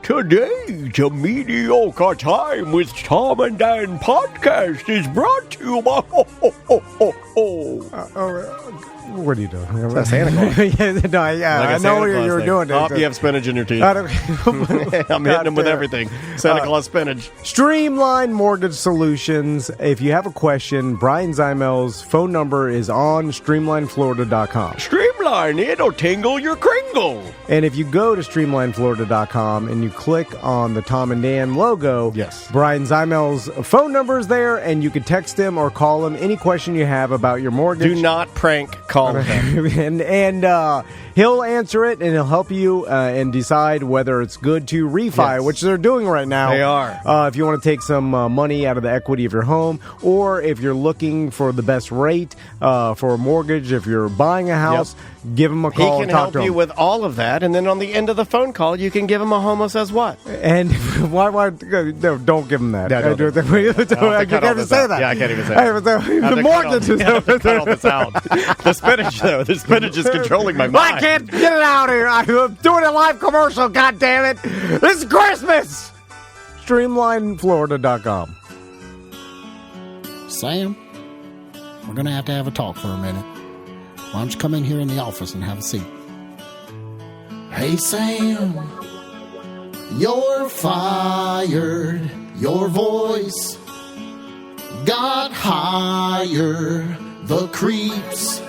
Today's A Mediocre Time with Tom and Dan podcast is brought to you by... What are you doing? That's Santa Claus. I know what you were doing. Oh, you have spinach in your teeth. I'm hitting him with everything. Santa Claus spinach. Streamline Mortgage Solutions. If you have a question, Brian Zeimel's phone number is on streamlineflorida.com. Streamline, it'll tingle your kringle. And if you go to streamlineflorida.com and you click on the Tom and Dan logo, yes, Brian Zeimel's phone number is there, and you can text him or call him any question you have about your mortgage. Do not prank call him. and he'll answer it, and he'll help you and decide whether it's good to refi, which they're doing right now. They are. If you want to take some money out of the equity of your home, or if you're looking for the best rate for a mortgage, if you're buying a house, give him a call. He and can talk help you him. with all of that, and then on the end of the phone call, you can give him a homo says what. And why no, don't give him that. Yeah, I can't even say that. Yeah, I can't even say that. The mortgage is cut all this out. The spinach, though. The spinach is controlling my mind. I can't get it out here. I'm doing a live commercial, God damn it. This is Christmas. StreamlineFlorida.com. Sam, we're going to have a talk for a minute. Why don't you come in here in the office and have a seat? Hey, Sam, you're fired. Your voice got higher. The creeps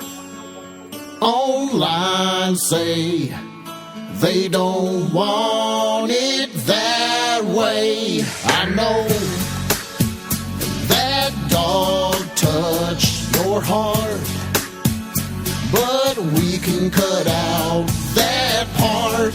online say they don't want it that way. I know that dog touched your heart, but we can cut out that part.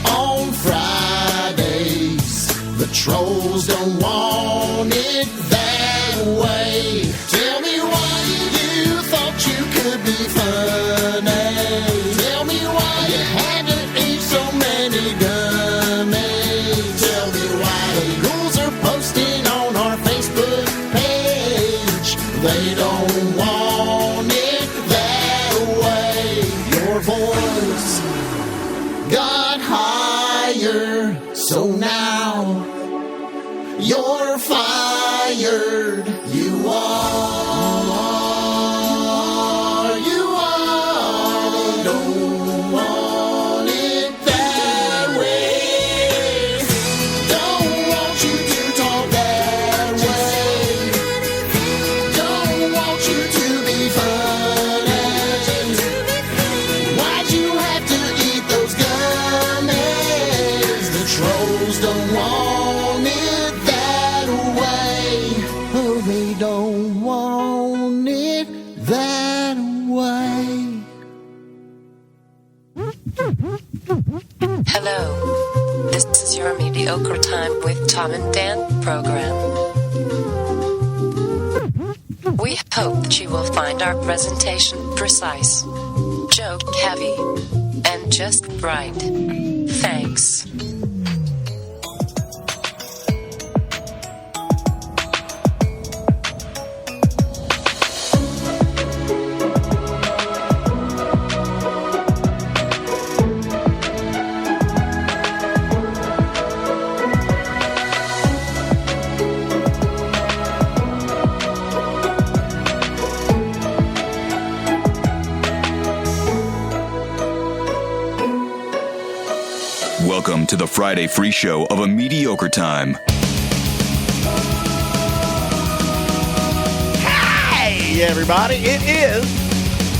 On Fridays, the trolls don't want it that way. Tell me why you thought you could be funny. Tell me why you had to eat so many gummies. Tell me why the ghouls are posting on our Facebook page. They don't want it that way. Your voice got higher, so now you're fired. You are, don't want it that way. Don't want you to talk that way. Don't want you to be funny. Why'd you have to eat those gummies? The trolls don't want it that way. Oh, they don't want it that way. Hello. This is your Mediocre Time with Tom and Dan program. We hope that you will find our presentation precise, joke heavy, and just right. Thanks. Welcome to the Friday free show of A Mediocre Time. Hey, everybody. It is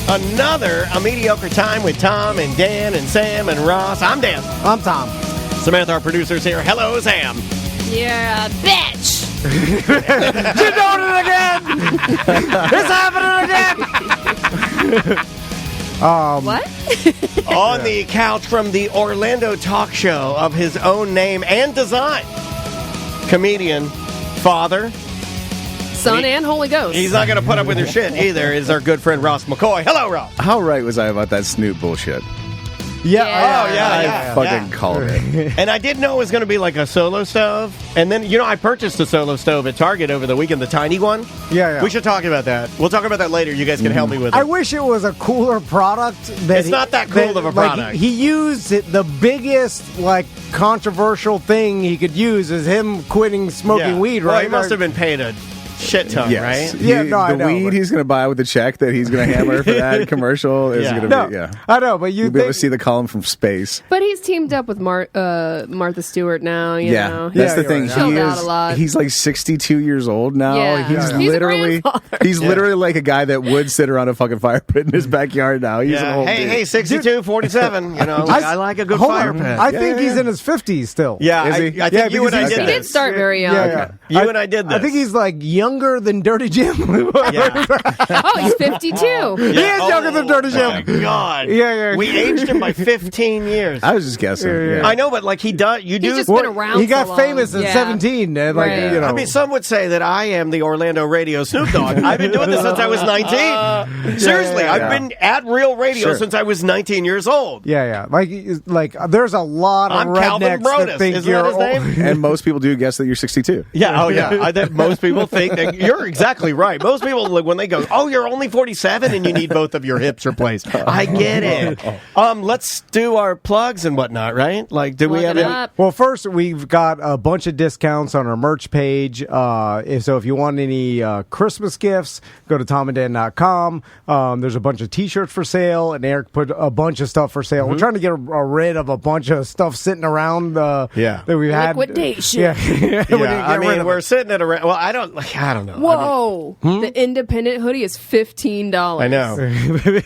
another A Mediocre Time with Tom and Dan and Sam and Ross. I'm Dan. I'm Tom. Samantha, our producer's here. Hello, Sam. You're a bitch. You're doing it again. It's happening again. What? On the couch from the Orlando talk show of his own name and design, comedian, father, Son and Holy Ghost. he's not going to put up with your shit either, is our good friend Ross McCoy. Hello, Ross. How right was I about that Snoop bullshit? Yeah. Oh, yeah. I fucking called it. And I didn't know it was going to be like a solo stove. And then, I purchased a solo stove at Target over the weekend, the tiny one. Yeah. We should talk about that. We'll talk about that later. You guys can help me with it. I wish it was a cooler product. It's not that cool of a product. He used the biggest, controversial thing he could use is him quitting smoking weed, right? Well, he must have been paid a shit ton, right? I know, weed he's going to buy with the check that he's going to hammer for that commercial is going to be, I know, but you'll be able to see the column from space. But he's teamed up with Martha Stewart now, you know. That's the thing. Chilled out a lot. He's like 62 years old now. Yeah. He's literally like a guy that would sit around a fucking fire pit in his backyard now. He's an old dude. Hey, 62, 47. I like a good fire pit. I think he's in his 50s still. Yeah, is he? I think you and I did He this. did start very young. Yeah. You and I did this. I think he's younger than Dirty Jim. Oh, he's 52. He is younger than Dirty Jim. My God. Yeah. We aged him by 15 years. I was just guessing. Yeah. I know, but he does. You do. He's just been around. He got so famous long. at 17. And Right. I mean, some would say that I am the Orlando radio Snoop Dogg. I've been doing this since I was 19. Seriously, I've been at real radio since I was 19 years old. Yeah. There's a lot of I'm Calvin rednecks Brodus. that think Isn't you're that his name? And most people do guess that you're 62. Yeah, I think most people think that you're exactly right. Most people, when they go, "Oh, you're only 47 and you need both of your hips replaced," I get it. Let's do our plugs and whatnot, right? Do we have any? Well, first, we've got a bunch of discounts on our merch page. If you want any Christmas gifts, go to TOMANDDAN20. There's a bunch of T-shirts for sale, and Eric put a bunch of stuff for sale. We're trying to get rid of a bunch of stuff sitting around that we've had. Liquidation. We're sitting at around. Well, I don't know. Whoa. The independent hoodie is $15. I know.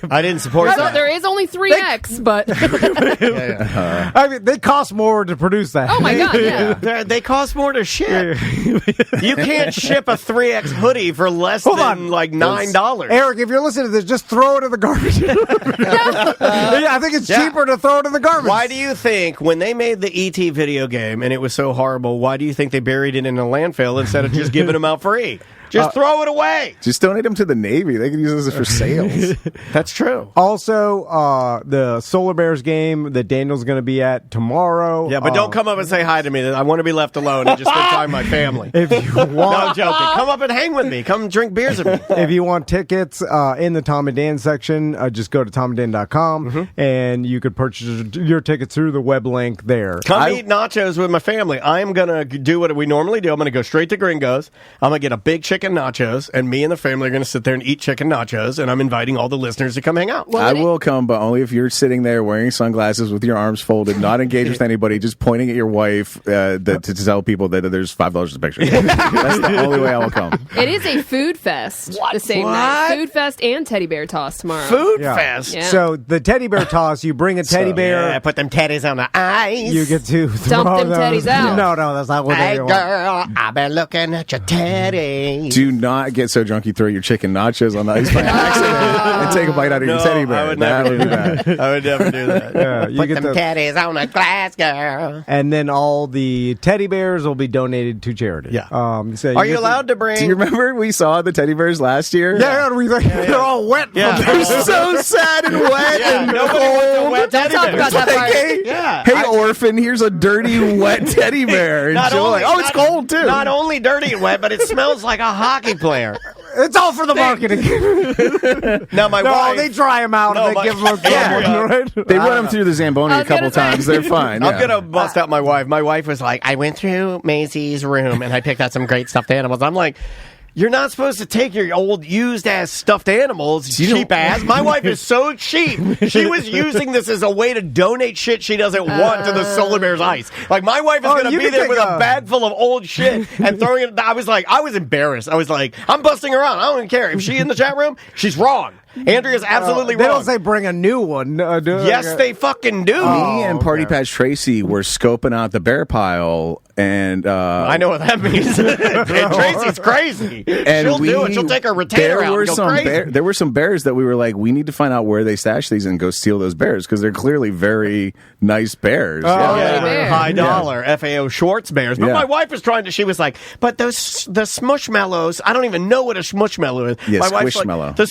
I didn't support that. There is only 3X, but... I mean, they cost more to produce that. Oh, my God, yeah. They cost more to ship. You can't ship a 3X hoodie for less than $9. Eric, if you're listening to this, just throw it in the garbage. I think it's cheaper to throw it in the garbage. Why do you think when they made the E.T. video game and it was so horrible, why do you think they buried it in a landfill instead of just giving them out free? Just throw it away. Just donate them to the Navy. They can use this for sales. That's true. Also, the Solar Bears game that Daniel's going to be at tomorrow. Yeah, but don't come up and say hi to me. I want to be left alone and just spend time with my family. If you want, no, I'm joking. Come up and hang with me. Come drink beers with me. If you want tickets in the Tom and Dan section, just go to TomandDan.com and you could purchase your tickets through the web link there. Come eat nachos with my family. I'm going to do what we normally do. I'm going to go straight to Gringo's. I'm going to get a big chicken nachos, and me and the family are going to sit there and eat chicken nachos, and I'm inviting all the listeners to come hang out. I will come, but only if you're sitting there wearing sunglasses with your arms folded, not engaged with anybody, just pointing at your wife to tell people that there's $5 a picture. That's the only way I will come. It is a food fest the same night. Food fest and teddy bear toss tomorrow. Food fest? Yeah. So the teddy bear toss, you bring a teddy bear. Yeah, put them teddies on the ice. You get to dump them those. teddies out. No, that's not what they want. Girl, I've been looking at your teddy. Do not get so drunk you throw your chicken nachos on the ice by accident and take a bite out of your teddy bear. I would never do that. I would never do that. You Put get them teddies on a glass, girl. And then all the teddy bears will be donated to charity. Yeah. So Are you allowed to bring? Do you remember we saw the teddy bears last year? Yeah, they're all wet. Yeah. They're so sad and wet and nobody wants a wet teddy Don't talk bear. about that part. Hey, orphan, here's a dirty, wet teddy bear. And Jill it's cold, too. Not only dirty and wet, but it smells like a hockey player. It's all for the marketing. Now, my wife... they dry them out and they give them a right? They run them through the Zamboni a couple times. They're fine. I'm going to bust out my wife. My wife was like, I went through Maisie's room and I picked out some great stuffed animals. I'm like... You're not supposed to take your old used-ass stuffed animals, cheap-ass. My wife is so cheap. She was using this as a way to donate shit she doesn't want to the Solar Bears ice. Like, my wife is going to be there with a bag full of old shit and throwing it. I was embarrassed. I was like, I'm busting her out. I don't even care. If she's in the chat room, she's wrong. Andrea's absolutely wrong. They don't say bring a new one. Yes, they fucking do. Me and Party Patch Tracy were scoping out the bear pile, and I know what that means. And Tracy's crazy. And She'll do it. She'll take her retainer out and go crazy. There were some bears that we were like, we need to find out where they stash these and go steal those bears because they're clearly very nice bears. High dollar FAO Schwartz bears. But my wife was she was like, but the smushmallows, I don't even know what a smushmallow is. Yeah, my wife's squishmallow. like, the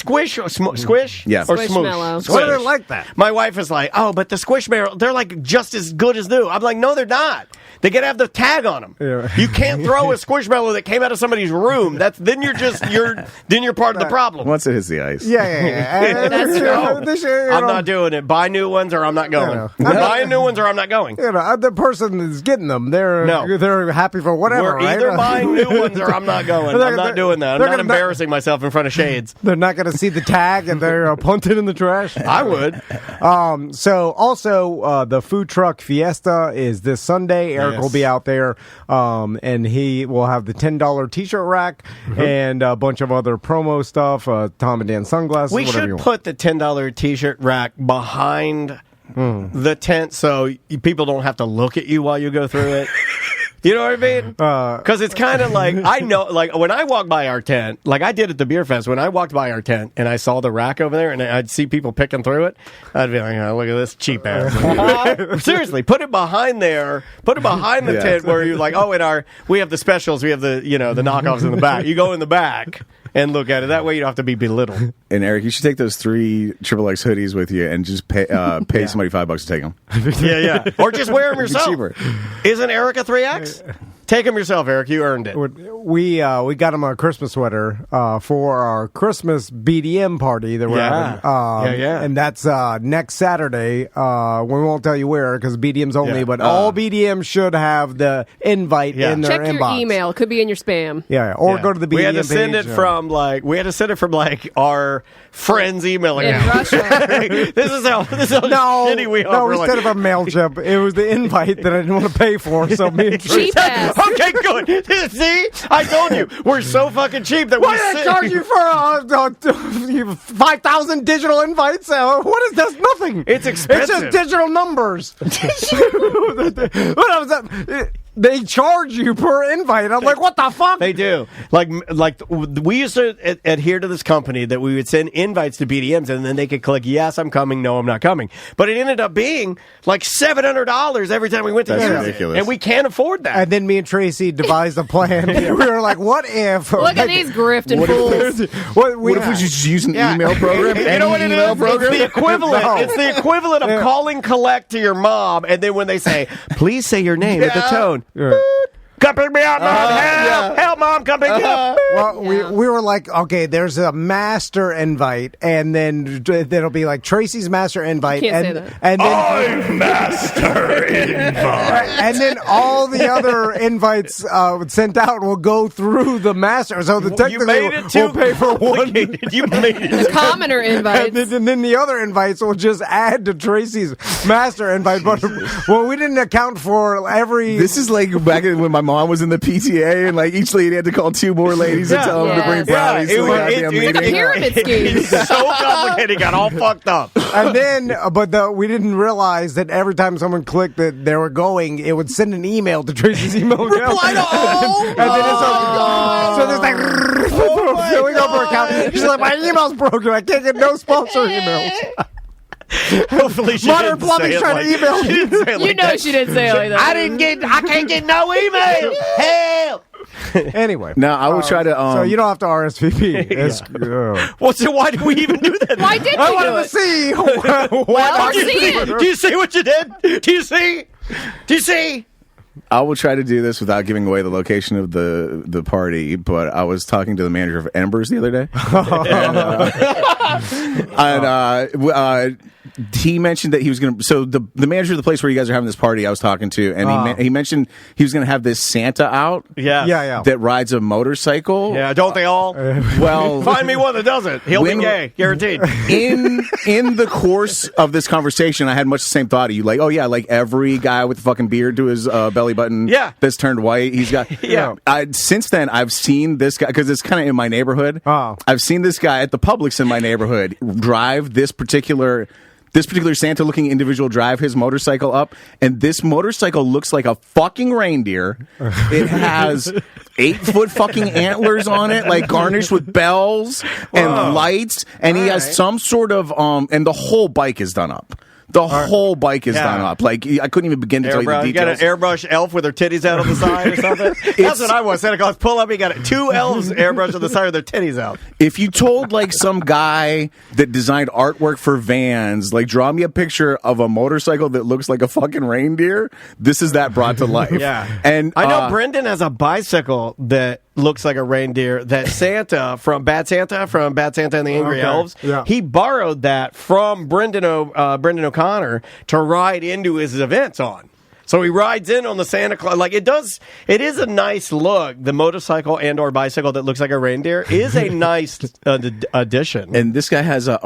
Squish? Yeah. Or Squishmallow. Smoosh? Why do they Squish. like that? My wife is like, oh, but the Squishmallow, they're like just as good as new. I'm like, no, they're not. They gotta have the tag on them. Yeah. You can't throw a Squishmallow that came out of somebody's room. Then you're part of the problem. Once it hits the ice. Yeah. That's true. I'm not doing it. Buy new ones or I'm not going. Yeah. Buying new ones or I'm not going. The person that's getting them, they're happy for whatever. We're right? either buying new ones or I'm not going. I'm not doing that. I'm not embarrassing myself in front of shades. They're not going to see the tag and they're punted in the trash. I would. So also the food truck fiesta is this Sunday. Eric will be out there, and he will have the $10 T-shirt rack and a bunch of other promo stuff. Tom and Dan sunglasses. We whatever you should want. put the $10 T-shirt rack behind the tent so people don't have to look at you while you go through it. You know what I mean? Because it's kind of like, I know, like when I walk by our tent, like I did at the beer fest, when I walked by our tent and I saw the rack over there and I'd see people picking through it, I'd be like, oh, look at this cheap ass. Seriously, put it behind there, put it behind the tent where you're like, oh, we have the specials, we have the knockoffs in the back. You go in the back and look at it. That way you don't have to be belittled. And Eric, you should take those 3 XXX hoodies with you and just pay somebody $5 to take them. Yeah. Or just wear them yourself. Cheaper. Isn't Eric a 3X? Take them yourself, Eric. You earned it. We got him a Christmas sweater for our Christmas BDM party that we're having. And that's next Saturday. We won't tell you where because BDM's only, but all BDM should have the invite in their Check inbox. your email. Could be in your spam. Or go to the BDM We had to send page, it from our friends' email In account. Russia. This is how shitty we are. No, We're we like, set up a MailChimp. It was the invite that I didn't want to pay for, so me and Tracy. Cheap ass. Okay, good. See, I told you we're so fucking cheap that Why did I charge you for 5,000 digital invites? What is that? Nothing. It's expensive. It's just digital numbers. What was that? They charge you per invite. I'm like, what the fuck? They do. Like we used to adhere to this company that we would send invites to BDMs and then they could click, yes, I'm coming, no, I'm not coming. But it ended up being like $700 every time we went to That's use it. ridiculous. And we can't afford that. And then me and Tracy devised a plan. We were like, what if? Look at these grifting fools. What if we just use an email program? You know what it is? Program? It's the equivalent. No. It's the equivalent of calling collect to your mom, and then when they say, please say your name at the tone. Come pick me up, Mom. Help, Mom. Come pick me up. Well, we were like, okay, there's a master invite, and then it'll be like Tracy's master invite, Can't say that. and then I'm master invite. and then all the other invites sent out will go through the master. So the You technically made it too we'll pay for one. complicated. You made it. The commoner invites. And then the other invites will just add to Tracy's master invite. But we didn't account for every. This is like back when my mom was in the PTA and like each lady had to call 2 more ladies and tell them to bring brownies to the goddamn It's a meeting. pyramid scheme. It's so complicated. It got all fucked up. And then, we didn't realize that every time someone clicked that they were going, it would send an email to Tracy's email account. Reply to all. And then so there's like filling up her account. She's like, my email's broken. I can't get no sponsor emails. Hopefully she Modern didn't Plumbing's say it trying like, to email she didn't say it You like know that. she didn't say it like that. I can't get no email. Help. Anyway. No, I will try to. So you don't have to RSVP. Well, so why do we even do that? Why did I you do wanted to it? see. Well, do, see it. do you see what you did? Do you see? Do you see? I will try to do this without giving away the location of the party, but I was talking to the manager of Embers the other day. And he mentioned that he was going to. So the manager of the place where you guys are having this party, I was talking to, and he mentioned he was going to have this Santa out. Yeah. That rides a motorcycle. Yeah, don't they all? Well, Find me one that doesn't. He'll be gay, guaranteed. in the course of this conversation, I had much the same thought of you. Like, oh yeah, like every guy with the fucking beard to his belly button. Yeah. That's turned white. He's got. Yeah. Since then, I've seen this guy because it's kind of in my neighborhood. Oh. I've seen this guy at the Publix in my neighborhood drive this particular Santa-looking individual drive his motorcycle up, and this motorcycle looks like a fucking reindeer. It has 8-foot fucking antlers on it, like garnished with bells and lights, and he has some sort of and the whole bike is done up. The whole bike is done up. Like, I couldn't even begin to tell you the You got an details. airbrush elf with her titties out on the side or something? That's what I want. Santa Claus pull up, you got 2 elves airbrush on the side with their titties out. If you told like some guy that designed artwork for vans, like draw me a picture of a motorcycle that looks like a fucking reindeer, this is that brought to life. Yeah. And I know Brendan has a bicycle that looks like a reindeer that Santa from Bad Santa and the Angry Elves, he borrowed that from Brendan O'Connor to ride into his events on. So he rides in on the Santa Claus. Like, it is a nice look. The motorcycle and or bicycle that looks like a reindeer is a nice addition. And this guy has a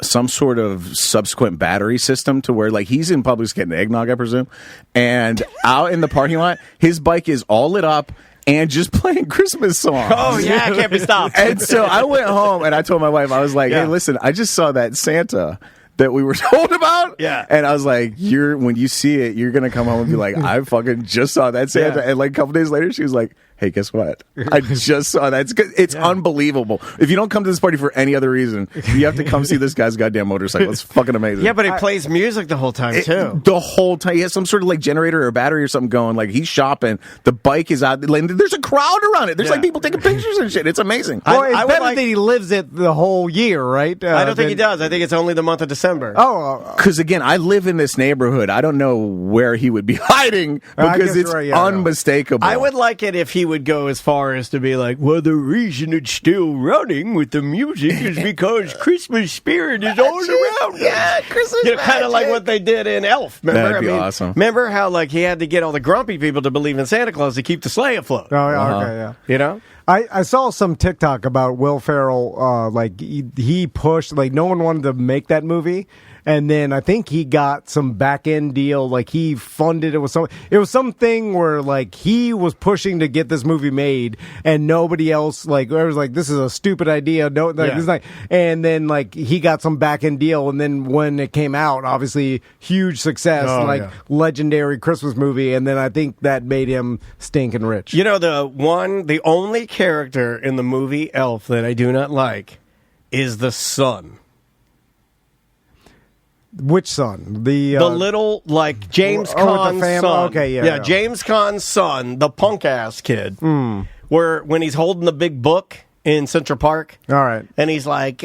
some sort of subsequent battery system to where, like, he's in Publix getting eggnog, I presume, and out in the parking lot, his bike is all lit up and just playing Christmas songs. Oh, yeah, it can't be stopped. And so I went home and I told my wife, I was like, hey, listen, I just saw that Santa that we were told about. Yeah. And I was like, when you see it, you're going to come home and be like, I fucking just saw that Santa. Yeah. And like a couple days later, she was like, hey, guess what? I just saw that. It's unbelievable. If you don't come to this party for any other reason, you have to come see this guy's goddamn motorcycle. It's fucking amazing. Yeah, but he plays music the whole time, too. The whole time. He has some sort of like generator or battery or something going. Like, he's shopping. The bike is out. Like, there's a crowd around it. There's like people taking pictures and shit. It's amazing. Well, it's better that he lives it the whole year, right? I don't think he does. I think it's only the month of December. Oh. Because, again, I live in this neighborhood. I don't know where he would be hiding because it's unmistakable. I would like it if he would go as far as to be like, well, the reason it's still running with the music is because Christmas spirit is all around. Yeah, Christmas kind of like what they did in Elf. Remember? That'd be awesome. Remember how like he had to get all the grumpy people to believe in Santa Claus to keep the sleigh afloat? Oh, okay, yeah. You know? I saw some TikTok about Will Ferrell, like he pushed, like no one wanted to make that movie. And then I think he got some back end deal, like he funded it was something where like he was pushing to get this movie made, and nobody else it was like this is a stupid idea. No, this is not, and then like he got some back end deal, and then when it came out, obviously huge success, legendary Christmas movie, and then I think that made him stinking rich. You know, the only character in the movie Elf that I do not like is the son. Which son? The little, like, James Caan's son. Okay, yeah. James Caan's son, the punk-ass kid. Where, when he's holding the big book in Central Park. All right. And he's like,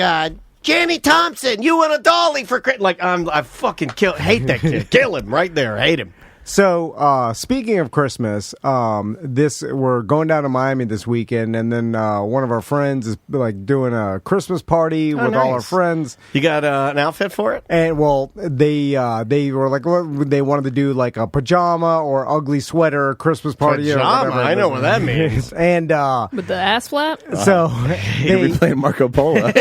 Jenny Thompson, you want a dolly for Christmas? Like, I fucking hate that kid. Kill him right there. Hate him. So, speaking of Christmas, we're going down to Miami this weekend, and then one of our friends is like doing a Christmas party with all our friends. You got an outfit for it? And well, they were like they wanted to do like a pajama or ugly sweater Christmas party. Pajama, I know what that means. And with the ass flap. So you'll be playing Marco Polo.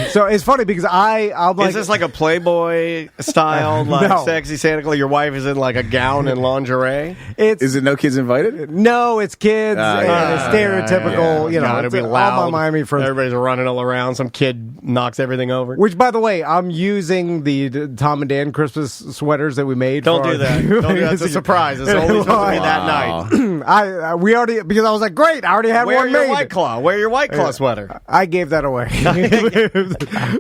So it's funny because I'm like, is this like a Playboy style, like sexy Santa Claus? Your wife is in like a gown and lingerie. Is it no kids invited? No, it's kids. And it's stereotypical. You know, it'll be all loud. my Miami friends. Everybody's running all around. Some kid knocks everything over. Which, by the way, I'm using the Tom and Dan Christmas sweaters that we made. Don't do that. Don't do that. It's a surprise. It's only supposed to be that night. We already, because I was like, great, I already have one made. White Claw. Wear your White Claw sweater. I gave that away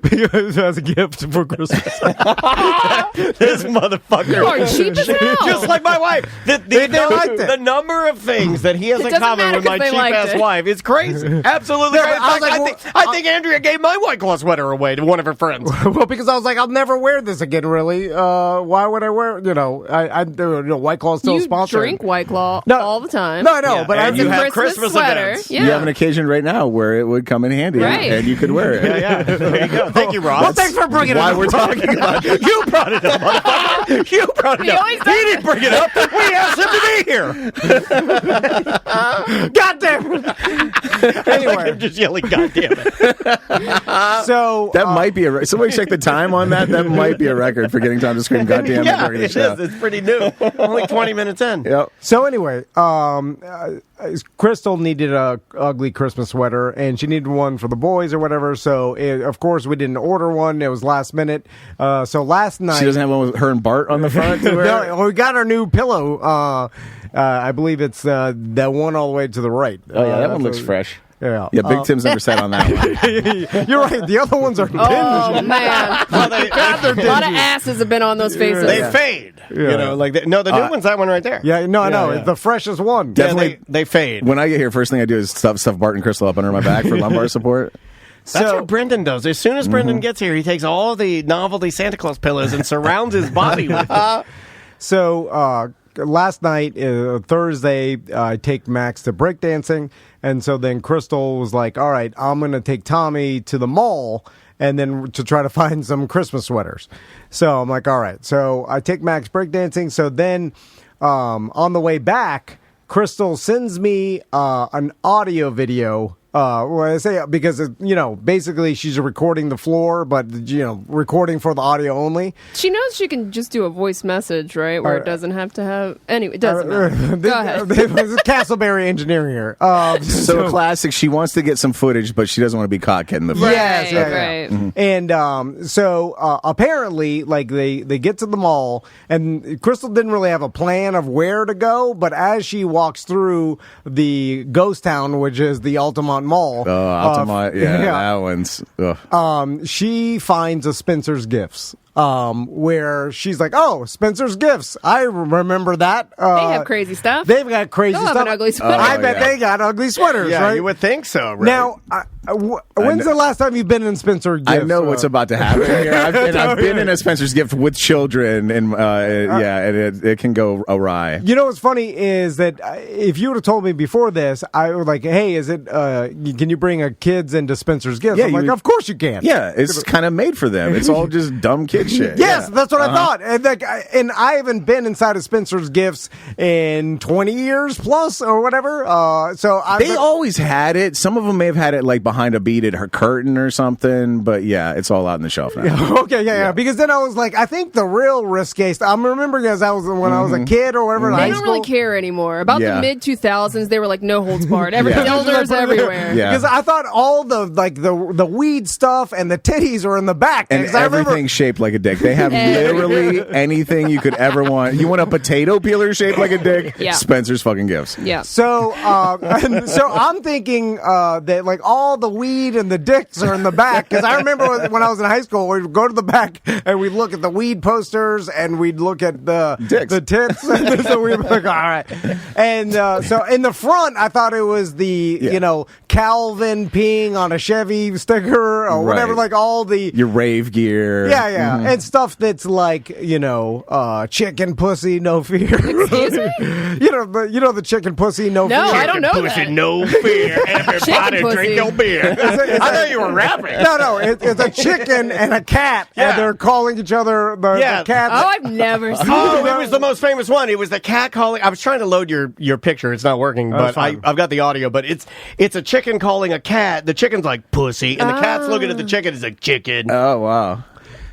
because as a gift for Christmas. This motherfucker. You are cheap as hell. Just like my wife. The number of things that he has in common with my cheap ass wife is crazy. Absolutely. I think Andrea gave my White Claw sweater away to one of her friends. Well, because I was like, I'll never wear this again. Really? Why would I wear? White Claw still sponsored. You drink White Claw all the time. No, I know, but you have Christmas sweater. events. Yeah. You have an occasion right now where it would come in handy, and you could wear it. Yeah. There you go. Thank you, Rob. Well, thanks for bringing it up. Why we're talking about it. You brought it up, motherfucker. You brought it up. He didn't bring it up. We asked him to be here. God damn it. Anyway. Like him just yelling, God damn it. So that might be a somebody check the time on that. That might be a record for getting Tom to scream God damn it during the show. It's pretty new. Only 20 minutes in. Yep. So anyway, Crystal needed a ugly Christmas sweater, and she needed one for the boys or whatever. So of course we didn't order one. It was last minute. So last night she doesn't have one with her and Bart on the front. No, we got our new pillow. I believe it's that one all the way to the right. Oh yeah, that one looks fresh. Yeah, Big Tim's never sat on that one. You're right. The other ones are dingy. Oh man, Well, a lot of asses have been on those faces. they fade. Yeah. You know, like the new one's that one right there. Yeah, no, I know. yeah. It's the freshest one. Yeah, Definitely. they fade. When I get here, first thing I do is stuff Bart and Crystal up under my back for lumbar support. That's what Brendan does. As soon as Brendan gets here, he takes all the novelty Santa Claus pillows and surrounds his body with them. So last night, Thursday, I take Max to breakdancing, and so then Crystal was like, all right, I'm going to take Tommy to the mall and then to try to find some Christmas sweaters. So I'm like, all right. So I take Max breakdancing. So then on the way back, Crystal sends me an audio video. Well, I say because, basically she's recording the floor, but, recording for the audio only. She knows she can just do a voice message, right? Where it doesn't have to have... Anyway, it doesn't matter. Go ahead. This is Castleberry engineering here. So classic. She wants to get some footage, but she doesn't want to be caught getting the footage. Yes, yeah. Right. Mm-hmm. And so apparently, like they get to the mall, and Crystal didn't really have a plan of where to go, but as she walks through the ghost town, which is the Altamont Mall, that one's. Ugh. she finds a Spencer's Gifts. Where she's like, oh, Spencer's Gifts. I remember that. They have crazy stuff. They've got crazy They'll stuff. have an ugly sweater. I bet they got ugly sweaters, Yeah, right? you would think so, right? Now, when's the last time you've been in Spencer's Gifts? I know what's about to happen here. I've been in a Spencer's Gift with children, and and it can go awry. You know what's funny is that if you would have told me before this, I was like, hey, is it, can you bring kids into Spencer's Gifts? Yeah, I'm like, of course you can. Yeah, it's kind of made for them. It's all just dumb kid shit. Yes, Yeah. that's what I thought. And I haven't been inside of Spencer's Gifts in 20 years plus or whatever. They always had it. Some of them may have had it like behind a beaded curtain or something, but yeah, it's all out on the shelf now. Okay, yeah. Because then I was like, I think the real risque stuff. I'm remembering as I was when I was a kid or whatever. in They high don't school. really care anymore. About Yeah. the mid-2000s, they were like, no holds barred. Yeah. Elders everywhere. Yeah. Because I thought all the weed stuff and the titties were in the back. And 'Cause I remember- everything shaped like a dick. They have literally anything you could ever want. You want a potato peeler shaped like a dick? Yeah. Spencer's fucking Gifts. Yeah. So, so I'm thinking that like all the weed and the dicks are in the back because I remember when I was in high school, we'd go to the back and we'd look at the weed posters and we'd look at the Dicks. the tits. So we'd be like, all right. And so in the front, I thought it was the Calvin peeing on a Chevy sticker or whatever, Right. like all the Your rave gear. yeah, and stuff that's like chicken pussy, no fear. Excuse me? you know the chicken pussy, no No, fear. I don't know Pussy, that. no fear. Everybody Chicken pussy. drink your beer. I thought you were rapping. No, it's a chicken and a cat, Yeah. and they're calling each other the cat. Oh, I've never seen Oh, that. it was the most famous one. It was the cat calling. I was trying to load your picture. It's not working, but fine. I've got the audio. But it's a chicken calling a cat. The chicken's like pussy, and the cat's looking at the chicken. It's like chicken. Oh, wow.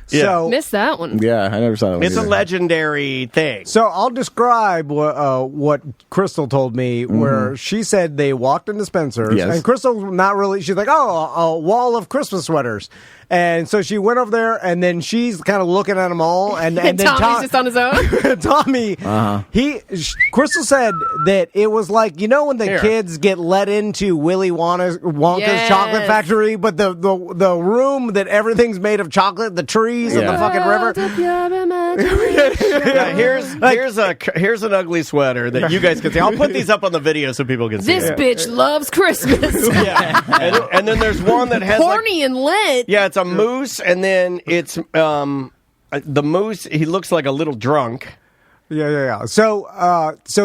So, Missed that one. Yeah, I never saw that one. It's a either. legendary thing. So I'll describe what Crystal told me, where she said they walked into Spencer's, Yes. and Crystal not really. She's like, oh, a wall of Christmas sweaters, and so she went over there, and then she's kind of looking at them all, and then Tommy's just on his own. Tommy, Crystal said that it was like when the Here. kids get let into Willy Wonka's Yes. chocolate factory, but the room that everything's made of chocolate, the trees and the Yeah. fucking river. Yeah, here's an ugly sweater that you guys can see. I'll put these up on the video so people can see. This it. bitch loves Christmas. Yeah, and then there's one that has Horny and lit. yeah, it's a moose, and then it's the moose. He looks like a little drunk. Yeah. So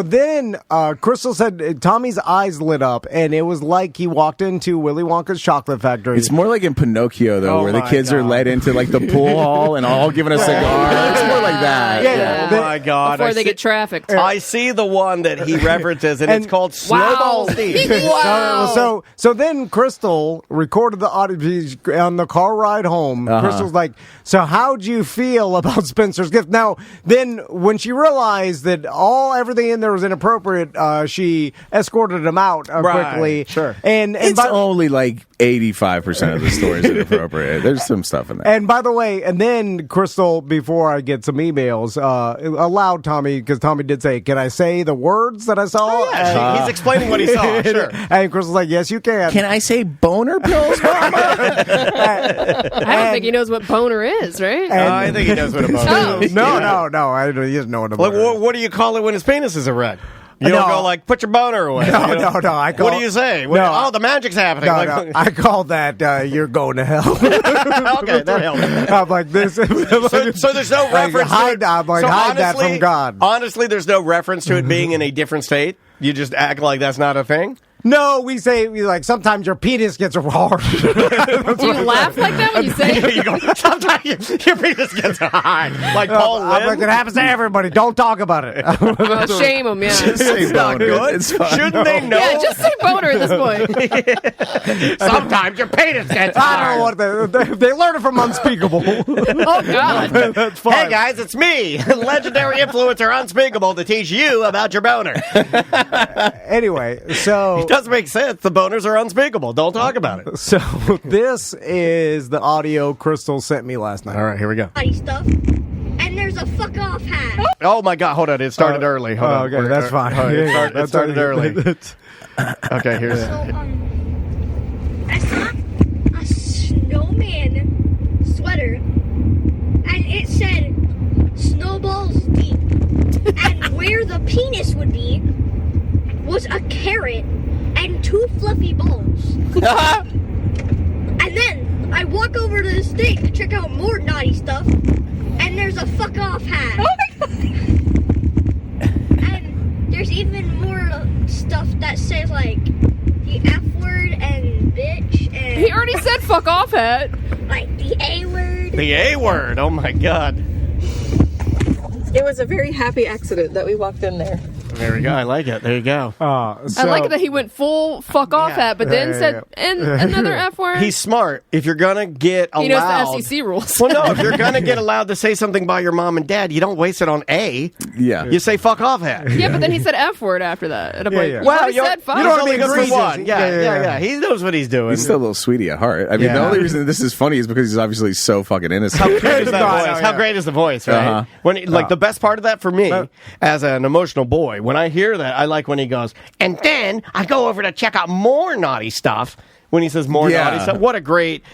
then Crystal said Tommy's eyes lit up, and it was like he walked into Willy Wonka's chocolate factory. It's more like in Pinocchio, though, Oh where the my kids are God. led into like the pool hall and all given a cigar. It's more like that. Yeah. Oh my God! Before I they see- get trafficked. I see the one that he references, and it's called Wow. Snowball Steve. Wow. So then Crystal recorded the audio on the car ride home. Crystal's like, so how'd you feel about Spencer's Gift? Now, then when she realized that everything in there was inappropriate, she escorted him out Right, quickly. sure. And It's by, only like 85% of the stories are inappropriate. There's some stuff in there. And by the way, and then Crystal, before I get some emails, allowed Tommy, because Tommy did say, "Can I say the words that I saw?" Oh, yeah, he's explaining what he saw. Sure. And Crystal's like, "Yes, you can." Can I say boner pills, Mama? I don't think he knows what boner is, right? I think he knows what a boner is. No. He doesn't know what a Like, boner is. what do you call it when his penis is erect? You don't go like, put your boner away. No, you know? no. I call, what do you say? No, the magic's happening. No, Like, no. I call that you're going to hell. Okay, that helps. I'm like this. So there's no reference hide, to it. I'm like, So hide that from God. Honestly, there's no reference to it being in a different state. You just act like that's not a thing. No, we say like sometimes your penis gets hard. Do you laugh like that when you say it? You go, sometimes your penis gets hard. Like Paul I'm like, Lynn. it happens to everybody. Don't talk about it. Shame him, yeah. Say not boner. good. It's fine. Shouldn't they know? Yeah, just say boner at this point. Sometimes your penis gets I hard. don't know what they learn it from Unspeakable. Oh, God. That's fine. Hey guys, it's me, legendary influencer Unspeakable, to teach you about your boner. Anyway, so It does make sense. The boners are unspeakable. Don't talk about it. So this is the audio Crystal sent me last night. All right, here we go. Stuff, and there's a fuck off hat. Oh my God! Hold on, it started early. Hold on. Okay, that's fine. It started early. Okay, here's So, I saw a snowman sweater, and it said "Snowballs deep," and where the penis would be was a carrot and 2 fluffy balls. And then I walk over to this thing to check out more naughty stuff, and there's a fuck off hat. Oh my God. And there's even more stuff that says like the F word and bitch and He already said fuck off hat. like the A word. the A word. Oh my God! It was a very happy accident that we walked in there. There we go. I like it. There you go. I like it that he went full fuck off hat, but then said and another F word. He's smart. If you're gonna get allowed, He knows the SEC rules. Well, no. If you're gonna get allowed to say something by your mom and dad, you don't waste it on A. Yeah. You say fuck off hat. Yeah, but then he said F word after that. And I'm like, yeah. you Well, already said fuck. you don't don't wanna be only good for egregious. one. Yeah. He knows what he's doing. He's still a little sweetie at heart. I mean, Yeah. the only reason this is funny is because he's obviously so fucking innocent. How great is that No, voice? no, How yeah. great is the voice, right? Uh-huh. When the best part of that for me, as an emotional boy, when I hear that, I like when he goes, and then I go over to check out more naughty stuff. When he says more Yeah. naughty stuff, what a great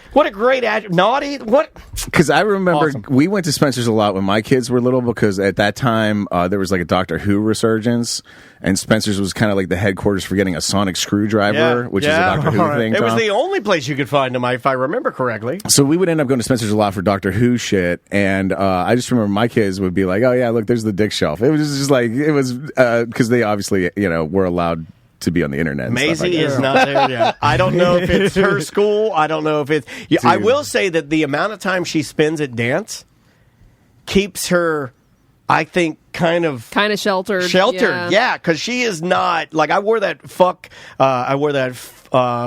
naughty. What? Because I remember Awesome. we went to Spencer's a lot when my kids were little, because at that time there was like a Doctor Who resurgence, and Spencer's was kind of like the headquarters for getting a sonic screwdriver, which is a Doctor Who thing. It was Tom. the only place you could find him, if I remember correctly. So we would end up going to Spencer's a lot for Doctor Who shit, and I just remember my kids would be like, "Oh yeah, look, there's the dick shelf." It was just like it was because they obviously were allowed to be on the internet. And stuff Maisie like that. is not there yet. I don't know if it's her school. I don't know if it's. Yeah, I will say that the amount of time she spends at dance keeps her, I think, kind of sheltered. Yeah, because she is not like I wore that fuck.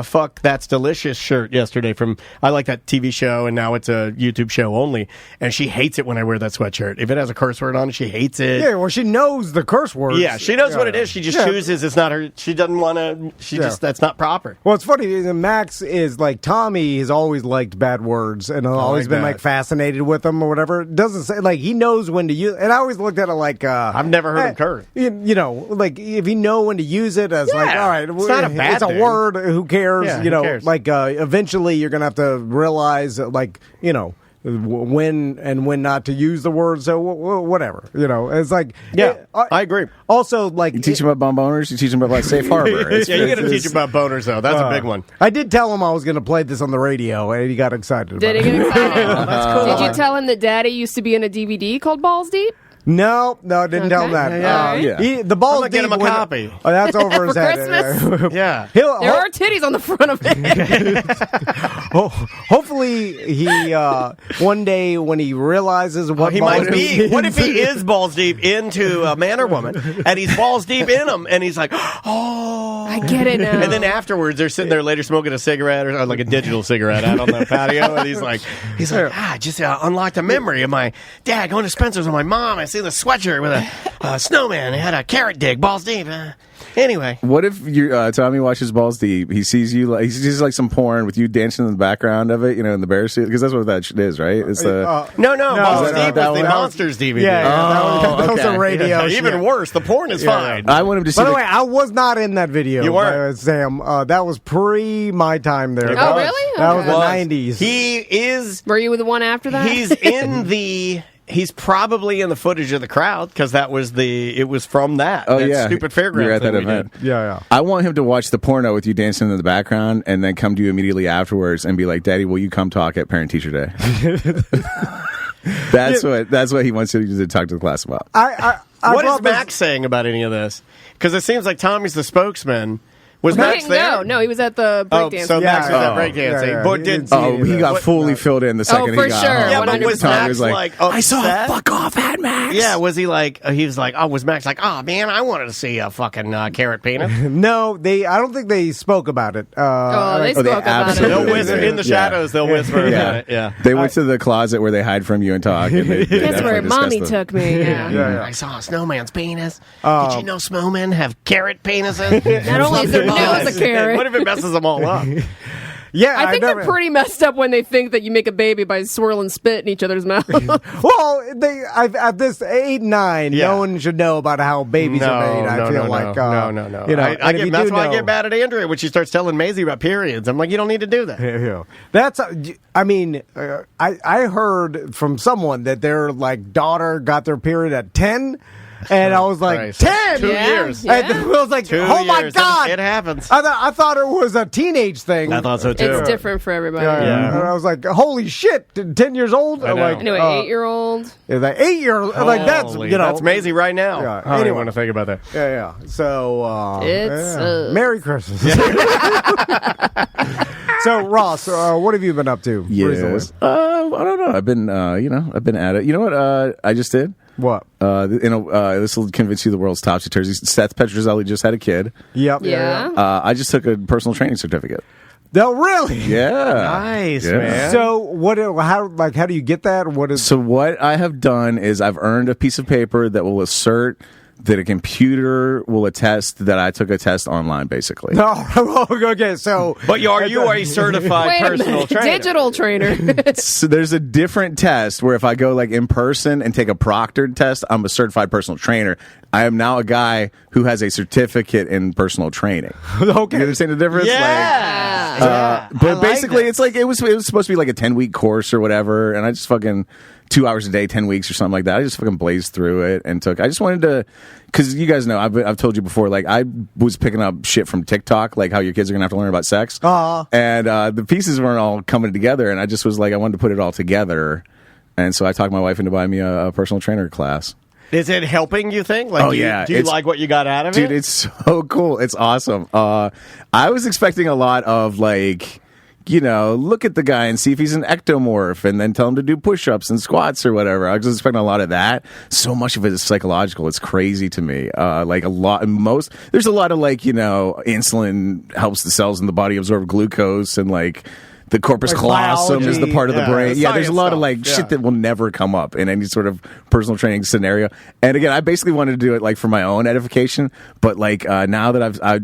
Fuck That's Delicious shirt yesterday from I like that TV show, and now it's a YouTube show only, and she hates it when I wear that sweatshirt. If it has a curse word on it, she hates it. Yeah, well, she knows the curse words. Yeah, she knows what it is. She just chooses it's not her. She doesn't want to. That's not proper. Well, it's funny. Max is like Tommy has always liked bad words and always like been that. like fascinated with them or whatever. Doesn't say like he knows when to use. And I always looked at it like I've never heard him curse. You know, like if you know when to use it as like all right, it's not a bad it's a thing. word. Who cares? Yeah, you who know, cares? like eventually you're gonna have to realize that, like when and when not to use the word. So whatever, it's like I agree. Also, like You teach them about boners. You teach them about like safe harbor. Yeah, you got to teach about boners though. That's a big one. I did tell him I was going to play this on the radio, and he got excited. Did he about get it. excited? That's cool. Did you tell him that Daddy used to be in a DVD called Balls Deep? No, I didn't tell him that. Yeah. The ball I'm gonna get him a copy. Oh, that's over his For head. Christmas? Yeah. There are titties on the front of it. Hopefully, he one day when he realizes what He balls might be. deep What if he is balls deep into a man or woman, and he's balls deep in them, and he's like, oh, I get it now. and then afterwards they're sitting there later smoking a cigarette or like a digital cigarette out on the patio, and he's like, just unlocked a memory of my dad going to Spencer's with my mom. I see in the sweatshirt with a snowman. He had a carrot dig, balls deep. Anyway, what if Tommy watches Balls Deep? He sees you, he sees like some porn with you dancing in the background of it, in the bear suit, because that's what that shit is, right? It's no, Balls Deep was the Monsters DVD. That was a radio. Even worse, the porn is fine. I want him to see. By the way, I was not in that video. You weren't, Sam. That was pre my time there. Oh, really? That was the 90s. He is. Were you the one after that? He's in the. He's probably in the footage of the crowd because it was from that. Oh, that yeah. stupid fairground. You're at that event. Yeah. I want him to watch the porno with you dancing in the background and then come to you immediately afterwards and be like, Daddy, will you come talk at Parent Teacher Day? That's what he wants you to talk to the class about. What is Max saying about any of this? Because it seems like Tommy's the spokesman. Was Max there? No, he was at the breakdance. So Max was at breakdancing. But he got fully filled in the second for he got sure. home. Yeah, but was Max like I saw a fuck off at Max. Yeah, was he like, was Max like, oh man, I wanted to see a fucking carrot penis? No, I don't think they spoke about it. They spoke about it. They'll whisper in the shadows, they'll whisper about it. Yeah. They went to the closet where they hide from you and talk. And That's where Mommy took me. Yeah. I saw a snowman's penis. Did you know snowmen have carrot penises? Not only is their nose a carrot. What if it messes them all up? Yeah, I think they're pretty messed up when they think that you make a baby by swirling spit in each other's mouth. Well, at this 8 and 9, no one should know about how babies are made. I feel like no. That's why I get mad at Andrea when she starts telling Maisie about periods. I'm like, you don't need to do that. Yeah. That's. I mean, I heard from someone that their daughter got their period at 10. And I was like, 10? 2 years. And I was like, oh my God. It happens. I thought it was a teenage thing. I thought so too. It's different for everybody. Yeah. And I was like, holy shit, 10 years old? Anyway, 8-year-old. The 8-year-old. Like, that's Maisie right now. Yeah. I don't want to think about that. Yeah. So, Merry Christmas. So, Ross, what have you been up to recently? I don't know. I've been at it. You know what I just did? What? This will convince you the world's topsy-turvy. Seth Petrozelli just had a kid. Yep. Yeah. I just took a personal training certificate. No, really? Yeah. Nice, man. So, how do you get that? So what I have done is I've earned a piece of paper that will assert that a computer will attest that I took a test online, basically. Oh, okay. So, but you are a certified personal trainer? Digital trainer. So there's a different test where if I go in person and take a proctored test, I'm a certified personal trainer. I am now a guy who has a certificate in personal training. Okay, you understand the difference? Yeah. But basically, it's it was supposed to be like a 10-week course or whatever, and I just fucking 2 hours a day, 10 weeks or something like that. I just fucking blazed through it and I just wanted to, because you guys know, I've told you before, I was picking up shit from TikTok, how your kids are going to have to learn about sex. And the pieces weren't all coming together, and I just was I wanted to put it all together. And so I talked my wife into buying me a personal trainer class. Is it helping, you think? Do you like what you got out of it? Dude, it's so cool. It's awesome. I was expecting a lot of look at the guy and see if he's an ectomorph and then tell him to do push-ups and squats or whatever. I was expecting a lot of that. So much of it is psychological. It's crazy to me. There's a lot of insulin helps the cells in the body absorb glucose and the corpus callosum is the part of the brain. Yeah, there's a lot of shit that will never come up in any sort of personal training scenario. And again, I basically wanted to do it for my own edification. But now that I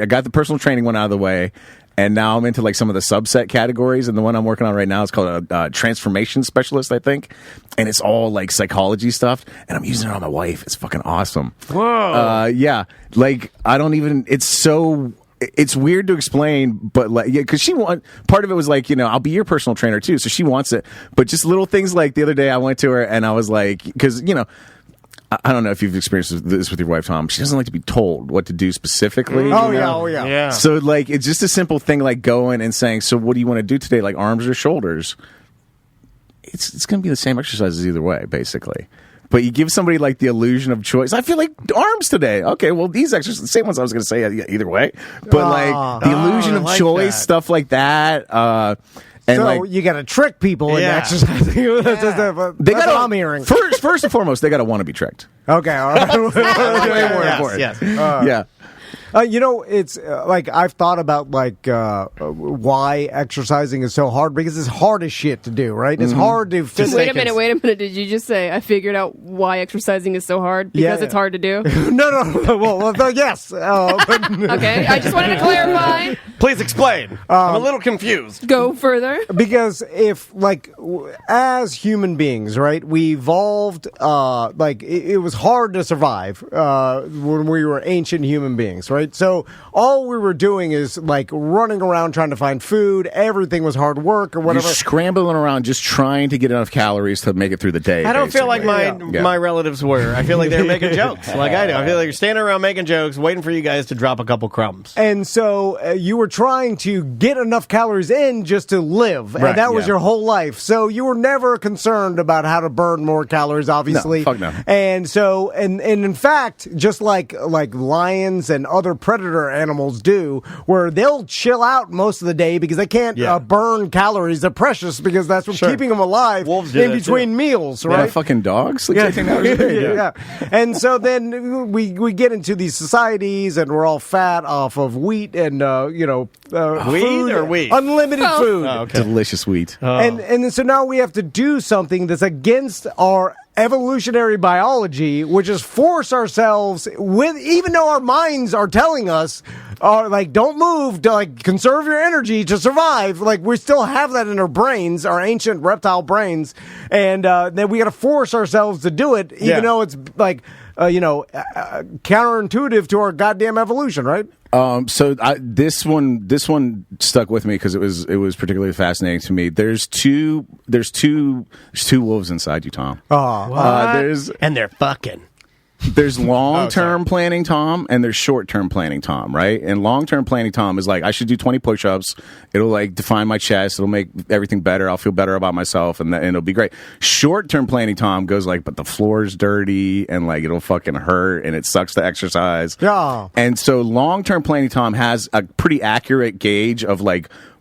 got the personal training one out of the way. And now I'm into some of the subset categories, and the one I'm working on right now is called a transformation specialist, I think, and it's all psychology stuff. And I'm using it on my wife. It's fucking awesome. Whoa. Yeah, I don't even. It's weird to explain, but because part of it was I'll be your personal trainer too, so she wants it. But just little things the other day, I went to her and I was because I don't know if you've experienced this with your wife, Tom. She doesn't like to be told what to do specifically. Oh, yeah. So, it's just a simple thing going and saying, so what do you want to do today? Arms or shoulders? It's going to be the same exercises either way, basically. But you give somebody the illusion of choice. I feel like arms today. Okay, well, these exercises, the same ones I was going to say either way. But the illusion of choice, stuff like that. And so you got to trick people into exercising. That's what I'm hearing. First and foremost, they got to want to be tricked. Okay, all right. Way more important. Yes. Yeah. It's like I've thought about why exercising is so hard because it's hard as shit to do, right? It's hard to Wait a minute. Did you just say I figured out why exercising is so hard? Because it's hard to do? No. Well, yes. Okay, I just wanted to clarify. Please explain. I'm a little confused. Go further. Because if, as human beings, right, we evolved, it was hard to survive when we were ancient human beings, right? So all we were doing is, running around trying to find food. Everything was hard work or whatever. You're scrambling around just trying to get enough calories to make it through the day. I don't feel like my relatives were. I feel like they were making jokes like I do. I feel like you're standing around making jokes, waiting for you guys to drop a couple crumbs. And so you were trying to get enough calories in just to live. Right, and that was your whole life. So you were never concerned about how to burn more calories, obviously. No, fuck no. And so, and in fact, just like lions and other predator animals do, where they'll chill out most of the day because they can't burn calories. They're precious because that's what's keeping them alive in between meals, right? Yeah, fucking dogs? Yeah. And so then we get into these societies and we're all fat off of wheat and, weed or wheat? Unlimited food. Oh, okay. Delicious wheat. Oh. And so now we have to do something that's against our evolutionary biology, which is force ourselves with, even though our minds are telling us, don't move, to conserve your energy to survive. We still have that in our brains, our ancient reptile brains, and then we got to force ourselves to do it, even though it's counterintuitive to our goddamn evolution, right? This one stuck with me because it was particularly fascinating to me. There's two wolves inside you, Tom. And they're fucking. There's long-term planning Tom and there's short-term planning Tom, right? And long-term planning Tom is I should do 20 push-ups. It'll define my chest. It'll make everything better. I'll feel better about myself and it'll be great. Short-term planning Tom goes but the floor's dirty and it'll fucking hurt and it sucks to exercise. Yeah. And so long-term planning Tom has a pretty accurate gauge of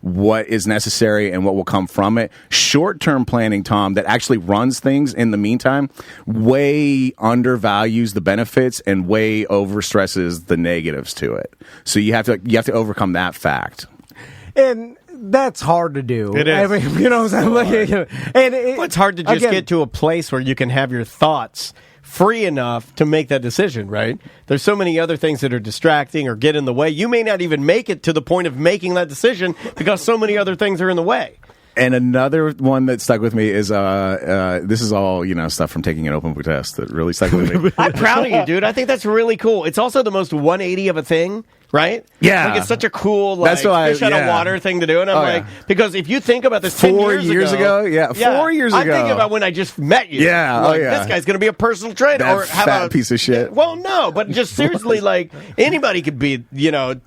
what is necessary and what will come from it. Short-term planning Tom that actually runs things in the meantime way undervalues the benefits and way overstresses the negatives to it. So you have to overcome that fact. And that's hard to do. It is. I mean, you know what I'm saying? It's hard to just get to a place where you can have your thoughts free enough to make that decision, right? There's so many other things that are distracting or get in the way. You may not even make it to the point of making that decision because so many other things are in the way. And another one that stuck with me is this is all stuff from taking an open book test that really stuck with me. I'm proud of you, dude. I think that's really cool. It's also the most 180 of a thing, right? Yeah, it's such a cool fish out of water thing to do. And I'm because if you think about this 4 years ago, 4 years ago, I'm thinking about when I just met you. Yeah, this guy's going to be a personal trainer that or have fat piece of shit. Well, no, but just seriously, anybody could be,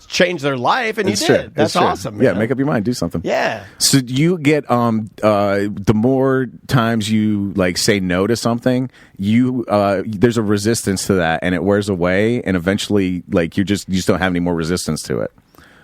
change their life, and it's you true. did. That's awesome. Yeah, make up your mind, do something. Yeah. So you get the more times you say no to something, there's a resistance to that, and it wears away, and eventually you just don't have any more resistance to it.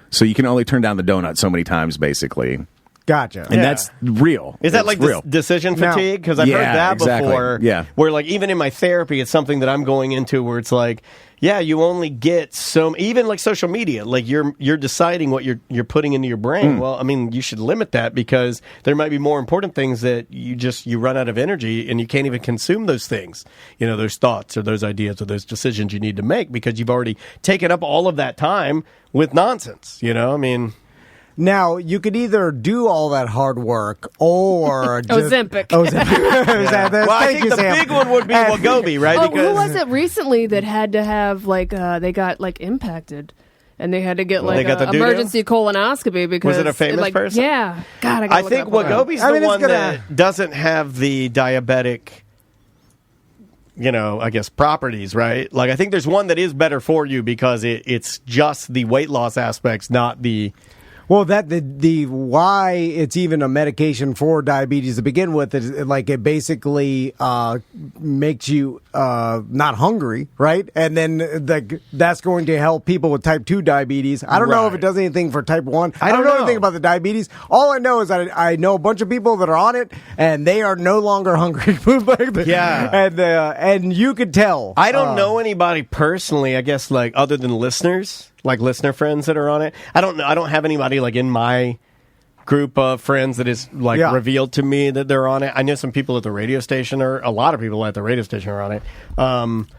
So you can only turn down the donut so many times, basically. Gotcha. And that's real. Is that real. Decision fatigue? Because I've heard that before. Yeah. Where even in my therapy, it's something that I'm going into where it's you only get even social media, you're deciding what you're putting into your brain. Well, I mean, you should limit that because there might be more important things that you run out of energy and you can't even consume those things. Those thoughts or those ideas or those decisions you need to make because you've already taken up all of that time with nonsense. I mean. Now, you could either do all that hard work or Ozempic. Well, I think the big one would be Wegovy, right? Oh, who was it recently that had to have, they got, impacted? And they had to get, an emergency colonoscopy because... Was it a famous person? Yeah. God, I think Wegovy's the one that doesn't have the diabetic... I guess properties, right? I think there's one that is better for you because it's just the weight loss aspects, not the... Well, the why it's even a medication for diabetes to begin with is it basically makes you not hungry, right? And then that's going to help people with type 2 diabetes. I don't know if it does anything for type 1. I don't know anything about the diabetes. All I know is that I know a bunch of people that are on it, and they are no longer hungry. Yeah. And you could tell. I don't know anybody personally, I guess, other than listeners. like listener friends that are on it. I don't have anybody like in my group of friends that is like revealed to me that they're on it. I know some people at the radio station, or a lot of people at the radio station are on it.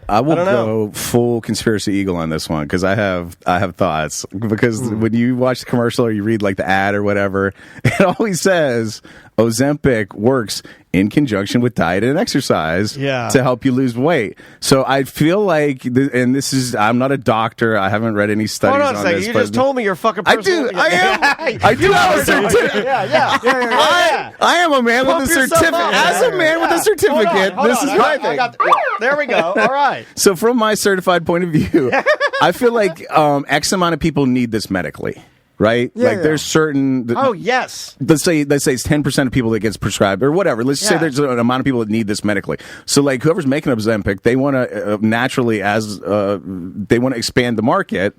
I will go full conspiracy eagle on this one because I have thoughts. Because when you watch the commercial or you read like the ad or whatever, it always says Ozempic works in conjunction with diet and exercise to help you lose weight. So I feel like, and this is, I'm not a doctor. I haven't read any studies on this. You just told me you're fucking personal. I do have a certificate. I am a man with a certificate. As a man with a certificate, this is my thing. There we go. All right. So from my certified point of view, I feel like X amount of people need this medically. Right? There's certain... yes. Let's say it's 10% of people that gets prescribed or whatever. Let's say there's an amount of people that need this medically. So like whoever's making Ozempic, they want to naturally they want to expand the market.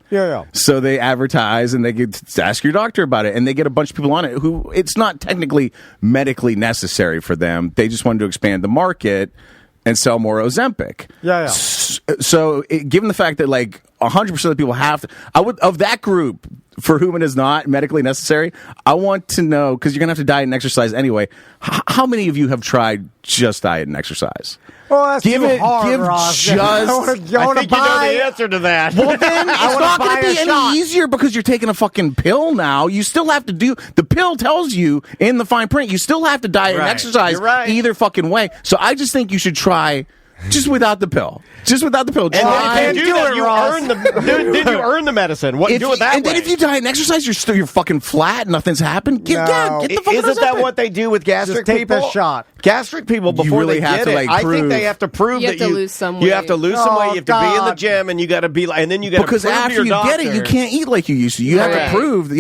So they advertise and they get to ask your doctor about it, and they get a bunch of people on it who it's not technically medically necessary for them. They just wanted to expand the market and sell more Ozempic. So given the fact that like 100% of the people have to, of that group for whom it is not medically necessary, I want to know, because you're going to have to diet and exercise anyway, how many of you have tried just diet and exercise? Well, that's too hard, I Ross. think you know the answer to that. Well, then it's not going to be any easier because you're taking a fucking pill now. You still have to do... The pill tells you in the fine print, you still have to diet and exercise either fucking way. So I just think you should try... Just without the pill. Just without the pill. And you earn the medicine. What do it that way? And then if you diet and exercise, you're fucking flat. Nothing's happened. Get the fuck. Isn't that what they do with gastric people? people? Take the shot. Gastric people before really they have get to, it. like, I think they have to prove that you have to lose some weight. You have to lose some weight. You have to be in the gym, and you got to be, and then you got to prove because after to your you doctor, get it, you can't eat like you used to. You have to prove.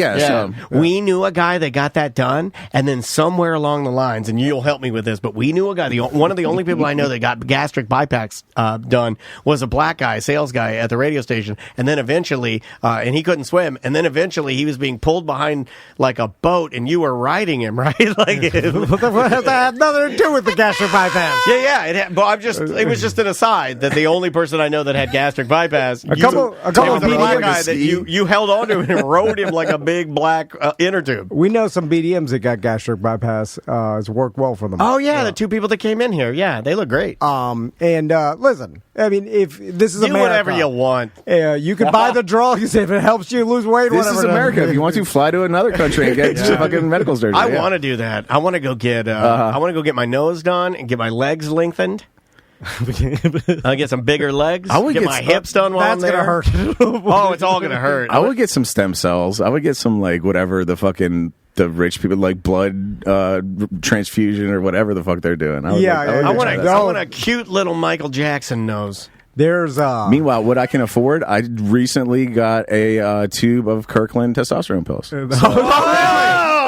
We knew a guy that got that done, and then somewhere along the lines, and you'll help me with this, but we knew a guy. One of the only people I know that got gastric bypass done was a black guy, sales guy at the radio station, and then eventually, and he couldn't swim, and then eventually he was being pulled behind like a boat, and you were riding him, right? Like, what has that have nothing to do with the gastric bypass? But it was just an aside that the only person I know that had gastric bypass, a couple of BDMs guy that you held on to and rode him like a big black inner tube. We know some BDMs that got gastric bypass. It's worked well for them. Oh yeah, the two people that came in here, they look great. And listen, I mean, if this is America, whatever you want. You can buy the drugs if it helps you lose weight. This is America. If you want to fly to another country and get fucking medical surgery, I want to do that. I want to go get. I want to go get my nose done and get my legs lengthened. I'll get some bigger legs. I would get my hips done while I'm there. That's gonna hurt. Oh, it's all gonna hurt. I would get some stem cells. I would get some like whatever the rich people like blood transfusion or whatever the fuck they're doing. I want a cute little Michael Jackson nose. There's meanwhile, what I can afford, I recently got a tube of Kirkland testosterone pills.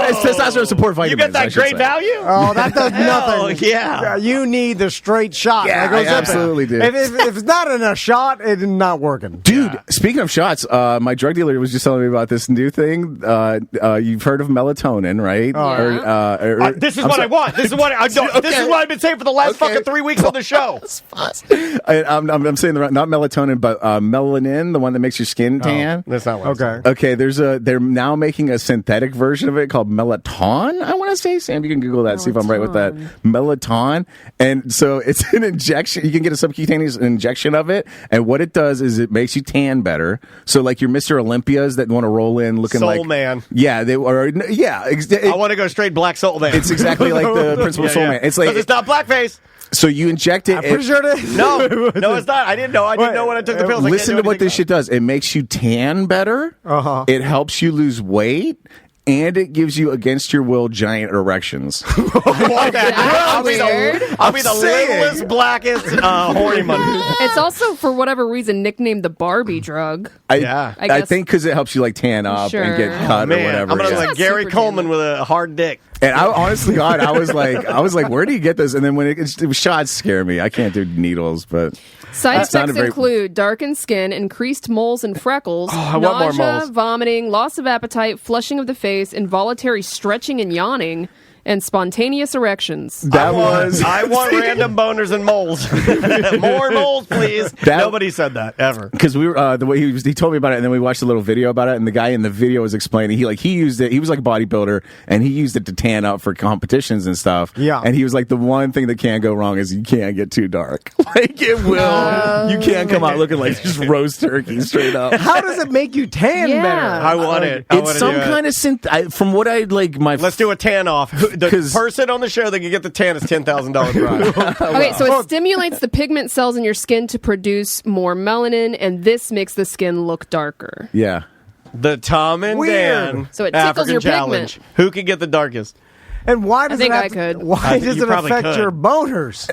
It's testosterone support vitamins. You get that great value? Oh, that does nothing. Oh, yeah. You need the straight shot. Yeah, I absolutely do. If it's not in a shot, it's not working. Dude, speaking of shots, my drug dealer was just telling me about this new thing. You've heard of melatonin, right? This is what I want. This is what This is what I've been saying for the last fucking 3 weeks on the show. I'm saying not melatonin, but melanin, the one that makes your skin tan. That's not what Okay, they're now making a synthetic version of it called Melaton, I want to say. Sam, you can Google that, see if I'm right with that. Melaton. And so it's an injection. You can get a subcutaneous injection of it. And what it does is it makes you tan better. So like your Mr. Olympias that want to roll in looking Soul like... Man. Yeah, they are. Yeah. I want to go straight black Soul Man. It's exactly like the principal Soul Man. It's like... It's not blackface. So you inject it. I'm pretty sure it is. No, it's not. I didn't know. I didn't know when I took the pills. Listen to what this shit does. It makes you tan better. It helps you lose weight. And it gives you against your will giant erections. I'll be the littlest, blackest horny money. It's also, for whatever reason, nicknamed the Barbie drug. I think because it helps you like tan up and get cut or whatever. I'm gonna like Gary Coleman with a hard dick. And honestly, God, I was like, where do you get this? And then when it shots scare me. I can't do needles, but side effects include darkened skin, increased moles and freckles, nausea, vomiting, loss of appetite, flushing of the face, involuntary stretching and yawning, and spontaneous erections. I want random boners and moles. More moles, please. Nobody said that ever. Because we were the way he told me about it, and then we watched a little video about it, and the guy in the video was explaining he used it. He was like a bodybuilder, and he used it to tan up for competitions and stuff. Yeah, and he was like, the one thing that can't go wrong is you can't get too dark. Like it will. You can't come out looking like just roast turkey straight up. How does it make you tan better? I want it. It's some kind of synth. From what I like, let's do a tan off. The person on the show that can get the tan is $10,000 prize. Okay, so it stimulates the pigment cells in your skin to produce more melanin, and this makes the skin look darker. Yeah. The Tom and Dan so it tickles African your challenge. Pigment. Who can get the darkest? And why does I could. Why does it affect your boners?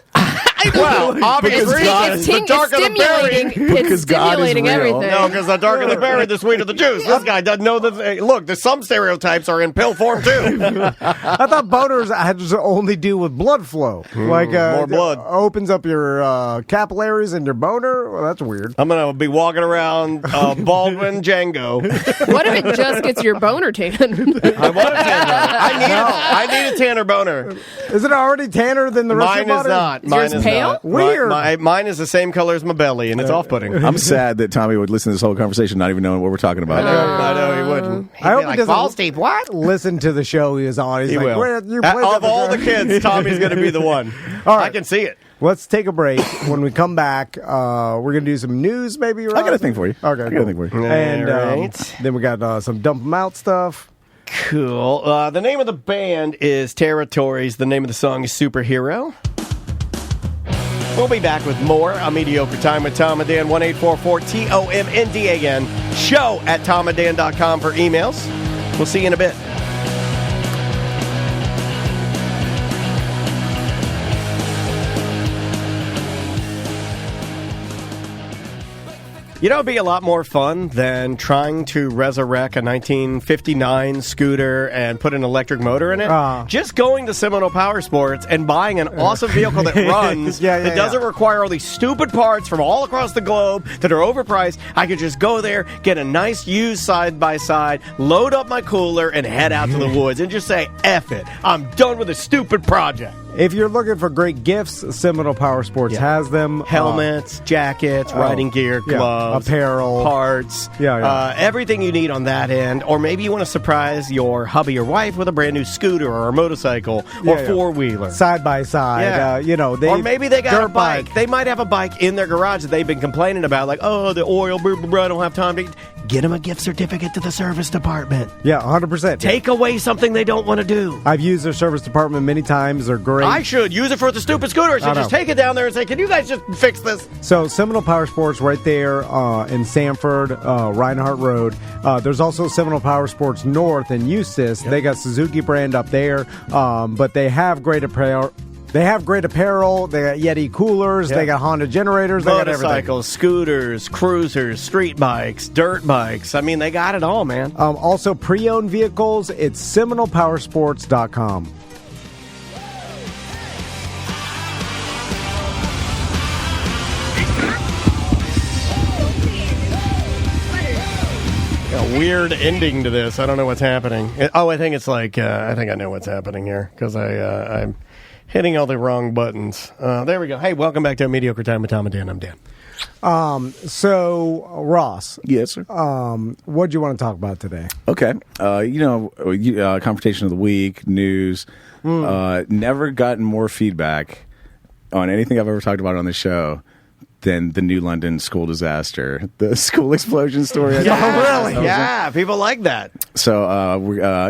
Well, obviously, the darker the berry. It's stimulating everything. No, because the darker the berry, the sweeter the juice. This guy doesn't know that. Hey, look, there's some stereotypes are in pill form too. I thought boners had to only do with blood flow, more blood opens up your capillaries and your boner. Well, that's weird. I'm gonna be walking around Baldwin Django. What if it just gets your boner tan? I want a tanner. I need a tanner boner. Is it already tanner than the rest of your body? Mine is pale? not. Weird. Mine is the same color as my belly, and it's off-putting. I'm sad that Tommy would listen to this whole conversation not even knowing what we're talking about. I know he wouldn't. I hope he doesn't Steve, what? listen to the show he is on. He's He like, will. Of all the kids, Tommy's going to be the one. All right. I can see it. Let's take a break. When we come back, we're going to do some news, maybe. Ross? I got a thing for you. Okay, I got a thing for you. And right. then we got some dump them out stuff. Cool. The name of the band is Territories. The name of the song is Superhero. We'll be back with more on Mediocre Time with Tom and Dan. 1-844-TOMNDAN. Show at TOMANDDAN.com for emails. We'll see you in a bit. You know, it'd be a lot more fun than trying to resurrect a 1959 scooter and put an electric motor in it. Just going to Seminole Power Sports and buying an awesome vehicle that runs, that doesn't require all these stupid parts from all across the globe that are overpriced. I could just go there, get a nice used side-by-side, load up my cooler, and head out to the woods and just say, F it. I'm done with a stupid project. If you're looking for great gifts, Seminole Power Sports has them. Helmets, jackets, riding gear, gloves, apparel, parts, everything you need on that end. Or maybe you want to surprise your hubby or wife with a brand new scooter or a motorcycle or four-wheeler. Side by side. Or maybe they got a bike. They might have a bike in their garage that they've been complaining about, like, oh, the oil, I don't have time to... Get them a gift certificate to the service department. Yeah, 100%. Take away something they don't want to do. I've used their service department many times. They're great. I should use it for the stupid scooter. So just take it down there and say, can you guys just fix this? So Seminole Power Sports right there in Sanford, Reinhardt Road. There's also Seminole Power Sports North in Eustis. They got Suzuki brand up there, but they have great apparel. They got Yeti coolers. They got Honda generators. They got everything. Motorcycles, scooters, cruisers, street bikes, dirt bikes. I mean, they got it all, man. Also, pre-owned vehicles. It's SeminolePowersports.com. A weird ending to this. I don't know what's happening. I think it's like I think I know what's happening here because I'm hitting all the wrong buttons. There we go. Hey, welcome back to Mediocre Time with Tom and Dan. I'm Dan. So, Ross. Yes, sir. What do you want to talk about today? Okay. Confrontation of the week, news. Never gotten more feedback on anything I've ever talked about on the show than the New London school disaster, the school explosion story. Yeah, people like that. So,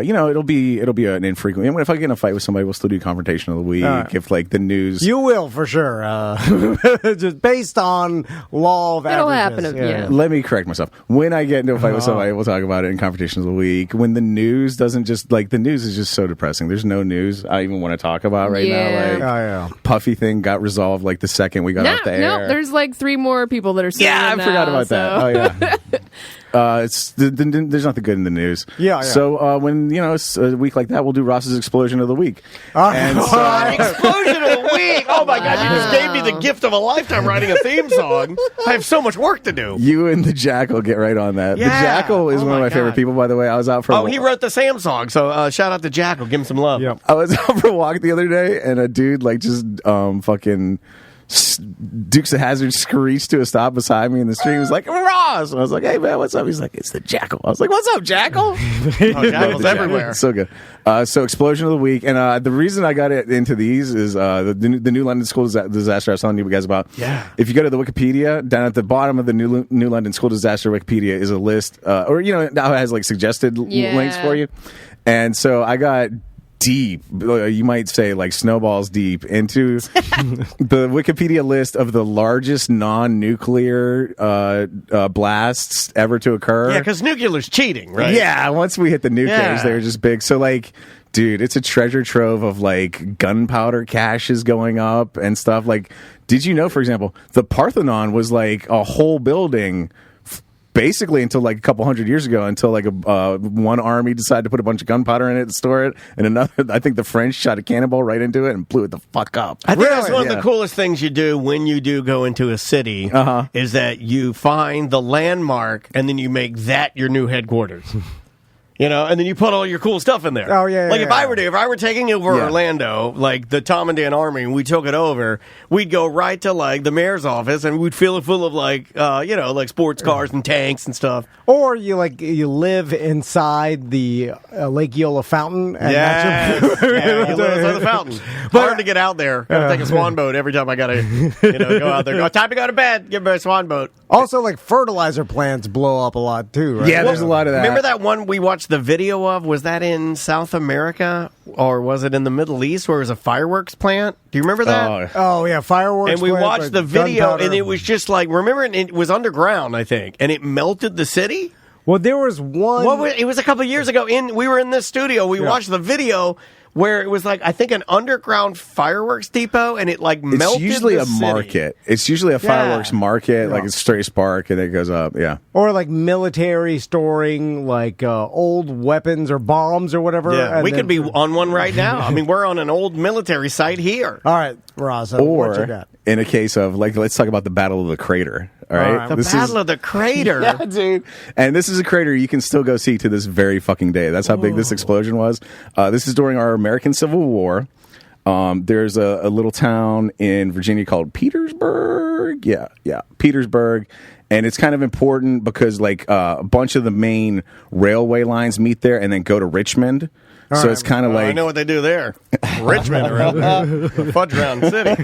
it'll be an infrequent. And if I get in a fight with somebody, we'll still do confrontation of the week. If like the news, you will for sure. Just based on law of it'll averages. happen. Let me correct myself. When I get into a fight with somebody, we'll talk about it in confrontation of the week. When the news doesn't the news is just so depressing. There's no news I even want to talk about right now. Like, Puffy thing got resolved like the second we got off the air. No, there's like 3 more people that are suing. I forgot about that. Oh yeah. There's nothing good in the news. Yeah. So when it's a week like that, we'll do Ross's explosion of the week. Explosion of the week! Oh my God! You just gave me the gift of a lifetime writing a theme song. I have so much work to do. You and the Jackal get right on that. Yeah. The Jackal is one of my favorite people, by the way. I was out for. Oh, he wrote the Sam song. So shout out to Jackal. Give him some love. Yep. I was out for a walk the other day, and a dude just fucking Dukes of Hazzard screeched to a stop beside me in the street. He was like, Ross! And I was like, hey, man, what's up? He's like, it's the Jackal. I was like, what's up, Jackal? Jackal's everywhere. So good. So explosion of the week. And the reason I got into these is the New London School Disaster I was telling you guys about. Yeah. If you go to the Wikipedia, down at the bottom of the New London School Disaster Wikipedia is a list, or, now it has suggested links for you. And so I got deep, you might say snowballs deep, into the Wikipedia list of the largest non-nuclear blasts ever to occur. Yeah, because nuclear's cheating, right? Yeah, once we hit the nuclears, they were just big. So dude, it's a treasure trove of gunpowder caches going up and stuff. Did you know, for example, the Parthenon was a whole building basically until a couple hundred years ago, until one army decided to put a bunch of gunpowder in it and store it, and another, I think the French shot a cannonball right into it and blew it the fuck up. I think that's one of the coolest things you do when you do go into a city, is that you find the landmark and then you make that your new headquarters. And then you put all your cool stuff in there. Oh, yeah. If I were taking over Orlando, the TOMANDDAN Army, and we took it over, we'd go right to the mayor's office, and we'd fill it full of sports cars and tanks and stuff. Or you live inside the Lake Eola fountain. And you live inside the fountain. Hard to get out there. Got to take a swan boat every time I got to go out there. Time to go to bed. Give me a swan boat. Also, fertilizer plants blow up a lot too, right? Yeah, there's a lot of that. Remember that one we watched the video of? Was that in South America or was it in the Middle East where it was a fireworks plant? Do you remember that? Oh yeah, fireworks. And we plants, watched the video, gunpowder. and it was just remember, it was underground, I think, and it melted the city. Well, there was one. It was a couple of years ago. We were in this studio. We watched the video where it was I think an underground fireworks depot, and it melted. It's usually a city. Market. It's usually a fireworks market, it's straight spark, and it goes up. Yeah. Or military storing old weapons or bombs or whatever. Yeah, we could be on one right now. I mean, we're on an old military site here. All right, Ross. What you got? In a case of let's talk about the Battle of the Crater. All right. The Battle of the Crater. Yeah, dude. And this is a crater you can still go see to this very fucking day. That's how big this explosion was. This is during our American Civil War. There's a little town in Virginia called Petersburg. Yeah, Petersburg. And it's kind of important because a bunch of the main railway lines meet there and then go to Richmond. So it's kind of I know what they do there. Richmond, around there. Fudge Round City.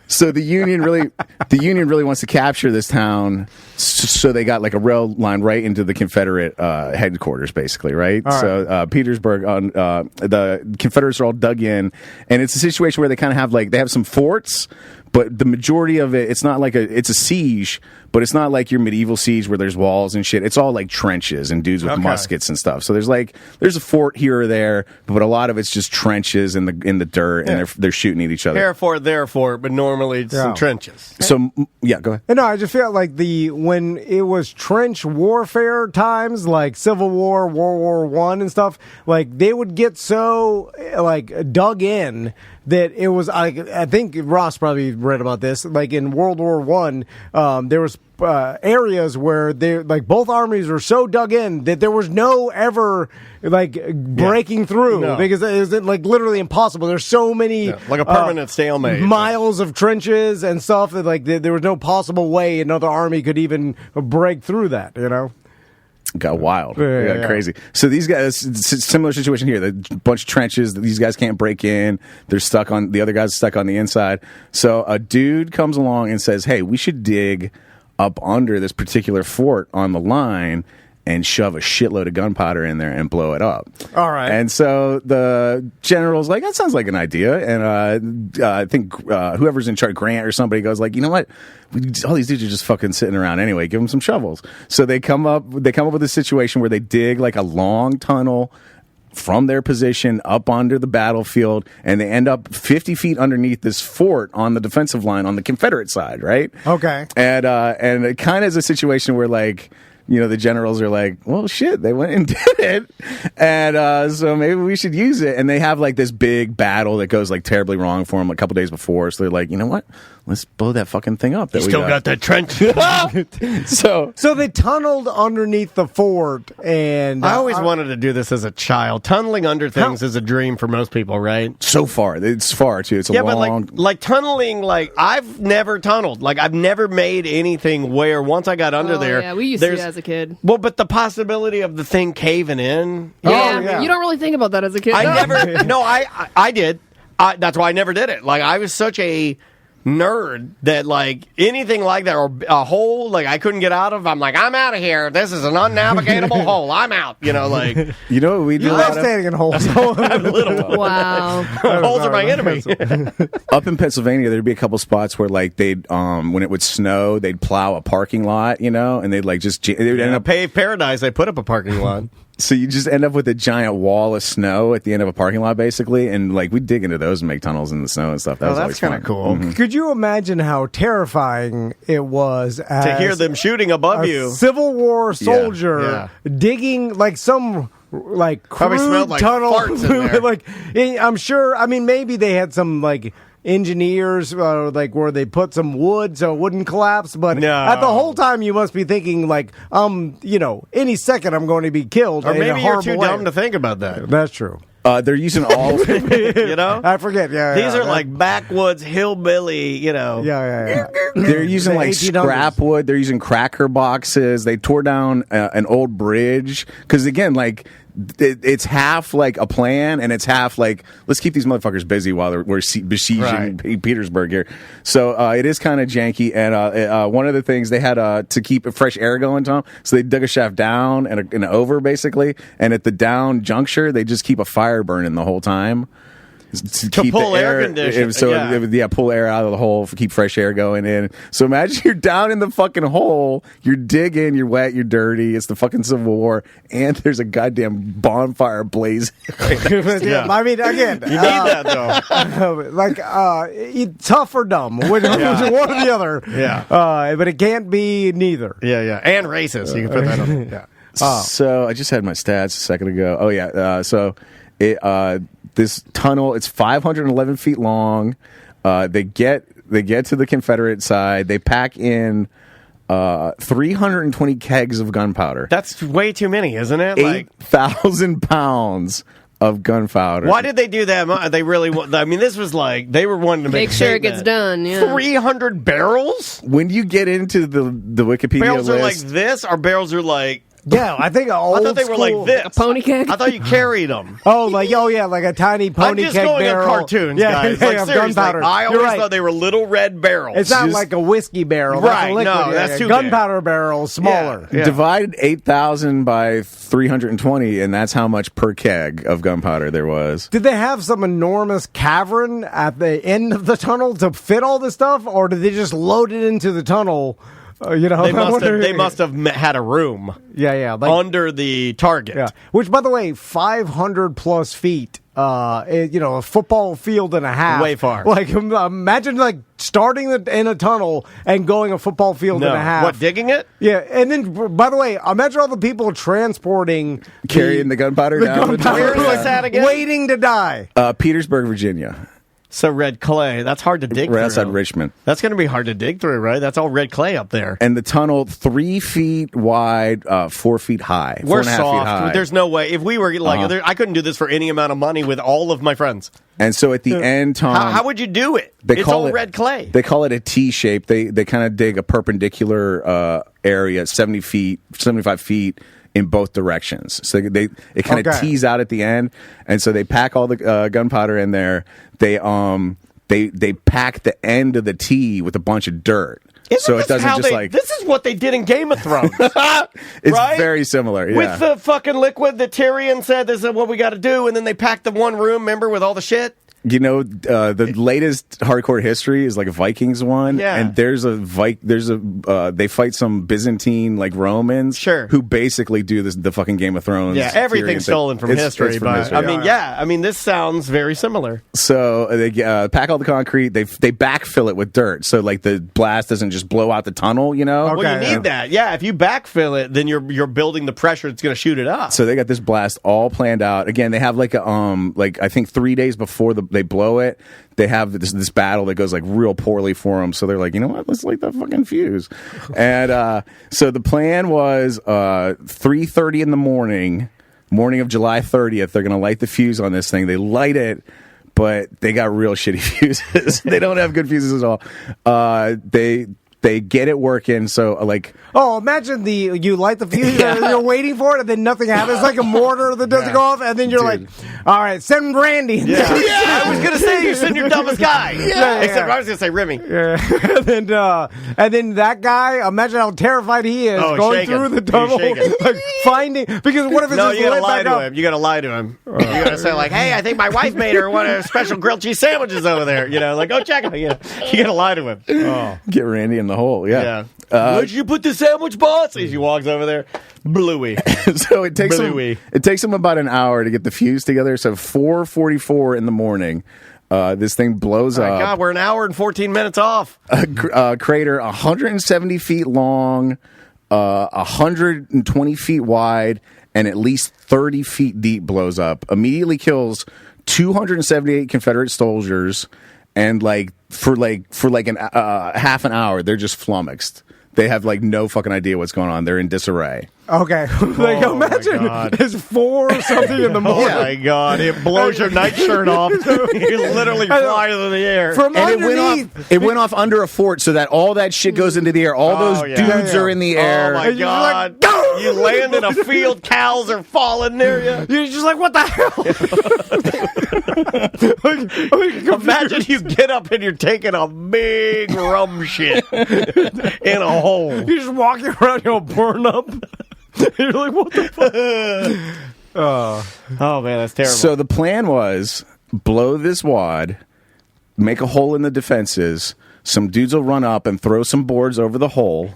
So the Union really wants to capture this town, so they got a rail line right into the Confederate headquarters, basically, right? So Petersburg, the Confederates are all dug in, and it's a situation where they kind of have they have some forts, but the majority of it, it's not it's a siege, but it's not like your medieval siege where there's walls and shit. It's all trenches and dudes with muskets and stuff. So there's a fort here or there, but a lot of it's just trenches in the dirt, and they're shooting at each other. There fort, but normally it's some trenches. So yeah, go ahead. No, I just feel when it was trench warfare times, Civil War, World War I and stuff, they would get so dug in that it was. I think Ross probably read about this. In World War I, there was areas where they both armies were so dug in that there was no ever breaking through because it was literally impossible. There's so many a permanent stalemate, miles of trenches and stuff that there was no possible way another army could even break through that. Got wild. Got crazy. So these guys, similar situation here. A bunch of trenches that these guys can't break in. They're stuck on, the other guys stuck on the inside. So a dude comes along and says, hey, we should dig up under this particular fort on the line and shove a shitload of gunpowder in there and blow it up. All right. And so the general's that sounds like an idea. And I think whoever's in charge, Grant or somebody, goes you know what? All these dudes are just fucking sitting around anyway. Give them some shovels. So they come up with a situation where they dig a long tunnel from their position up onto the battlefield, and they end up 50 feet underneath this fort on the defensive line on the Confederate side, right? Okay. And it kind of is a situation where, like, you know, the generals are like, well, shit, they went and did it. And so maybe we should use it. And they have like this big battle that goes like terribly wrong for them a couple days before. So they're like, you know what? Let's blow that fucking thing up. That we still got that trench. So they tunneled underneath the fort. And I always wanted to do this as a child. Tunneling under things is a dream for most people, right? So far. It's far, too. It's a long... but like tunneling, like I've never tunneled. Like I've never made anything where once I got under there. Yeah, we used to as a kid. Well, but the possibility of the thing caving in. Yeah, you don't really think about that as a kid. I did. That's why I never did it. Like I was such a nerd that like anything like that or a hole like I couldn't get out of, I'm like, I'm out of here. This is an unnavigatable hole. I'm out. You know, like you know what we do? You love standing in holes. Wow. Holes are my enemy. Up in Pennsylvania, there'd be a couple spots where like they'd when it would snow, they'd plow a parking lot, you know, and they'd like just they would end up paved paradise. They put up a parking lot. So you just end up with a giant wall of snow at the end of a parking lot, basically, and like we dig into those and make tunnels in the snow and stuff. That's kind of cool. Mm-hmm. Could you imagine how terrifying it was to hear them shooting above you? Civil War soldier digging like some like probably smelled like tunnel. Farts in there. Like I'm sure. I mean, maybe they had some like engineers like where they put some wood so it wouldn't collapse, but at the whole time you must be thinking like you know, any second I'm going to be killed, or maybe you're too dumb to think about that. That's true. They're using all you know, I forget. These are like backwoods hillbilly, you know. Yeah. They're using like scrap wood. They're using cracker boxes. They tore down an old bridge because again, like it's half like a plan and it's half like let's keep these motherfuckers busy while we're besieging Petersburg here. So it is kind of janky. And one of the things they had to keep fresh air going, Tom. So they dug a shaft down and over basically, and at the down juncture they just keep a fire burning the whole time. To keep pull the air conditioning. So pull air out of the hole, keep fresh air going in. So imagine you're down in the fucking hole, you're digging, you're wet, you're dirty. It's the fucking Civil War, and there's a goddamn bonfire blazing. I mean, again, you need that though. Like tough or dumb, one or the other. Yeah, but it can't be neither. Yeah, and racist. You can put that on. Yeah. So I just had my stats a second ago. Oh yeah, so it. This tunnel, it's 511 feet long. They get to the Confederate side. They pack in 320 kegs of gunpowder. That's way too many, isn't it? 8,000 pounds of gunpowder. Why did they do that? They really. I mean, this was like they were wanting to make sure it gets done. Yeah. 300 barrels. When you get into the Wikipedia barrels list, are like this. Our barrels are like. Yeah, I think I thought they were like this. A pony keg? I thought you carried them. Like a tiny pony keg barrel. I'm just going on cartoons, guys. Like, seriously, gunpowder. I always thought they were little red barrels. It's not like a whiskey barrel. Right, that's a liquid. no, that's too gunpowder barrel, smaller. Yeah. Divided 8,000 by 320, and that's how much per keg of gunpowder there was. Did they have some enormous cavern at the end of the tunnel to fit all this stuff, or did they just load it into the tunnel? They must have had a room. Yeah, like, under the target. Yeah, which, by the way, 500 plus feet. A football field and a half. Way far. Like imagine like starting in a tunnel and going a football field and a half. What, digging it? Yeah, and then by the way, imagine all the people carrying the gunpowder down. Where is this at again? Waiting to die. Petersburg, Virginia. So red clay, that's hard to dig through. Right outside Richmond. That's going to be hard to dig through, right? That's all red clay up there. And the tunnel, 3 feet wide, 4 feet high. We're 4.5 feet soft. high. There's no way. If we were like, I couldn't do this for any amount of money with all of my friends. And so at the end, Tom... How would you do it? It's all red clay. They call it a T shape. They kind of dig a perpendicular area, 75 feet in both directions. So it kind of tees out at the end. And so they pack all the gunpowder in there. They pack the end of the T with a bunch of dirt. So it doesn't just like... This is what they did in Game of Thrones. It's right? very similar, yeah. With the fucking liquid that Tyrion said, this is what we got to do, and then they packed the one room, remember, with all the shit? You know, the latest hardcore history is like a Vikings one, and there's a they fight some Byzantine like Romans, who basically do the fucking Game of Thrones. Yeah, everything's stolen from history. It's from history. I mean, this sounds very similar. So they pack all the concrete, they backfill it with dirt, so like the blast doesn't just blow out the tunnel. You know, well, you need that. Yeah, if you backfill it, then you're building the pressure that's going to shoot it up. So they got this blast all planned out. Again, they have like a I think 3 days before they blow it, they have this battle that goes like real poorly for them. So they're like, you know what? Let's light the fucking fuse. And so the plan was 3:30 in the morning of July 30th. They're gonna light the fuse on this thing. They light it, but they got real shitty fuses. They don't have good fuses at all. They get it working, so like... Oh, imagine you light the fuse, you're waiting for it, and then nothing happens. It's like a mortar that doesn't go off, and then you're like, all right, send Randy. Yeah. I was going to say, you send your dumbest guy. Except I was going to say Remy. Yeah. and then that guy, imagine how terrified he is going through the tunnel, like finding... Because what if it's just you got to lie back to him. You got to lie to him. You got to say like, hey, I think my wife made her one of her special grilled cheese sandwiches over there. You know, like, go check it. You got to lie to him. Oh. Get Randy in the hole, yeah. Where'd you put the sandwich, boss? As he walks over there, bluey. So it takes him about an hour to get the fuse together. So 4:44 in the morning, this thing blows up. God, we're an hour and 14 minutes off. A crater 170 feet long, 120 feet wide, and at least 30 feet deep blows up. Immediately kills 278 Confederate soldiers. And for an half an hour, they're just flummoxed. They have like no fucking idea what's going on. They're in disarray. Okay, imagine it's 4 or something in the morning. Oh my God! It blows your nightshirt off. You literally fly into the air. It went off under a fort, so that all that shit goes into the air. All those dudes are in the air. Oh my God! You land in a field, cows are falling near you. You're just like, what the hell? Imagine you get up and you're taking a big rum shit in a hole. You're just walking around, you'll burn up. You're like, what the fuck? Oh man, that's terrible. So the plan was blow this wad, make a hole in the defenses. Some dudes will run up and throw some boards over the hole,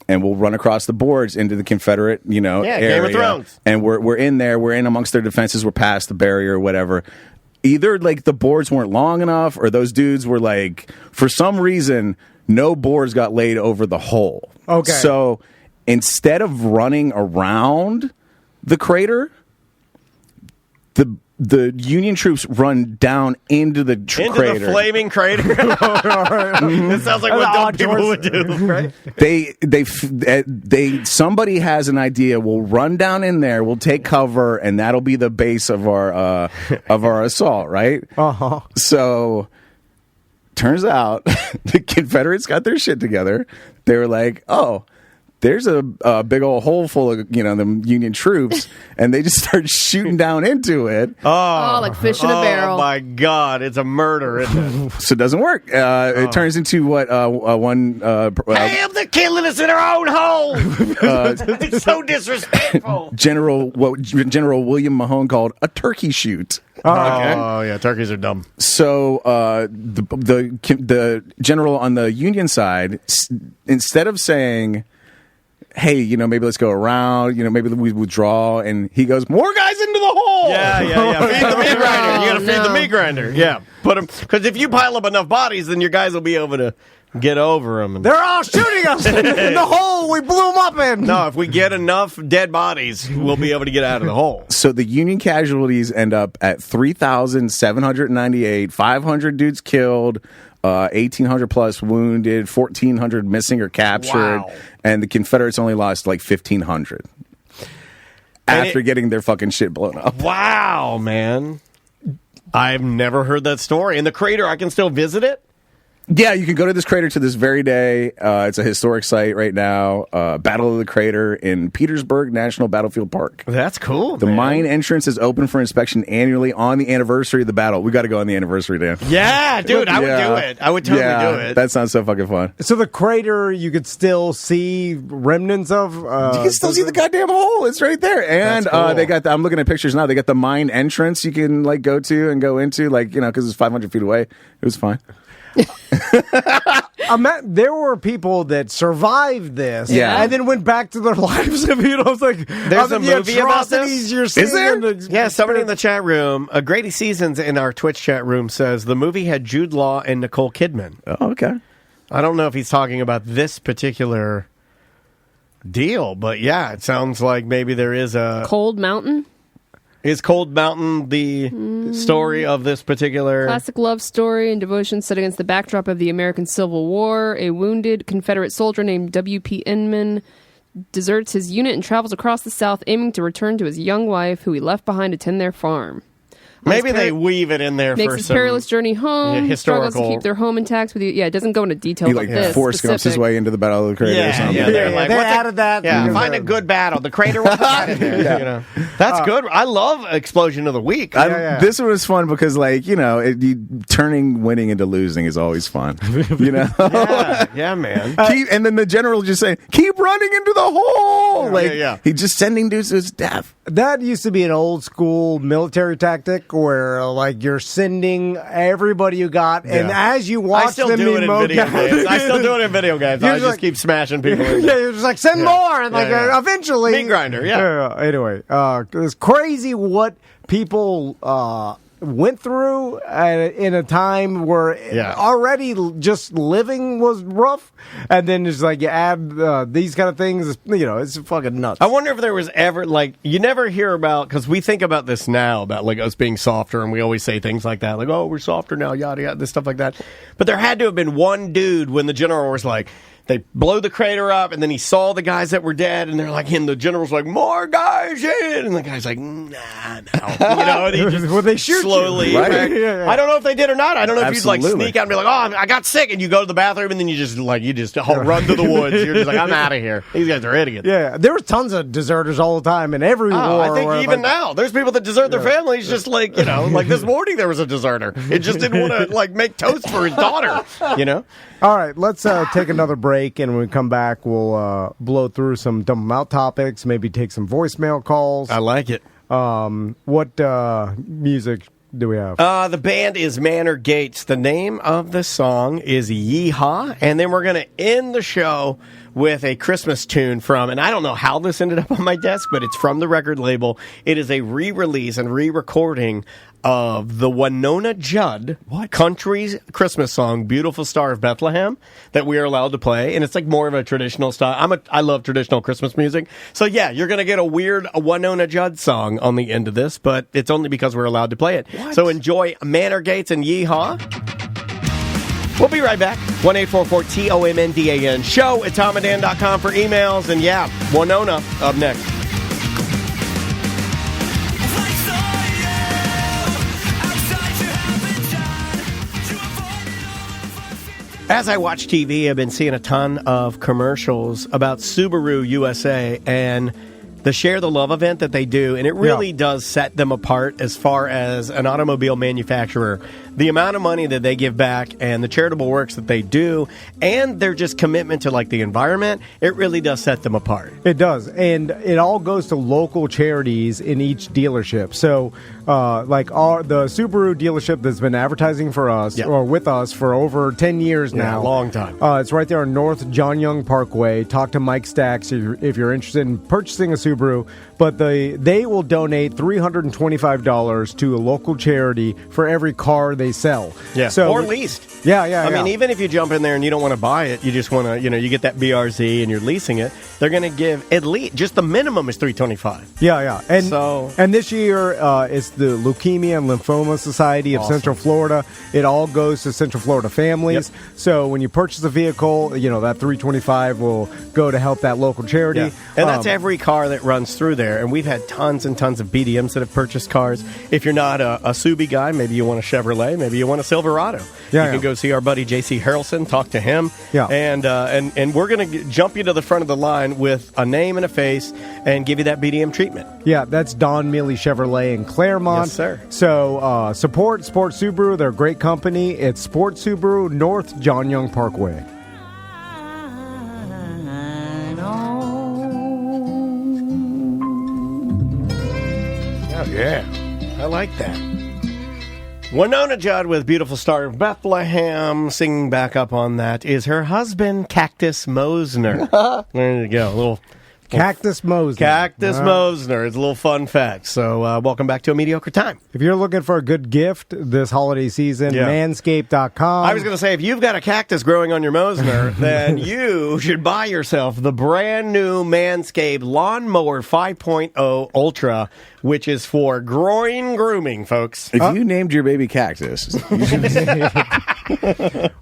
and we'll run across the boards into the Confederate, area. Game of Thrones. And we're in there. We're in amongst their defenses. We're past the barrier or whatever. Either like the boards weren't long enough, or those dudes were like, for some reason, no boards got laid over the hole. Okay. So instead of running around the crater, the Union troops run down into the crater. The flaming crater. It sounds like what dumb people would do. Right? Somebody has an idea. We'll run down in there. We'll take cover, and that'll be the base of our assault. Right? So turns out the Confederates got their shit together. They were like, oh, there's a big old hole full of, the Union troops, and they just start shooting down into it. Oh, like fish in a barrel. Oh, my God. It's a murder, isn't it? So it doesn't work. It turns into what one... Damn, they're killing us in our own hole! It's so disrespectful. General William Mahone called a turkey shoot. Oh, yeah, turkeys are dumb. So the general on the Union side, instead of saying... hey, maybe let's go around, maybe we withdraw, and he goes, more guys into the hole! Yeah. Feed the meat grinder. You gotta feed the meat grinder. Yeah. Put them, because if you pile up enough bodies, then your guys will be able to get over them. They're all shooting us in the hole we blew them up in! No, if we get enough dead bodies, we'll be able to get out of the hole. So the Union casualties end up at 3,798, 500 dudes killed, 1,800 plus wounded, 1,400 missing or captured, and the Confederates only lost like 1,500 after getting their fucking shit blown up. Wow, man. I've never heard that story. And the crater, I can still visit it? Yeah, you can go to this crater to this very day. It's a historic site right now. Battle of the Crater in Petersburg National Battlefield Park. That's cool. The mine entrance is open for inspection annually on the anniversary of the battle. We got to go on the anniversary, Dan. Yeah, dude, I would do it. I would totally do it. That sounds so fucking fun. So the crater, you could still see remnants of. You can still see the goddamn hole. It's right there. And cool. they got. I'm looking at pictures now. They got the mine entrance you can like go to and go into, like, you know, because it's 500 feet away. It was fine. There were people that survived this, and then went back to their lives. I mean, I was like, there's a movie about this. You're seeing. Is there? Yeah, somebody in the chat room, Grady Seasons in our Twitch chat room says the movie had Jude Law and Nicole Kidman. Oh, okay. I don't know if he's talking about this particular deal, but yeah, it sounds like maybe there is a Cold Mountain. Is Cold Mountain the story of this particular... Classic love story and devotion set against the backdrop of the American Civil War. A wounded Confederate soldier named W.P. Inman deserts his unit and travels across the South, aiming to return to his young wife, who he left behind to tend their farm. Maybe they weave it in there makes for his some perilous journey home, struggles to keep their home intact. It doesn't go into detail He like like this. Forrest Gumps his way into the Battle of the Crater or something. Yeah, they're like, they what's added that. Yeah, find a good battle. The crater was added there. You know, that's good. I love Explosion of the Week. This one was fun because, like, you know, turning winning into losing is always fun. You know, yeah, man. And then the general just saying, "Keep running into the hole." He's just sending dudes to his death. That used to be an old school military tactic where, like, you're sending everybody you got, and as you watch I still them do it in video games. I still do it in video games. I just keep smashing people. You're just like, send more, and eventually, meat grinder. Yeah. Anyway, it's crazy what people went through in a time where already just living was rough, and then it's like you add these kind of things. You know, it's fucking nuts. I wonder if there was ever, like, you never hear about, because we think about this now, about like us being softer, and we always say things like that, like, oh, we're softer now, yada yada, this stuff like that. But there had to have been one dude when the general was like, they blow the crater up, and then he saw the guys that were dead, and they're like, and the general's like, more guys in, and the guy's like, nah, no, you know, and he just well, they shoot slowly. you. Right. I don't know if they did or not. I don't know if you'd like Absolutely. sneak out and be like, oh, I got sick, and you go to the bathroom, and then you just run to the woods. You're just like, I'm out of here. These guys are idiots. Yeah, there was tons of deserters all the time in every war. I think even now, there's people that desert their families. Just like, you know, like this morning there was a deserter. It just didn't want to like make toast for his daughter. You know. All right, let's take another break, and when we come back, we'll blow through some dumb out topics, maybe take some voicemail calls. I like it. What music do we have? The band is Manor Gates. The name of the song is Yeehaw, and then we're going to end the show with a Christmas tune from, and I don't know how this ended up on my desk, but it's from the record label. It is a re-release and re-recording of the Winona Judd country Christmas song, Beautiful Star of Bethlehem, that we are allowed to play. And it's like more of a traditional style. I love traditional Christmas music. So yeah, you're going to get a Winona Judd song on the end of this, but it's only because we're allowed to play it. So enjoy Manor Gates and Yeehaw. We'll be right back. 1-844-TOMNDAN. Show at TOMANDDAN.com for emails. And yeah, Winona up next. As I watch TV, I've been seeing a ton of commercials about Subaru USA and the Share the Love event that they do, and it really does set them apart as far as an automobile manufacturer. The amount of money that they give back and the charitable works that they do and their just commitment to like the environment, it really does set them apart. It does, and it all goes to local charities in each dealership. So like the Subaru dealership that's been advertising for us or with us for over 10 years now. A long time. It's right there on North John Young Parkway. Talk to Mike Stacks if you're interested in purchasing a Subaru. But they will donate $325 to a local charity for every car they sell. Yeah, so, or leased. Yeah. I mean, even if you jump in there and you don't want to buy it, you just want to, you get that BRZ and you're leasing it, they're going to give at least, just the minimum is $325. Yeah. And this year, it's the Leukemia and Lymphoma Society of Central Florida. It all goes to Central Florida families. Yep. So when you purchase a vehicle, that $325 will go to help that local charity. Yeah. And that's every car that runs through there. And we've had tons and tons of BDMs that have purchased cars. If you're not a Subi guy, maybe you want a Chevrolet, Chevrolet. Maybe you want a Silverado. You can go see our buddy J.C. Harrelson, talk to him. Yeah. And we're going to jump you to the front of the line with a name and a face and give you that BDM treatment. Yeah, that's Don Mealy Chevrolet in Claremont. Yes, sir. So support Sport Subaru. They're a great company. It's Sport Subaru, North John Young Parkway. Oh, yeah. I like that. Winona Judd with Beautiful Star of Bethlehem. Singing back up on that is her husband, Cactus Mosner. There you go. A little Cactus Mosner. Cactus Mosner. It's a little fun fact. So welcome back to A Mediocre Time. If you're looking for a good gift this holiday season, manscaped.com. I was going to say, if you've got a cactus growing on your Mosner, then you should buy yourself the brand new Manscaped Lawnmower 5.0 Ultra, which is for groin grooming, folks. If you named your baby Cactus, you should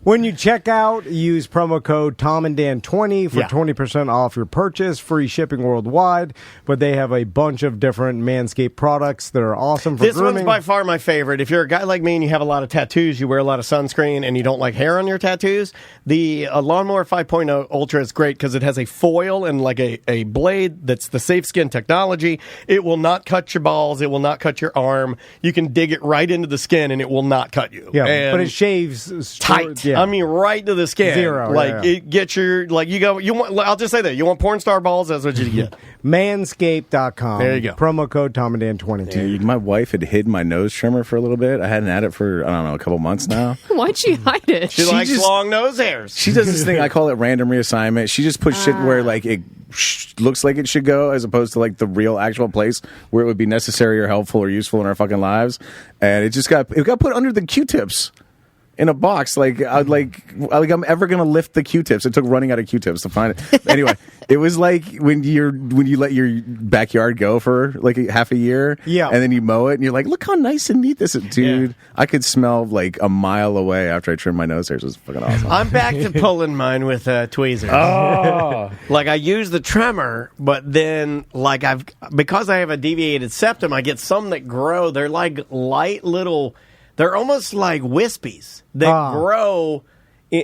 when you check out, use promo code TOMANDDAN20 for 20% off your purchase. Free shipping worldwide. But they have a bunch of different Manscaped products that are awesome for this grooming. One's by far my favorite. If you're a guy like me and you have a lot of tattoos, you wear a lot of sunscreen, and you don't like hair on your tattoos, the Lawnmower 5.0 Ultra is great because it has a foil and like a blade that's the safe skin technology. It will not cut your balls. It will not cut your arm. You can dig it right into the skin, and it will not cut you. Yeah, and but it shaves tight. Yeah. I mean, right to the skin. Zero. Like it gets your you want. I'll just say that you want porn star balls. That's what you get. Manscaped.com. There you go. Promo code TOMANDDAN20. My wife had hid my nose trimmer for a little bit. I hadn't had it for, I don't know, a couple months now. Why'd she hide it? She likes long nose hairs. She does this thing, I call it random reassignment. She just puts shit where like it looks like it should go as opposed to like the real actual place where it would be necessary or helpful or useful in our fucking lives. And it got put under the Q-tips. In a box, I'm ever gonna lift the Q-tips. It took running out of Q-tips to find it. Anyway, it was like when you let your backyard go for like half a year, and then you mow it, and you're like, look how nice and neat this is, dude. Yeah. I could smell like a mile away after I trimmed my nose hairs. It was fucking awesome. I'm back to pulling mine with tweezers. Oh, like I use the trimmer, but then because I have a deviated septum, I get some that grow. They're like light little. They're almost like wispies that grow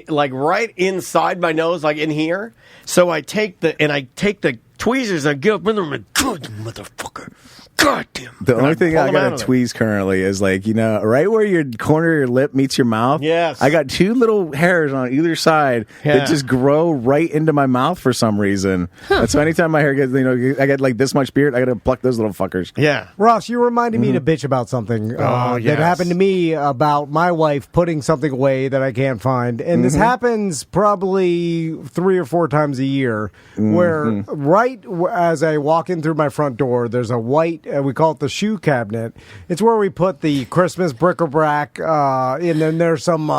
like right inside my nose, like in here. So I take the tweezers and I give them a good motherfucker. God damn. The only thing I got to tweeze currently is right where your corner of your lip meets your mouth. Yes. I got two little hairs on either side that just grow right into my mouth for some reason. And so anytime my hair gets, I get like this much beard, I got to pluck those little fuckers. Yeah. Ross, you reminded me to bitch about something that happened to me about my wife putting something away that I can't find. And this happens probably 3 or 4 times a year where right as I walk in through my front door, there's a white, we call it the shoe cabinet. It's where we put the Christmas bric-a-brac, and then there's some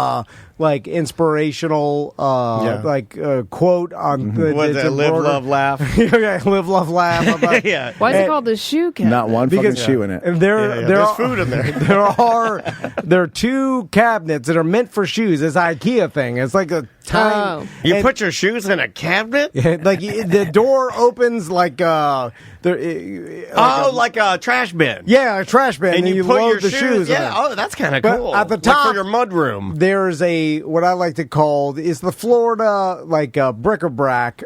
inspirational quote on what's that? Live, love, laugh. Okay, live, love, laugh. Why is it called the shoe cabinet? Not one fucking shoe in it. And there's food in there. There are 2 cabinets that are meant for shoes. It's an IKEA thing. It's like a tiny. You put your shoes in a cabinet? Like the door opens like a trash bin. Yeah, a trash bin. And you put load your the shoes. Yeah, in. that's kind of But cool. at the top, like for your mud room. There's what I like to call is the Florida bric-a-brac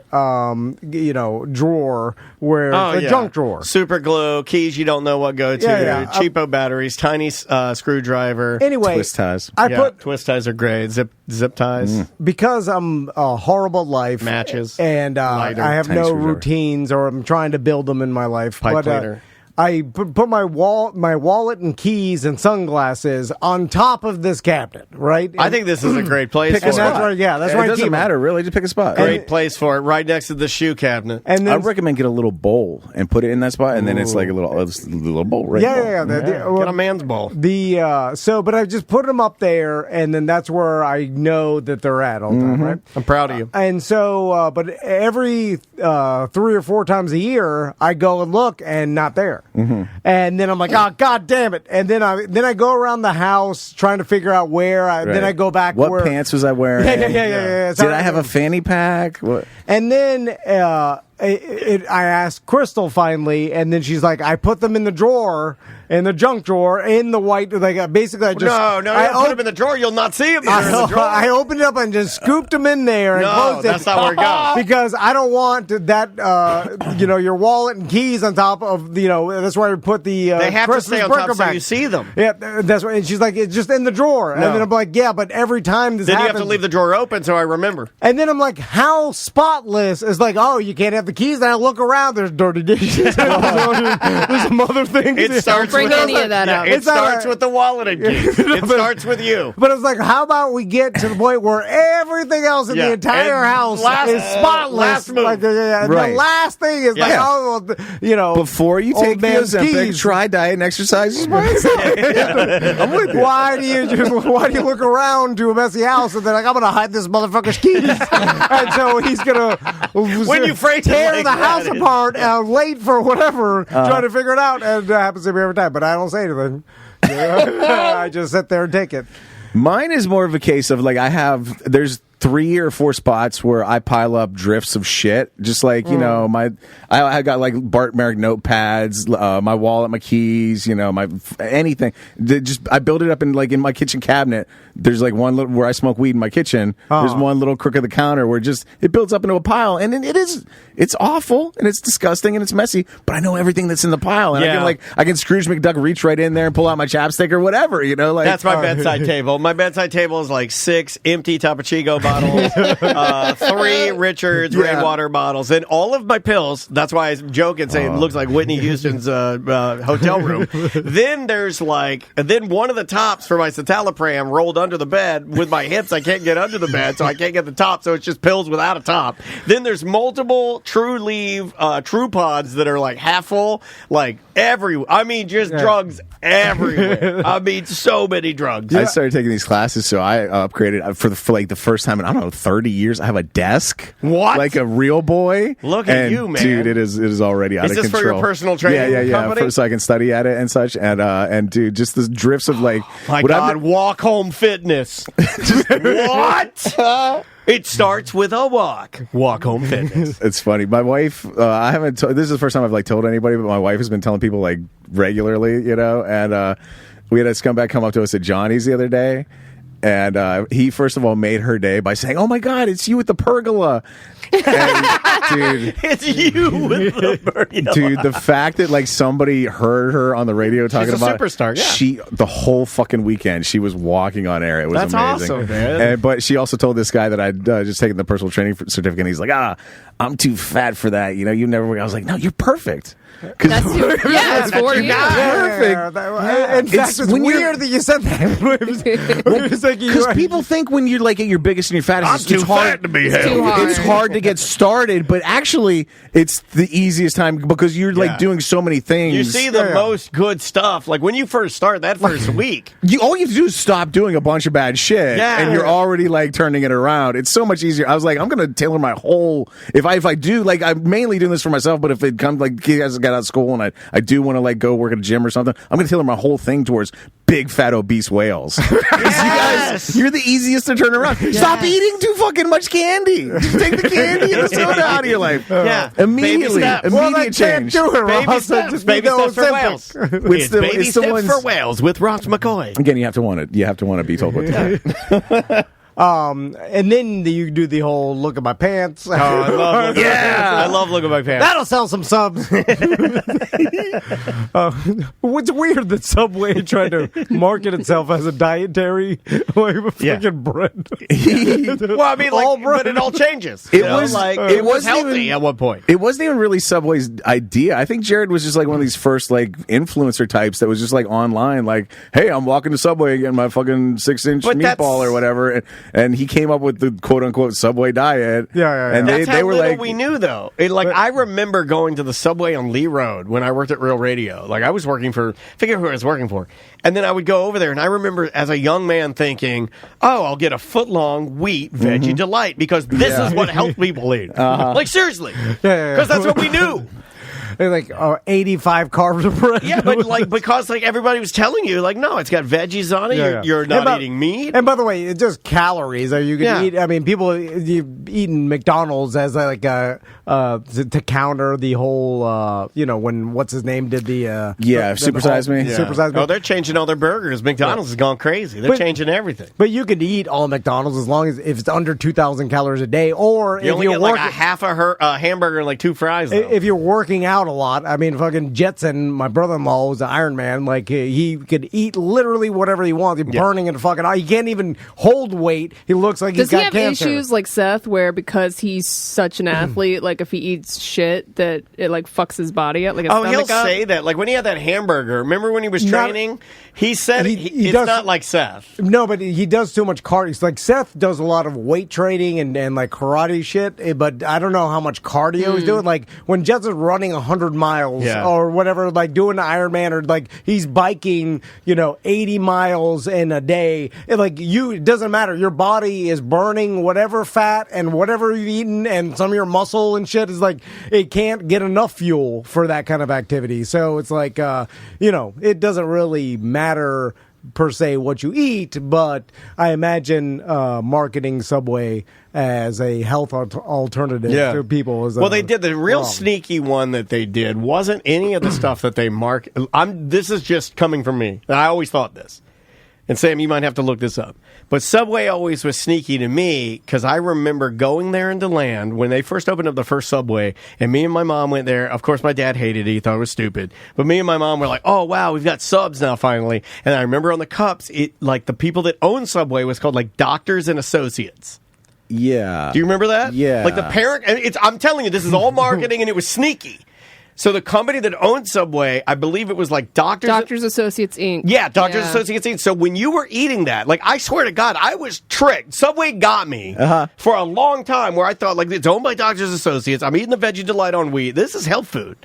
drawer where the junk drawer. Super glue, keys you don't know what go to, cheapo batteries, tiny screwdriver. Anyway, twist ties. Twist ties are great. Zip ties. Because I'm a horrible at life. Matches. And I have no routines, or I'm trying to build them in my life. Pipe cleaner. I put my wallet and keys and sunglasses on top of this cabinet, right? I think this is a great place for it. That's right. Yeah, that's right. It doesn't matter, really. Just pick a spot. Great place for it, right next to the shoe cabinet. And then, I recommend get a little bowl and put it in that spot, and then it's like a little bowl, right? Yeah. Get a man's bowl. But I just put them up there, and then that's where I know that they're at all the time, right? I'm proud of you. And so, but every 3 or 4 times a year, I go and look, and not there. And then I'm like, oh, God damn it. And then I go around the house trying to figure out where. Then I go back. What pants was I wearing? Yeah. Did I have a fanny pack? What? And then I asked Crystal finally, and then she's like, I put them in the drawer, in the junk drawer, in the white, like, basically I just... No, you put them in the drawer, you'll not see them. I opened it up and just scooped them in there and closed it. That's not where it goes. Because I don't want that, your wallet and keys on top of, that's where I put the they have Christmas to stay on top so you see them. Yeah, that's right. And she's like, it's just in the drawer. No. And then I'm like, yeah, but every time this happens... Then you happens, have to leave the drawer open so I remember. And then I'm like, how spotless is like, oh, you can't have the keys. Then I look around, there's dirty dishes. There's some other things. Don't bring any of that up. It starts with the wallet and keys. It starts with you. But it's like, how about we get to the point where everything else in the entire house is spotless? Last move. Like, the last thing is like, before you take the Ozempic, try diet and exercise. I'm with you. Why do you look around to a messy house and then like, I'm gonna hide this motherfucker's keys? And so he's gonna tear the house apart late for whatever, trying to figure it out, and it happens to me every time. But I don't say anything. I just sit there and take it. Mine is more of a case of like there's 3 or 4 spots where I pile up drifts of shit. Just like, I got like Bart Merrick notepads, my wallet, my keys, my anything. I build it up in my kitchen cabinet. There's like one little where I smoke weed in my kitchen. There's one little crook of the counter where it builds up into a pile, and it's awful and it's disgusting and it's messy, but I know everything that's in the pile, and I can Scrooge McDuck reach right in there and pull out my chapstick or whatever, That's my bedside table. My bedside table is like 6 empty Topo Chico bottles, 3 Richards rainwater bottles, and all of my pills. That's why I joke and say it looks like Whitney Houston's hotel room. Then there's then one of the tops for my citalopram rolled under the bed. With my hips, I can't get under the bed, so I can't get the top, so it's just pills without a top. Then there's multiple True Leave True Pods that are like half full, like everywhere. I mean, just drugs everywhere. I mean, so many drugs. I started taking these classes, so I upgraded for like the first time in, I don't know, 30 years. I have a desk. What? Like a real boy. Look at you, man. Dude, it is already out of control. Is this for your personal training company? So I can study at it and such. And dude, just the drifts of like... My God, walk home fitness. What? It starts with a walk. Walk home fitness. It's funny. My wife, I haven't... this is the first time I've told anybody, but my wife has been telling people regularly, and we had a scumbag come up to us at Johnny's the other day. And he, first of all, made her day by saying, "Oh, my God, it's you with the pergola." And, dude, it's you with the pergola. Dude, the fact that, somebody heard her on the radio talking about superstar, yeah. The whole fucking weekend, she was walking on air. It was That's amazing. Awesome, man. But she also told this guy that I'd just taken the personal training certificate, and he's like, I'm too fat for that. You never... I was like, no, you're perfect. That's for you. Perfect. In fact, it's weird that you said that. Because people think when you're at your biggest and your fattest, it's hard to be healthy. It's hard to get started, but actually, it's the easiest time because you're doing so many things. You see the most good stuff. Like when you first start that first week, all you have to do is stop doing a bunch of bad shit, and you're already turning it around. It's so much easier. I was like, I'm going to tailor my whole. If I do, I'm mainly doing this for myself, but if it comes you guys got out of school and I do want to go work at a gym or something, I'm going to tailor my whole thing towards big fat obese whales. Yes. You're the easiest to turn around. Yes. Stop eating too fucking much candy. Just take the candy and the soda out of your life. Yeah, immediately, immediate change. Baby steps for whales. It's baby steps for whales with Ross McCoy. Again, you have to want it. You have to want to be told what to do. And then you do the whole look at my pants. Oh, I love looking I love looking at my pants. That'll sell some subs. What's weird that Subway tried to market itself as a dietary freaking bread. Well, I mean, but it all changes. It was healthy at one point. It wasn't even really Subway's idea. I think Jared was just one of these first influencer types that was just online, hey, I'm walking to Subway and getting my fucking 6-inch meatball or whatever. And he came up with the quote-unquote Subway diet. Yeah. And that's they were little we knew, though. I remember going to the Subway on Lee Road when I worked at Real Radio. I was working for... Forget who I was working for. And then I would go over there, and I remember as a young man thinking, I'll get a foot-long wheat veggie delight because this is what health people eat. Seriously. Because that's what we knew. like 85 carbs of bread. Yeah, but like because like everybody was telling you, like, no, it's got veggies on it. You're not eating meat. And by the way, it's just calories. You can eat. I mean, people eating McDonald's as like to counter the whole. When what's his name did the Super Size Me. Super Size Me. Oh, they're changing all their burgers. McDonald's has gone crazy. They're changing everything. But you could eat all McDonald's as long as if it's under 2,000 calories a day, or you only get like a half a hamburger and like 2 fries. Though. If you're working out a lot, I mean, fucking Jetson, my brother-in-law was an Iron Man. Like he could eat literally whatever he wants. He's burning it fucking. He can't even hold weight. He looks like he's got cancer. Does he have issues like Seth, where because he's such an athlete, like if he eats shit, that it like fucks his body up? Like he'll say that. Like when he had that hamburger. Remember when he was training? He said it's not like Seth. No, but he does too much cardio. Like Seth does a lot of weight training and like karate shit, but I don't know how much cardio he's doing. Like when Jetson's running 100 miles or whatever, like doing the Ironman, or like he's biking, 80 miles in a day. It doesn't matter. Your body is burning whatever fat and whatever you've eaten, and some of your muscle and shit is like it can't get enough fuel for that kind of activity. So it's like it doesn't really matter per se what you eat, but I imagine marketing Subway as a health alternative to people. Well, they did the real sneaky one that they did wasn't any of the stuff that they market. This is just coming from me. I always thought this. And Sam, you might have to look this up. But Subway always was sneaky to me because I remember going there in DeLand when they first opened up the first Subway, and me and my mom went there. Of course, my dad hated it. He thought it was stupid. But me and my mom were like, oh, wow, we've got subs now finally. And I remember on the cups, like the people that owned Subway was called like Doctors and Associates. Yeah. Do you remember that? Yeah. Like the parent, and I'm telling you, this is all marketing, and it was sneaky. So the company that owned Subway, I believe it was like Doctors Associates Inc. Yeah, Doctors Associates Inc. So when you were eating that, like I swear to God, I was tricked. Subway got me for a long time where I thought, like, it's owned by Doctors Associates. I'm eating the Veggie Delight on wheat. This is health food.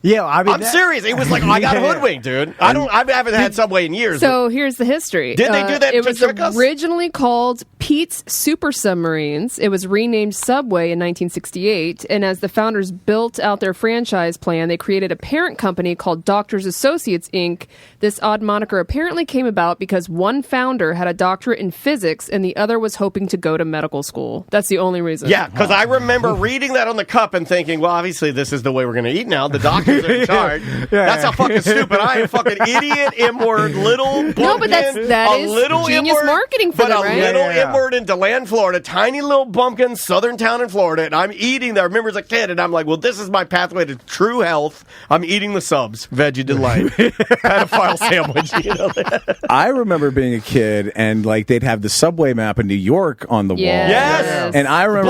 Yeah, I mean, I'm serious. It was like I got hoodwinked, dude. I haven't had Subway in years. So here's the history. Did they do that? It was originally called Pete's Super Submarines. It was renamed Subway in 1968, and as the founders built out their franchise plan, they created a parent company called Doctors Associates Inc. This odd moniker apparently came about because one founder had a doctorate in physics, and the other was hoping to go to medical school. That's the only reason. Yeah, because I remember reading that on the cup and thinking, well, obviously this is the way we're going to eat now. The doctor in charge. That's how fucking stupid I am. Fucking idiot, M-word, little bumpkin. No, but that is little genius M-word, marketing for them, right? But a little M-word in DeLand, Florida, tiny little bumpkin, southern town in Florida, and I'm eating that. I remember as a kid, and I'm like, well, this is my pathway to true health. I'm eating the subs, Veggie Delight, pedophile sandwich. I remember being a kid, and like they'd have the Subway map in New York on the wall. Yes. And I remember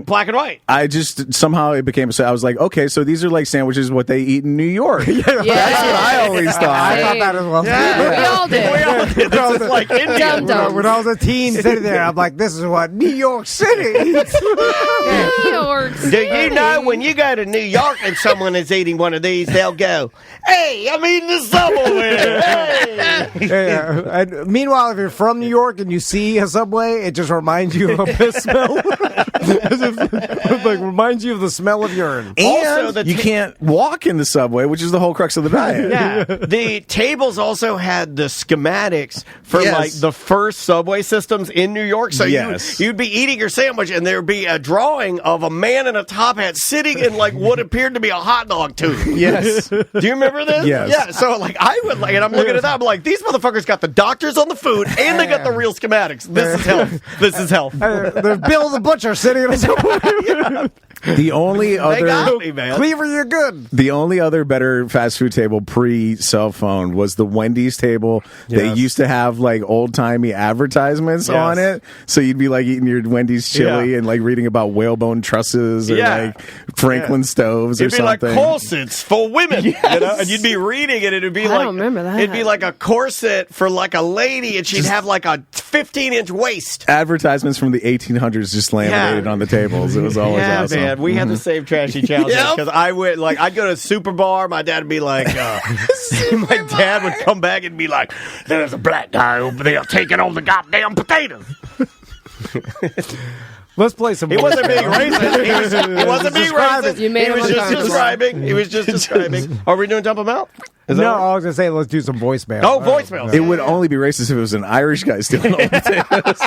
black and white. I just somehow it became so. I was like, okay, so these are like sandwiches what they eat in New York. That's what I always thought. I thought that as well. Yeah. We all did. This is like India. When I was a teen sitting there, I'm like, this is what New York City eats. New York City. Do you know when you go to New York and someone is eating one of these, they'll go, hey, I'm eating the Subway. Hey. And meanwhile, if you're from New York and you see a Subway, it just reminds you of a piss smell. Like reminds you of the smell of urine. And also, you can't walk in the Subway, which is the whole crux of the diet. Yeah. The tables also had the schematics for like the first Subway systems in New York. So you'd be eating your sandwich and there'd be a drawing of a man in a top hat sitting in like what appeared to be a hot dog tube. Yes. Do you remember this? Yes. Yeah. So like I would like, and I'm looking at that, I'm like, these motherfuckers got the doctors on the food and they got the real schematics. This is health. This is health. There's Bill the Butcher sitting in a Subway. The only other Cleaver, you're good. The only other better fast food table pre-cell phone was the Wendy's table. They used to have like old-timey advertisements on it. So you'd be like eating your Wendy's chili and like reading about whalebone trusses or like Franklin stoves or something. It'd be like corsets for women. You know? And you'd be reading it and it'd be I don't remember that. It'd be like a corset for like a lady and she'd have like a 15-inch waist. Advertisements from the 1800s just laminated on the tables. It was always awesome. Man. We had the same trashy challenges because I would like I'd go to a super bar. My dad would be like, my dad would come back and be like, "There's a black guy over there taking all the goddamn potatoes." Let's play some. He wasn't being racist. He wasn't being racist. You made He was him just describing. He was just describing. Are we doing dump them out? Is that No, what- I was going to say let's do some voicemail. Oh, voicemails. It would only be racist if it was an Irish guy stealing all the potatoes.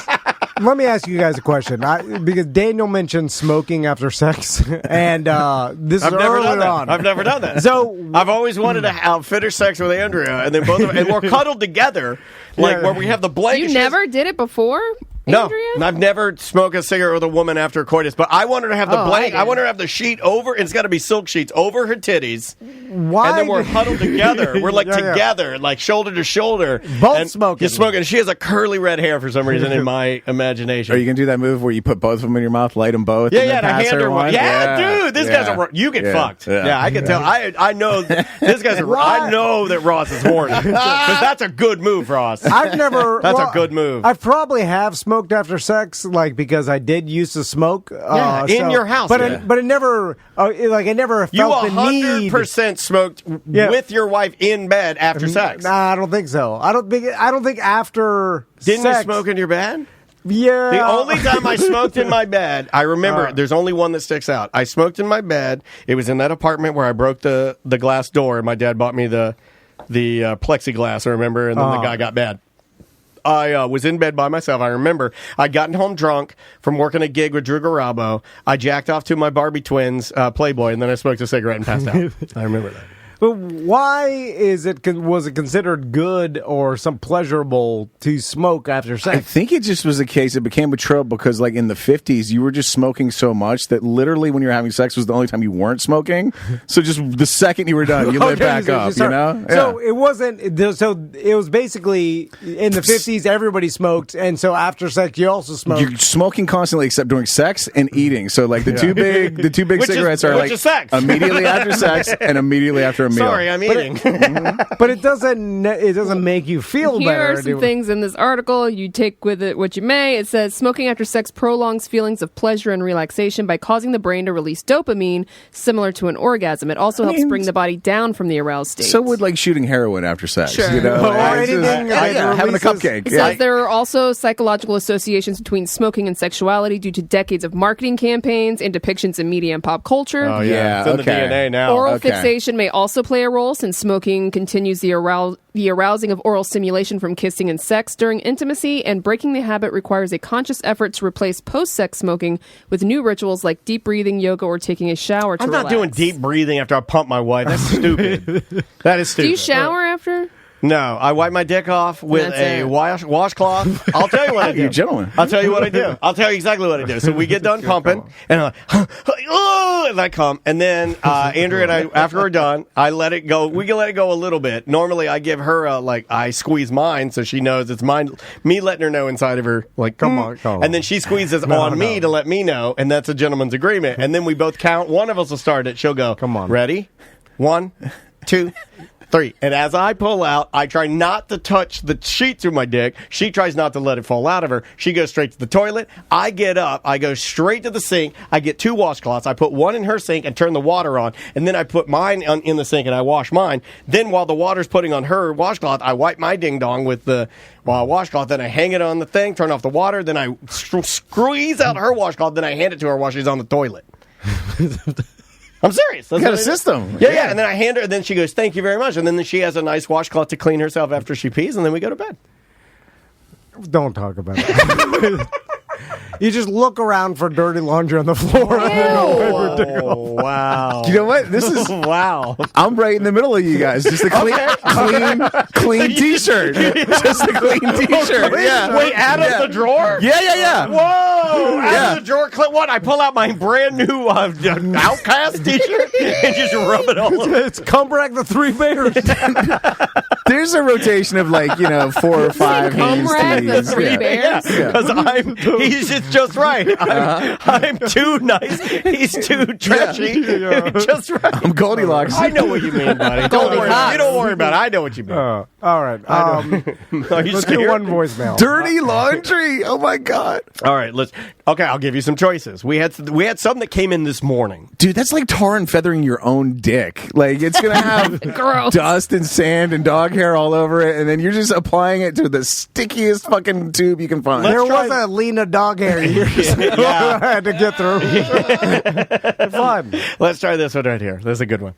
Let me ask you guys a question, because Daniel mentioned smoking after sex, and this I've is never early done that. on. I've never done that. So I've always wanted to have fitter sex with Andrea, and then both of and we're cuddled together, like where we have the blanket. You never did it before, No, Andrea? I've never smoked a cigarette with a woman after coitus, but I want her to have the Oh, blanket. I I want her to have the sheet over, and it's got to be silk sheets over her titties. why? And then we're did- huddled together. We're like Yeah, yeah. together, like shoulder to shoulder. Both and smoking. You're smoking. She has a curly red hair for some reason in my imagination. Are you going to do that move where you put both of them in your mouth, light them both? Yeah, and yeah, then to pass hand her one. one? Yeah, dude, this guy's a. You get fucked. Yeah, I can tell. I know this guy's. I know that Ross is horny because that's a good move, Ross. I've never. That's well, a good move. I probably have smoked after sex, like because I did used to smoke. Yeah, in your house, but yeah. it never. I never You felt the need. 100% smoked Yeah. with your wife in bed after sex. Nah, I don't think so. I don't think after. Didn't sex, you smoke in your bed? Yeah. The only time I smoked in my bed, I remember, there's only one that sticks out. I smoked in my bed. It was in that apartment where I broke the glass door, and my dad bought me the plexiglass, I remember, and then the guy got mad. I was in bed by myself. I remember I'd gotten home drunk from working a gig with Drew Garabo. I jacked off to my Barbie twins Playboy, and then I smoked a cigarette and passed out. I remember that. But why was it considered good or some pleasurable to smoke after I sex? think it just was a case. It became a trope because, like in the 50s, you were just smoking so much that literally, when you were having sex, was the only time you weren't smoking. So just the second you were done, you lit Okay, back so up. start- You know. So Yeah. it wasn't. So it was basically in the 50s. Everybody smoked, and so after sex, you also smoked. You're smoking constantly, except during sex and eating. So like the two big Which is- cigarettes are which like is sex. immediately after sex and immediately after a meal. Sorry, I'm eating. but it doesn't make you feel Here better. are some things in this article. You take with it what you may. It says smoking after sex prolongs feelings of pleasure and relaxation by causing the brain to release dopamine, similar to an orgasm. It also helps bring the body down from the aroused state. So would like shooting heroin after sex. Sure. You know, Or It's anything that having a releases- cupcake. It Yeah. says there are also psychological associations between smoking and sexuality due to decades of marketing campaigns and depictions in media and pop culture. Oh, Yeah, It's in the okay. DNA now. Oral okay. fixation may also play a role since smoking continues the arousing of oral stimulation from kissing and sex during intimacy, and breaking the habit requires a conscious effort to replace post-sex smoking with new rituals like deep breathing, yoga, or taking a shower to I'm not relax. doing deep breathing after I pump my wife. That's stupid. That is stupid. Do you shower after? No, I wipe my dick off with That's a it. washcloth. I'll tell you what I do. You're a gentleman. I'll tell you what I do. I'll tell you exactly what I do. So we get done pumping, and I'm like, oh, and I come. And then Andrea and I, after we're done, I let it go. We can let it go a little bit. Normally, I give her I squeeze mine so she knows it's mine. Me letting her know inside of her, like, Come on. and then she squeezes on me to let me know, and that's a gentleman's agreement. And then we both count. One of us will start it. She'll go, Come on. Ready? 1, 2, 3. And as I pull out, I try not to touch the sheet through my dick. She tries not to let it fall out of her. She goes straight to the toilet. I get up. I go straight to the sink. I get 2 washcloths. I put one in her sink and turn the water on. And then I put mine in the sink and I wash mine. Then while the water's putting on her washcloth, I wipe my ding-dong with the washcloth. Then I hang it on the thing, turn off the water. Then I squeeze out her washcloth. Then I hand it to her while she's on the toilet. I'm serious. That's You got what a I do. system. Yeah. And then I hand her, and then she goes, "Thank you very much." And then she has a nice washcloth to clean herself after she pees, and then we go to bed. Don't talk about it. You just look around for dirty laundry on the floor. Oh, wow. You know what? This is wow. I'm right in the middle of you guys. Just a clean T-shirt. Just a clean T-shirt. Yeah. Wait, out of the drawer? Yeah. Whoa! Out Yeah. of the drawer, clip what? I pull out my brand new Outcast T-shirt and just rub it all over. It's Cumbrack the Three Bears. There's a rotation of 4 or 5 hands Comrade, the tees. Three Yeah. Bears. Because he's just right. I'm too nice. He's too trashy. Just right. I'm Goldilocks. I know what you mean, buddy. Don't worry. Goldilocks. You don't worry about it. I know what you mean. All right. Are you Let's do scared? one voicemail. Dirty laundry. Oh my god, All right, Okay, I'll give you some choices. We had some that came in this morning. dude, that's like tar and feathering your own dick. Like it's gonna have Gross. dust and sand and dog hair all over it, and then you're just applying it to the stickiest fucking tube you can find. There Let's was try- a Lena dog hair entire year. So I had to get through. Fun. Let's try this one right here. This is a good one.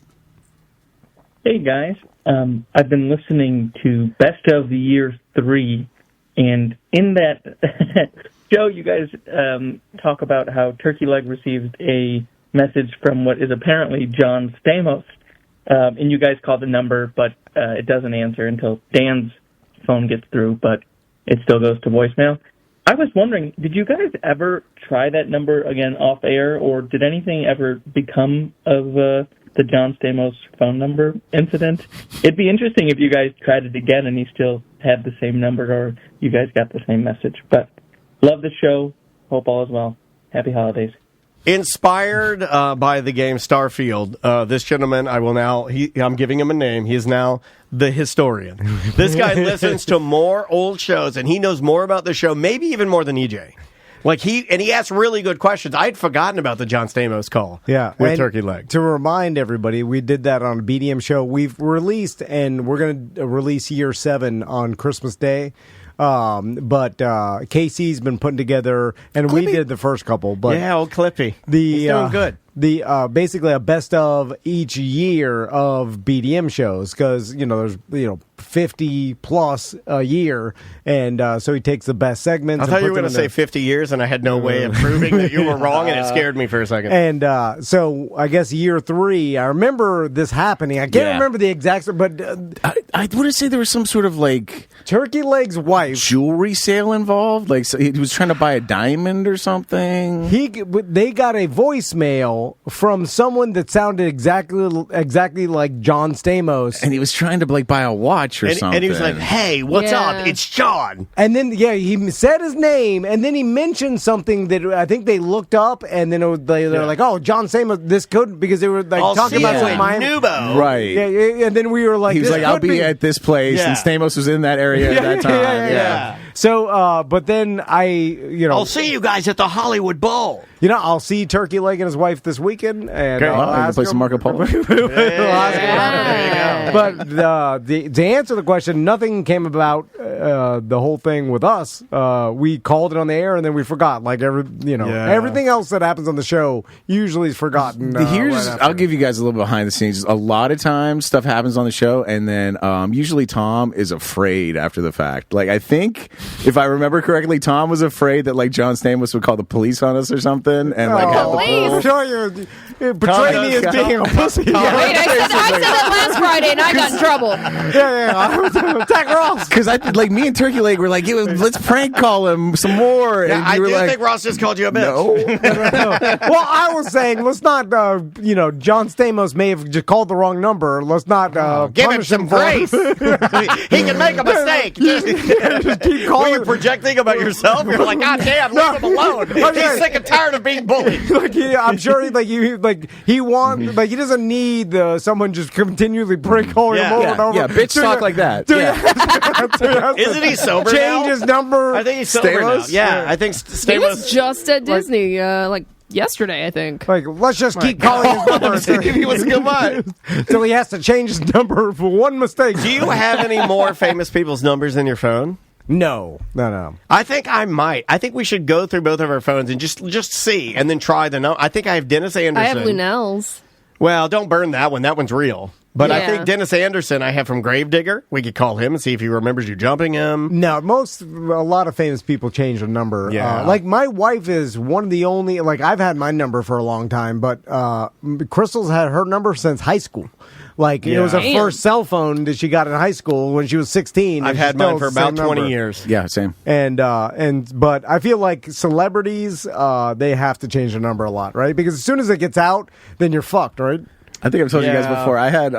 Hey guys, I've been listening to Best of the Year 3, and in that show you guys talk about how Turkey Leg received a message from what is apparently John Stamos, and you guys call the number, but it doesn't answer until Dan's phone gets through, but it still goes to voicemail. I was wondering, did you guys ever try that number again off air, or did anything ever become of the John Stamos phone number incident? It'd be interesting if you guys tried it again and he still had the same number, or you guys got the same message. But love the show. Hope all is well. Happy holidays. Inspired by the game Starfield, this gentleman, I'm giving him a name. He is now the historian. This guy listens to more old shows, and he knows more about the show, maybe even more than EJ. He asks really good questions. I'd forgotten about the John Stamos call. Yeah, with and Turkey Leg. To remind everybody, we did that on a BDM show. We've released, and we're going to release Year 7 on Christmas Day. But Casey's been putting together, and Clippy. we did the first couple. But Yeah, old Clippy. He's doing good. Basically a best of each year of BDM shows, because there's 50 plus a year, and so he takes the best segments. I thought you were going to say 50 years, and I had no way of proving that you were wrong, and it scared me for a second. And so I guess year 3, I remember this happening. I can't remember the exact, but I want to say there was some sort of Turkey Leg's wife jewelry sale involved. So he was trying to buy a diamond or something. They got a voicemail from someone that sounded exactly like John Stamos, and he was trying to buy a watch or something. And he was like, "Hey, what's up? It's John." And then he said his name, and then he mentioned something that I think they looked up, and then they're like, "Oh, John Stamos, this could," because they were talking about some Nubo, right? Yeah, and then we were like, he was like, "I'll be at this place," and Stamos was in that area at that time. Yeah. So, but then I'll see you guys at the Hollywood Bowl. I'll see Turkey Leg and his wife this weekend, and I'll play some Marco Polo. But to answer the question, nothing came about the whole thing with us. We called it on the air, and then we forgot. Everything else that happens on the show usually is forgotten. I'll give you guys a little behind the scenes. A lot of times, stuff happens on the show, and then usually Tom is afraid after the fact. I think, if I remember correctly, Tom was afraid that John Stamos would call the police on us or something, and have police. I'm sure you portray me as being a pussy. Wait, I said that last Friday, and I got in trouble. Attack Ross. Because me and Turkey Leg were like, let's prank call him some more. Yeah, and I you were do like, think Ross just called you a bitch. No. Well, I was saying, let's not, John Stamos may have just called the wrong number. Let's not give him punish some for grace. He can make a mistake. Just keep Were calling. you projecting about yourself? You're like, God damn, leave him alone. He's sick and tired of being bullied. I'm sure he wants, he doesn't need someone just continually prank calling him over and over. Yeah, bitch talk like that. Isn't he sober Change now? his number. I think he's sober now. Yeah, I think He was just at Disney, yesterday, I think. Let's just keep calling his number He was good. until he has to change his number for one mistake. Do you have any more famous people's numbers in your phone? No. I think I might. I think we should go through both of our phones and just see, and then try the number. I think I have Dennis Anderson. I have Lunel's. Well, don't burn that one. That one's real. But I Yeah. think Dennis Anderson I have from Gravedigger. We could call him and see if he remembers you jumping him. No, a lot of famous people change their number. Yeah. My wife is one of the only, I've had my number for a long time, but Crystal's had her number since high school. It was her first cell phone that she got in high school when she was 16. I've had mine for about 20 years. Yeah, same. But I feel like celebrities, they have to change their number a lot, right? Because as soon as it gets out, then you're fucked, right? I think I've told you guys before. I had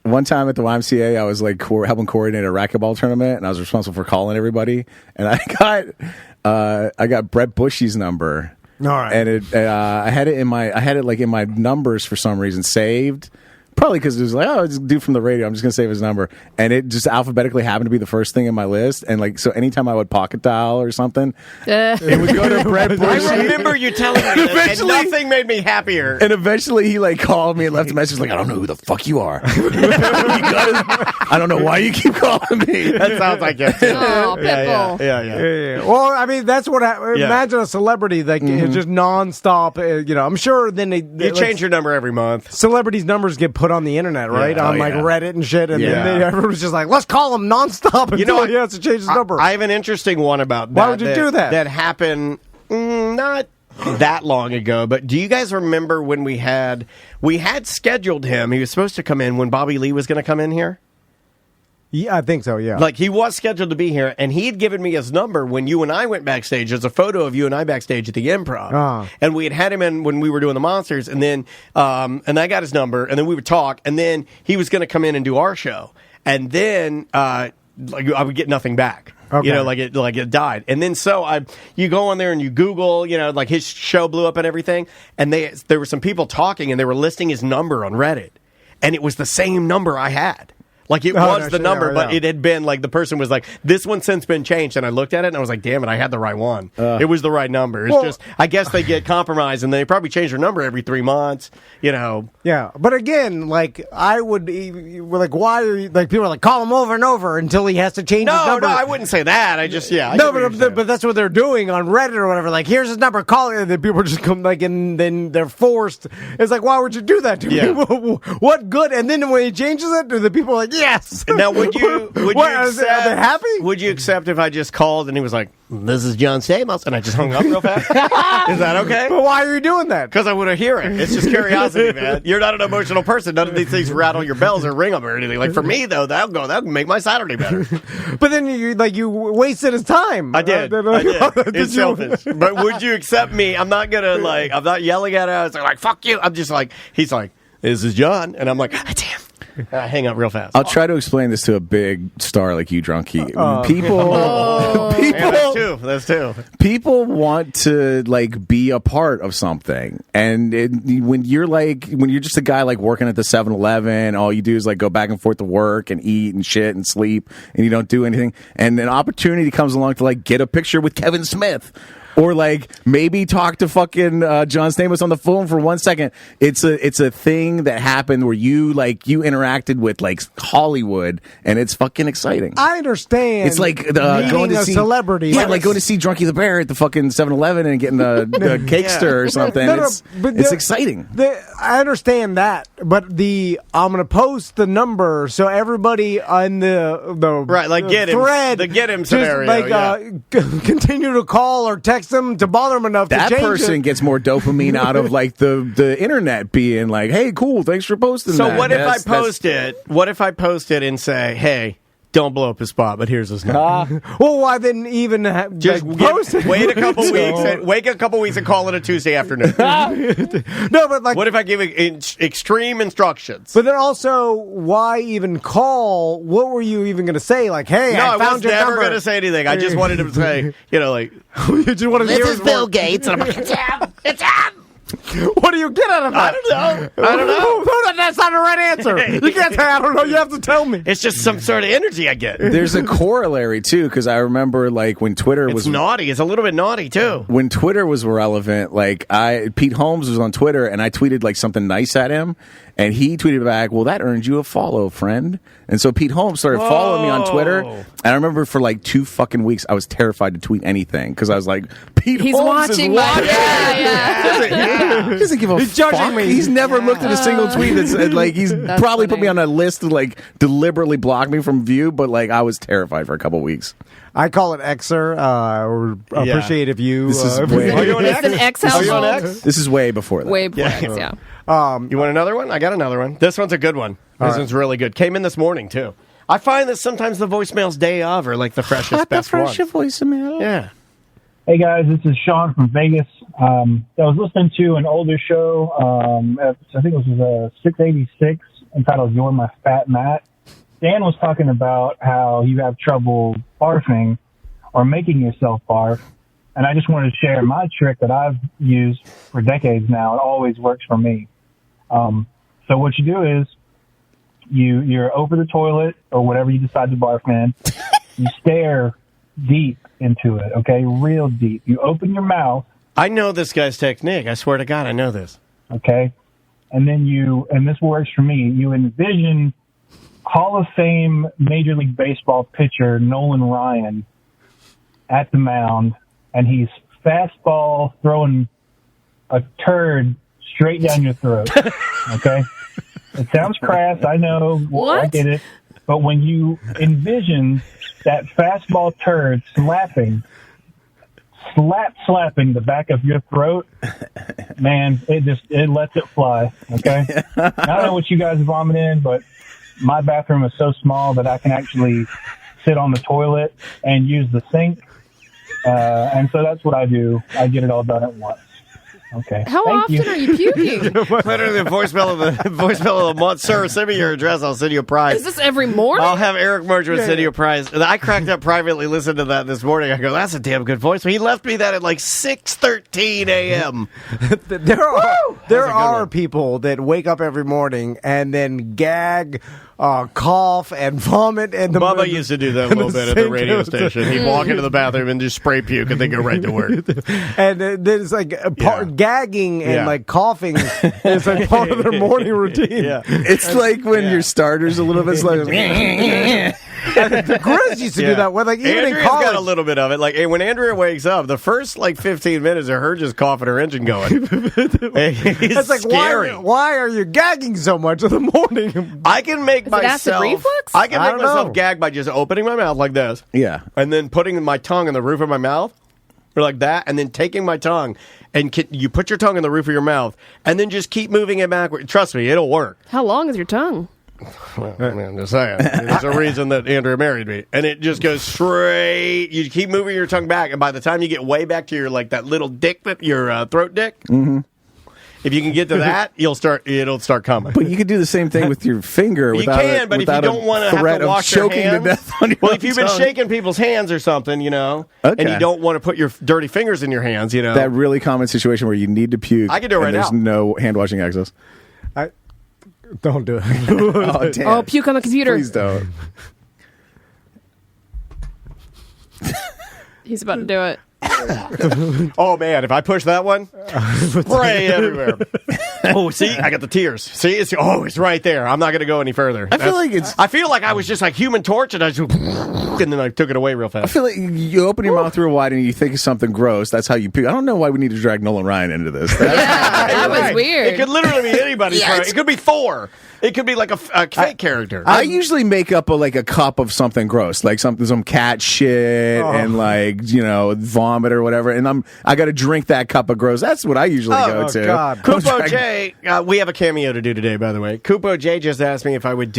one time at the YMCA, I was helping coordinate a racquetball tournament, and I was responsible for calling everybody. And I got Brett Bushy's number. All right. And I had it in my numbers for some reason saved. Probably because it was like, oh, it's a dude from the radio. I'm just going to save his number. And it just alphabetically happened to be the first thing in my list. And like, so anytime I would pocket dial or something, it would go to Brett Bushy. I remember you telling me that, and nothing made me happier. And eventually he like called me and left a message like, I don't know who the fuck you are. I don't know why you keep calling me. That sounds like it. Oh, Pitbull. Yeah. Well, I mean, that's what imagine a celebrity that is just nonstop. I'm sure then you change your number every month. Celebrities' numbers get put on the internet, right? On Reddit and shit, and then everyone's just like, let's call him nonstop until he has to change his number. I have an interesting one about that. Why would you do that? That happened not that long ago, but do you guys remember when we had scheduled him? He was supposed to come in when Bobby Lee was going to come in here. Yeah, I think so, yeah. Like, he was scheduled to be here, and he had given me his number when you and I went backstage. There's a photo of you and I backstage at the Improv. And we had him in when we were doing the Monsters, and then and I got his number, and then we would talk, and then he was going to come in and do our show. And then I would get nothing back. Okay. Like it died. And then you go on there and you Google, like his show blew up and everything, and there were some people talking, and they were listing his number on Reddit, and it was the same number I had. Like, it was the number, but it had been, like, the person was like, this one's since been changed. And I looked at it, and I was like, damn it, I had the right one. It was the right number. It's just, I guess they get compromised, and they probably change their number every 3 months, Yeah, but again, like, I would, like, why are you, like, people are like, call him over and over until he has to change his number. No, I wouldn't say that. I just, but that's what they're doing on Reddit or whatever. Like, here's his number, call it, and then people just come, like, and then they're forced. It's like, why would you do that to people? What good? And then when he changes it, the people are like, yes. Now, would you accept? Are they happy? Would you accept if I just called and he was like, "This is John Stamos," and I just hung up real fast? Is that okay? But why are you doing that? Because I want to hear it. It's just curiosity, man. You're not an emotional person. None of these things rattle your bells or ring them or anything. Like, for me, though, that'll make my Saturday better. But then you wasted his time. I did. It's selfish. But would you accept me? I'm not gonna I'm not yelling at him. It's like fuck you. I'm just like, he's like, this is John, and I'm like, damn. I hang up real fast. I'll try to explain this to a big star like you, Drunky. That's two. People want to be a part of something, and when you're just a guy working at the 7-Eleven, all you do is go back and forth to work and eat and shit and sleep, and you don't do anything. And an opportunity comes along to get a picture with Kevin Smith. Or maybe talk to fucking John Stamos on the phone for 1 second. It's a thing that happened where you interacted with Hollywood, and it's fucking exciting. I understand. It's going to see celebrity. Yeah, going to see Drunky the Bear at the fucking 7-Eleven and getting a cakester or something. It's exciting. I understand that, but I'm going to post the number so everybody on the right get thread, the get him scenario, continue to call or text them to bother them enough that to change person gets more dopamine out of the internet being like, hey, cool, thanks for posting so that. What if I post it and say, hey, don't blow up his spot, but here's his number. Well, why then even post it? Wait a couple weeks and call it a Tuesday afternoon. No, but what if I give extreme instructions? But then also, why even call? What were you even going to say? Hey, I found your number. Never going to say anything. I just wanted him to say, you just wanted to this is Bill Gates, and I'm like, it's him. What do you get out of that? I don't know. That's not the right answer. You can't say, I don't know. You have to tell me. It's just some sort of energy I get. There's a corollary, too, because I remember, when Twitter was... It's naughty. It's a little bit naughty, too. When Twitter was relevant, Pete Holmes was on Twitter, and I tweeted, something nice at him, and he tweeted back, well, that earned you a follow, friend. And so Pete Holmes started following me on Twitter, and I remember for 2 fucking weeks, I was terrified to tweet anything, because I was like, He's Holmes watching is watching. He doesn't give a He's fuck. judging me. He's never looked at a single tweet that said, he's probably put me on a list to, deliberately block me from view, but, I was terrified for a couple weeks. I call it Xer, or appreciate if you... This is Are you on X? It's an X household. This is way before that. Way before X, yeah. You want another one? I got another one. This one's a good one. This one's really good. Came in this morning, too. I find that sometimes the voicemails day of are the freshest, best ones. voicemail. Yeah. Hey guys, this is Sean from Vegas. I was listening to an older show. I think it was 686, entitled "You're My Fat Matt." Dan was talking about how you have trouble barfing or making yourself barf, and I just wanted to share my trick that I've used for decades now. It always works for me. So what you do is you're over the toilet or whatever you decide to barf in. You stare deep into it, okay? Real deep. You open your mouth. I know this guy's technique. I swear to God, I know this. Okay? And then and this works for me, you envision Hall of Fame Major League Baseball pitcher Nolan Ryan at the mound, and he's fastball throwing a turd straight down your throat. Okay? It sounds crass, I know. What? I get it. But when you envision that fastball turd slapping the back of your throat, man, it lets it fly, okay? I don't know what you guys vomit in, but my bathroom is so small that I can actually sit on the toilet and use the sink. And so that's what I do. I get it all done at once. Okay. How often are you puking? Better than voicemail of the month. Sir, send me your address. I'll send you a prize. Is this every morning? I'll have Eric Merger send you a prize. I cracked up privately, listened to that this morning. I go, that's a damn good voice. He left me that at like 6:13 a.m. There are people that wake up every morning and then gag, cough, and vomit. And Bubba used to do that a little bit at the radio station. He'd walk into the bathroom and just spray puke and then go right to work. And then it's like gagging and like coughing is like part of their morning routine. Yeah. It's like when your starter's a little bit slow. Chris used to do that. When, like, even Andrea's in college, got a little bit of it. Like when Andrea wakes up, the first like 15 minutes of her just coughing her engine going. It's like, scary. why are you gagging so much in the morning? I can make myself. reflux? I can make myself gag by just opening my mouth like this. Yeah. And then putting my tongue in the roof of my mouth. Or like that, and then taking my tongue, and you put your tongue in the roof of your mouth, and then just keep moving it backward. Trust me, it'll work. How long is your tongue? Well, I mean, I'm just saying. There's a reason that Andrea married me. And it just goes straight. You keep moving your tongue back, and by the time you get way back to your, like, that little dick, your throat dick, if you can get to that, it'll start coming. But you could do the same thing with your finger. You can, but if you don't want to have to wash your hands, to death on your if you've been tongue. shaking people's hands or something, and you don't want to put your dirty fingers in your hands, that really common situation where you need to puke. I can do it right and there's now. no hand washing access. Don't do it. Oh, damn. Oh, puke on the computer. Please don't. He's about to do it. Oh man, if I push that one, spray everywhere. Oh, see, I got the tears. See, it's right there. I'm not going to go any further. I feel like I was just like Human Torch, and I just and then I took it away real fast. I feel like you open your mouth real wide and you think of something gross. That's how you puke. I don't know why we need to drag Nolan Ryan into this. That was weird. It could literally be anybody. It could be Thor. It could be like a fake character. I usually make up a cup of something gross, like some cat shit and vomit or whatever, and I got to drink that cup of gross. That's what I usually go to. God. Kupo J, we have a cameo to do today, by the way. Kupo J just asked me if I would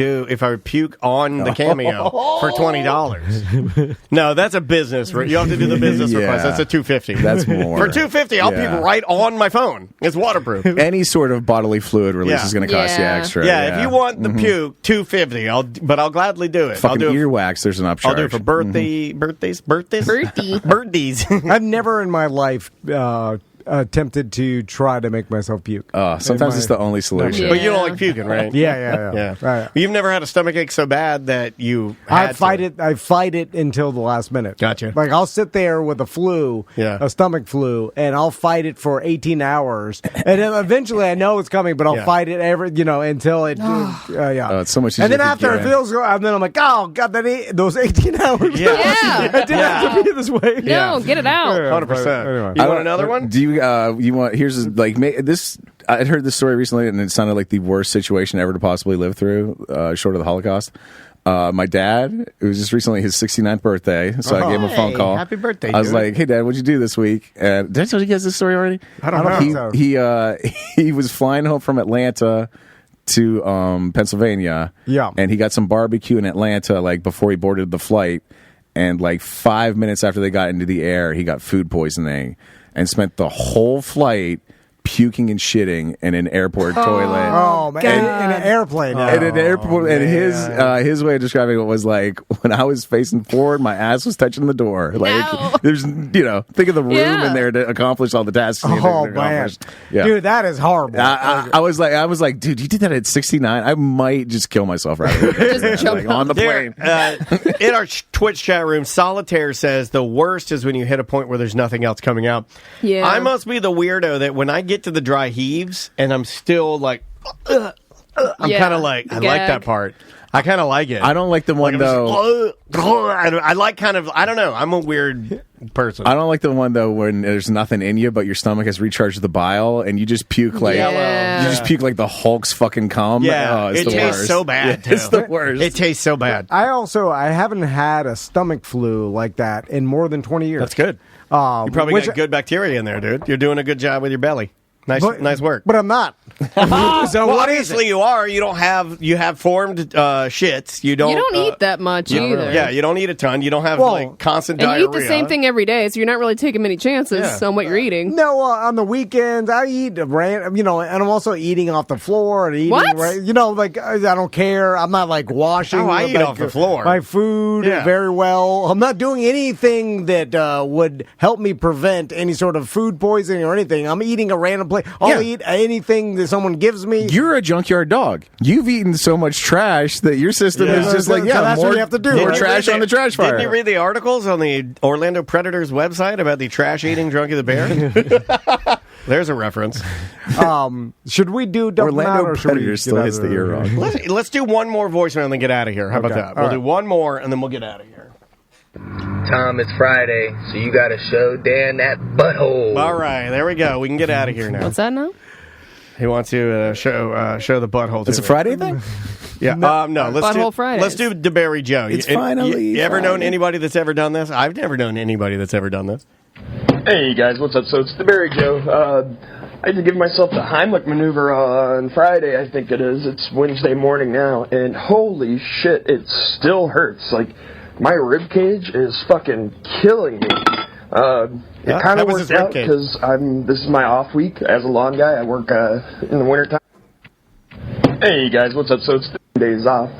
puke on the cameo for $20. No, that's a business. You have to do the business request. That's a $250. That's more. For $250, I'll puke right on my phone. It's waterproof. Any sort of bodily fluid release is going to cost you extra. Yeah, if you want the puke, $250. But I'll gladly do it. Fucking I'll do earwax. There's an upcharge. I'll do it for birthdays. I've never in my life attempted to try to make myself puke. Sometimes it's the only solution. Yeah. But you don't like puking, right? Yeah. Right. You've never had a stomachache so bad that you I fight it until the last minute. Gotcha. Like I'll sit there with a flu, a stomach flu, and I'll fight it for 18 hours, and then eventually I know it's coming, but I'll fight it until it. Oh, it's so much easier. And then after it feels, and then I'm like, oh god, those 18 hours. Yeah. I didn't have to be this way. No, get it out. 100%. Anyway. You want another one? Do you want? Here's this. I heard this story recently, and it sounded like the worst situation ever to possibly live through, short of the Holocaust. My dad, it was just recently his 69th birthday, so I gave him a phone call. Happy birthday! I was like, "Hey, Dad, what'd you do this week?" And did I tell you guys this story already? I don't know. He was flying home from Atlanta to Pennsylvania. Yeah, and he got some barbecue in Atlanta before he boarded the flight, and 5 minutes after they got into the air, he got food poisoning and spent the whole flight puking and shitting in an airport toilet. Oh man, in an airplane. In an airport, and his way of describing it was like when I was facing forward, my ass was touching the door. Like there's, think of the room in there to accomplish all the tasks. Oh man, dude, that is horrible. I was like, dude, you did that at 69. I might just kill myself right away. Just jump on the plane. In our Twitch chat room, Solitaire says the worst is when you hit a point where there's nothing else coming out. Yeah, I must be the weirdo that when I get to the dry heaves and I'm still like, I'm kind of like, I like that part. I kind of like it. I don't like the one though. I like kind of. I don't know. I'm a weird person. I don't like the one though when there's nothing in you, but your stomach has recharged the bile, and you just puke like you just puke like the Hulk's fucking cum. Yeah, it's it the tastes worst. so bad. It's the worst. It tastes so bad. I haven't had a stomach flu like that in more than 20 years. That's good. You probably got good bacteria in there, dude. You're doing a good job with your belly. Nice work. But I'm not. So what obviously you are. You have formed shits. You don't eat that much either. Yeah, you don't eat a ton. You don't have constant and diarrhea. you eat the same thing every day, so you're not really taking many chances on what you're eating. No, on the weekends I eat and I'm also eating off the floor and eating. What? Like I don't care. I'm not like washing. I eat off the floor. My food very well. I'm not doing anything that would help me prevent any sort of food poisoning or anything. I'm eating a random place. I'll eat anything that someone gives me. You're a junkyard dog. You've eaten so much trash that your system is just like, that's more, what you have to do. More trash on the trash fire. Didn't you read the articles on the Orlando Predators website about the trash-eating Drunky the Bear? There's a reference. Should we do Orlando Orlando Predators still hits the ear wrong. Let's do one more voicemail and then get out of here. How about that? We'll do one more and then we'll get out of here. Tom, it's Friday, so you got to show Dan that butthole. All right, there we go. We can get out of here now. What's that now? He wants to show the butthole. It's a Friday thing? Yeah. No. Butthole Fridays. Let's do DeBerry Joe. It's finally You ever Friday. known anybody that's ever done this? I've never known anybody that's ever done this. Hey guys, what's up? So it's DeBerry Joe. I had to give myself the Heimlich maneuver on Friday, I think it is. It's Wednesday morning now, and holy shit, it still hurts. Like, my rib cage is fucking killing me. It kind of works out because this is my off week as a lawn guy. I work in the wintertime. Hey guys, what's up? So it's days off.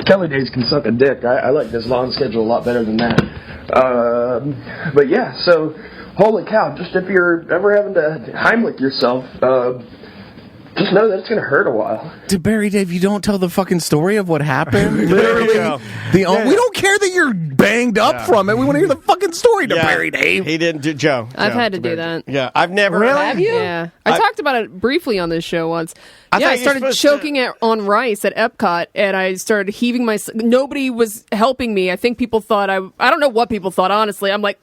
Kelly days can suck a dick. I like this lawn schedule a lot better than that. But yeah, so holy cow, just if you're ever having to Heimlich yourself, just know that it's going to hurt a while. DeBerry Dave, you don't tell the fucking story of what happened. Literally, we don't care that you're banged up from it. We want to hear the fucking story, DeBerry Dave. He didn't, Joe. I've had to do that. Yeah, I've never. Really? Have you? Yeah, I talked about it briefly on this show once. I started choking on rice at Epcot, and I started heaving myself. Nobody was helping me. I think people thought I don't know what people thought. Honestly, I'm like.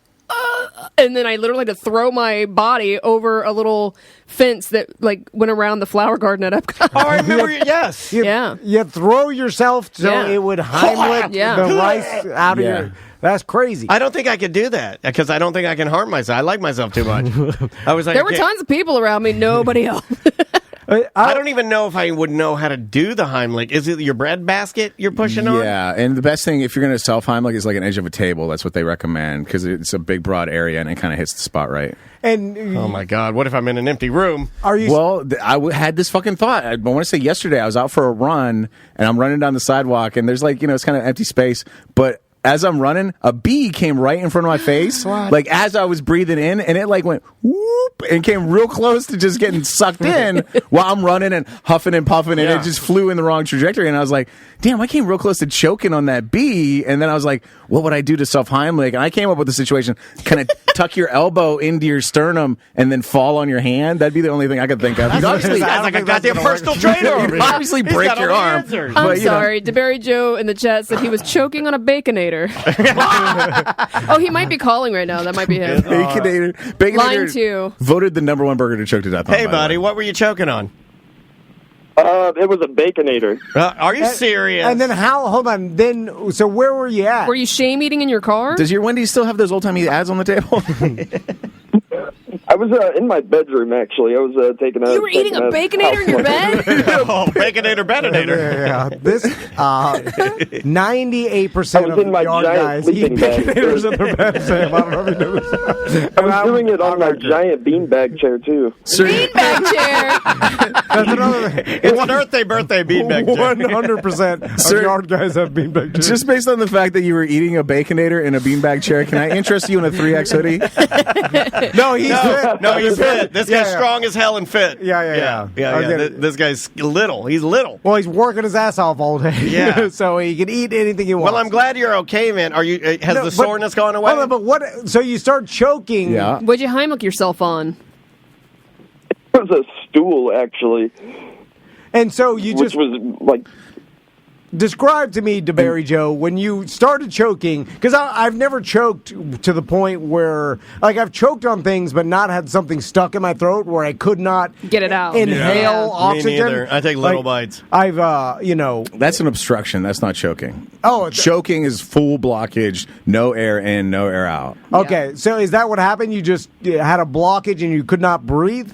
And then I literally had to throw my body over a little fence that went around the flower garden at Epcot. Oh, I remember. Yes. You throw yourself so it would Heimlich the rice out of your... That's crazy. I don't think I could do that because I don't think I can harm myself. I like myself too much. I was like, there were tons of people around me, nobody else. I don't even know if I would know how to do the Heimlich. Is it your bread basket you're pushing on? Yeah, and the best thing, if you're going to self-Heimlich, is like an edge of a table. That's what they recommend because it's a big, broad area and it kind of hits the spot right. And oh my God, what if I'm in an empty room? Are you? Well, had this fucking thought. I want to say yesterday I was out for a run and I'm running down the sidewalk and there's it's kind of empty space, but as I'm running, a bee came right in front of my face, like as I was breathing in, and it went whoop and came real close to just getting sucked in while I'm running and huffing and puffing, and it just flew in the wrong trajectory. And I was like, damn, I came real close to choking on that bee. And then I was like, what would I do to self-Heimlich? And I came up with the situation, kind of tuck your elbow into your sternum and then fall on your hand. That'd be the only thing I could think of. Obviously, that's like a goddamn personal trainer. You'd obviously break your arm. I'm sorry. DeBerry Joe in the chat said he was choking on a Baconator. Oh, he might be calling right now. That might be him. Baconator. Line 2. Voted the number one burger to choke to death on. Hey, buddy, what were you choking on? It was a Baconator. Are you serious? And then how? Hold on. Then, so where were you at? Were you shame eating in your car? Does your Wendy's still have those old timey ads on the table? I was in my bedroom, actually. I was taking a... You were eating a Baconator in your bed? Oh, Baconator, Bedinator. Yeah. This 98% of yard guys eat Baconators in their bed, Sam. I don't know if you know this. I was doing it on my giant beanbag chair, too. Beanbag chair? It's an birthday beanbag chair. 100% of yard guys have beanbag chairs. Just based on the fact that you were eating a Baconator in a beanbag chair, can I interest you in a 3X hoodie? No, he's fit. No, he's fit. This guy's strong as hell and fit. Yeah. This guy's little. He's little. Well, he's working his ass off all day. Yeah. So he can eat anything he wants. Well, I'm glad you're okay, man. Are you? Has the soreness gone away? Hold on, but what? So you start choking. Yeah. What'd you Heimlich yourself on? It was a stool, actually. And so you Which was, like... Describe to me, DeBerry Joe, when you started choking, because I've never choked to the point where, like, I've choked on things but not had something stuck in my throat where I could not get it out, inhale oxygen. Me neither. I take little bites. I've, That's an obstruction. That's not choking. Oh, choking is full blockage, no air in, no air out. Okay, so is that what happened? You just had a blockage and you could not breathe?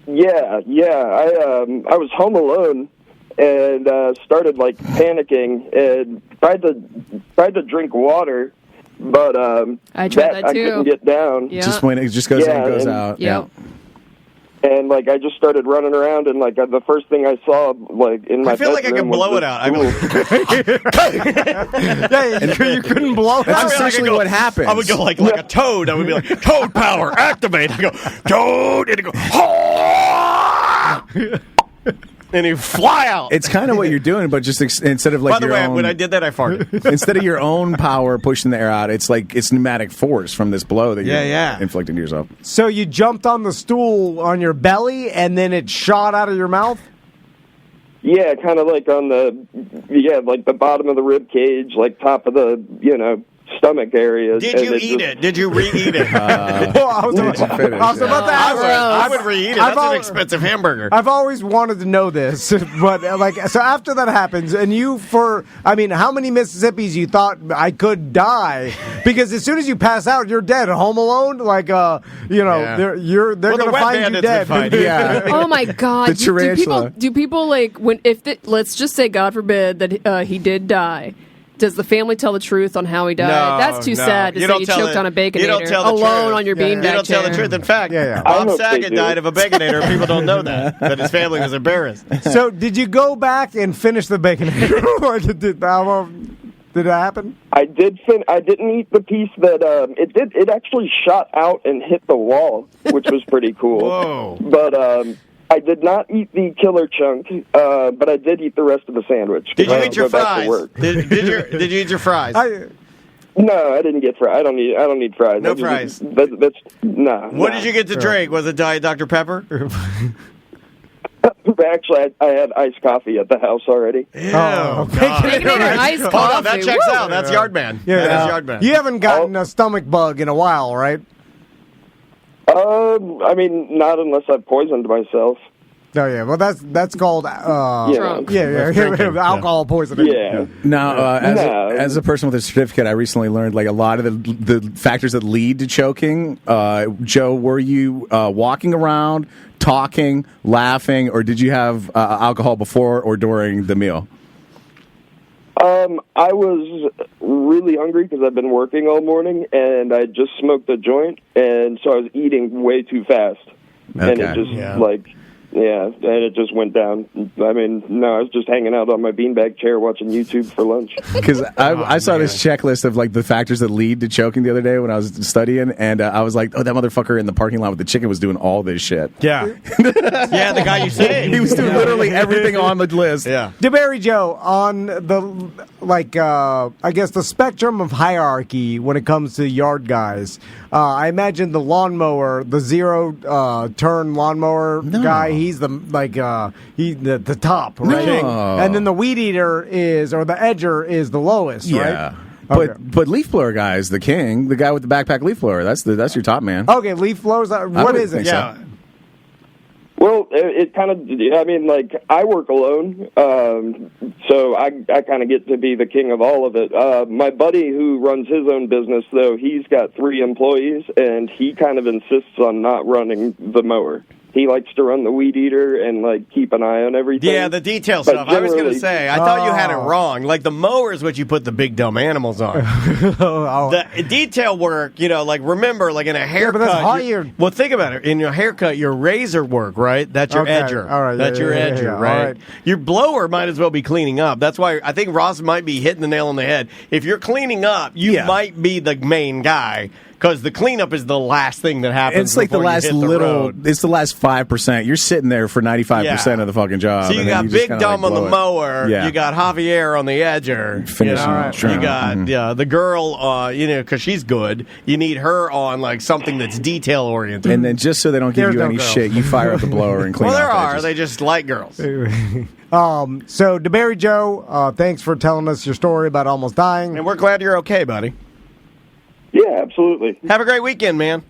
Yeah. I was home alone. And started like panicking and tried to drink water, but I tried that too. I couldn't get down. Yeah. Just when it just goes in and goes out. Yep. And like I just started running around, and like the first thing I saw, like in my I feel like I could blow it out. I you couldn't blow it out. That's essentially what happens. I would go like a toad. I would be like, toad power, activate. I go, toad, and it go, and you fly out. It's kind of what you're doing, but just instead of like By the your way, own, when I did that, I farted. Instead of your own power pushing the air out, it's like it's pneumatic force from this blow that you're inflicting to yourself. So you jumped on the stool on your belly, and then it shot out of your mouth? Yeah, kind of like on like the bottom of the rib cage, like top of the, stomach area. Did you eat it? Did you re-eat it? Well, I was about to ask. I would re-eat it. That's an expensive hamburger. I've always wanted to know this, but so after that happens, and how many Mississippis you thought I could die? Because as soon as you pass out, you're dead. Home Alone, they're gonna find you dead. Oh my God! The tarantula. Do people let's just say, God forbid, that he did die. Does the family tell the truth on how he died? No, that's too sad to say you choked on a Baconator alone on your beanbag chair. You don't tell the truth. In fact, Bob Saget died of a Baconator. People don't know that, but his family was embarrassed. So did you go back and finish the Baconator? Did it happen? I did. I didn't eat the piece that it actually shot out and hit the wall, which was pretty cool. Whoa! But I did not eat the killer chunk, but I did eat the rest of the sandwich. Did you eat your fries? Did you eat your fries? No, I didn't get fries. I don't need fries. No fries. That's nah. What did you get to drink? Was it Diet Dr. Pepper? Actually, I had iced coffee at the house already. God. Iced coffee. Hold on, that checks out. That's Yardman. That is Yardman. You haven't gotten a stomach bug in a while, right? Not unless I poisoned myself. Oh yeah, well that's called drunk. Alcohol poisoning. Yeah. Now, as a person with a certificate, I recently learned like a lot of the factors that lead to choking. Joe, were you walking around, talking, laughing, or did you have alcohol before or during the meal? I was really hungry because I've been working all morning, and I just smoked a joint, and so I was eating way too fast. Okay. And it just, and it just went down. I was just hanging out on my beanbag chair watching YouTube for lunch. Because I saw this checklist of like the factors that lead to choking the other day when I was studying, and I was like, oh, that motherfucker in the parking lot with the chicken was doing all this shit. Yeah. Yeah, the guy you saved. He was doing literally everything on the list. Yeah. DeBerry Joe, on the, I guess the spectrum of hierarchy when it comes to yard guys, I imagine the lawnmower, the zero-turn lawnmower guy, he's the top, right? No. And then the weed eater or the edger is the lowest, right? But leaf blower guy is the king. The guy with the backpack leaf blower. That's your top man. Okay, leaf blowers. What is it? So. Well, it kind of, I mean, like, I work alone, so I kind of get to be the king of all of it. My buddy who runs his own business, though, he's got 3 employees, and he kind of insists on not running the mower. He likes to run the weed eater and, like, keep an eye on everything. Yeah, the detail stuff. I was going to say, I thought you had it wrong. Like, the mower is what you put the big dumb animals on. The detail work, you know, like, remember, like, in a haircut. but that's well, think about it. In your haircut, your razor work, right? That's your edger. All right. That's your edger, right? All right. Your blower might as well be cleaning up. That's why I think Ross might be hitting the nail on the head. If you're cleaning up, you might be the main guy. Because the cleanup is the last thing that happens. It's like the last it's the last 5%. You're sitting there for 95% of the fucking job. So you got Big Dumb on the mower. Yeah. You got Javier on the edger. Finishing. You got the girl, you know, because she's good. You need her on like something that's detail oriented. And then just so they don't give you any shit, you fire up the blower and clean well, there off are. edges. They just like girls. So, DeBerry Joe, thanks for telling us your story about almost dying. And we're glad you're okay, buddy. Yeah, absolutely. Have a great weekend, man.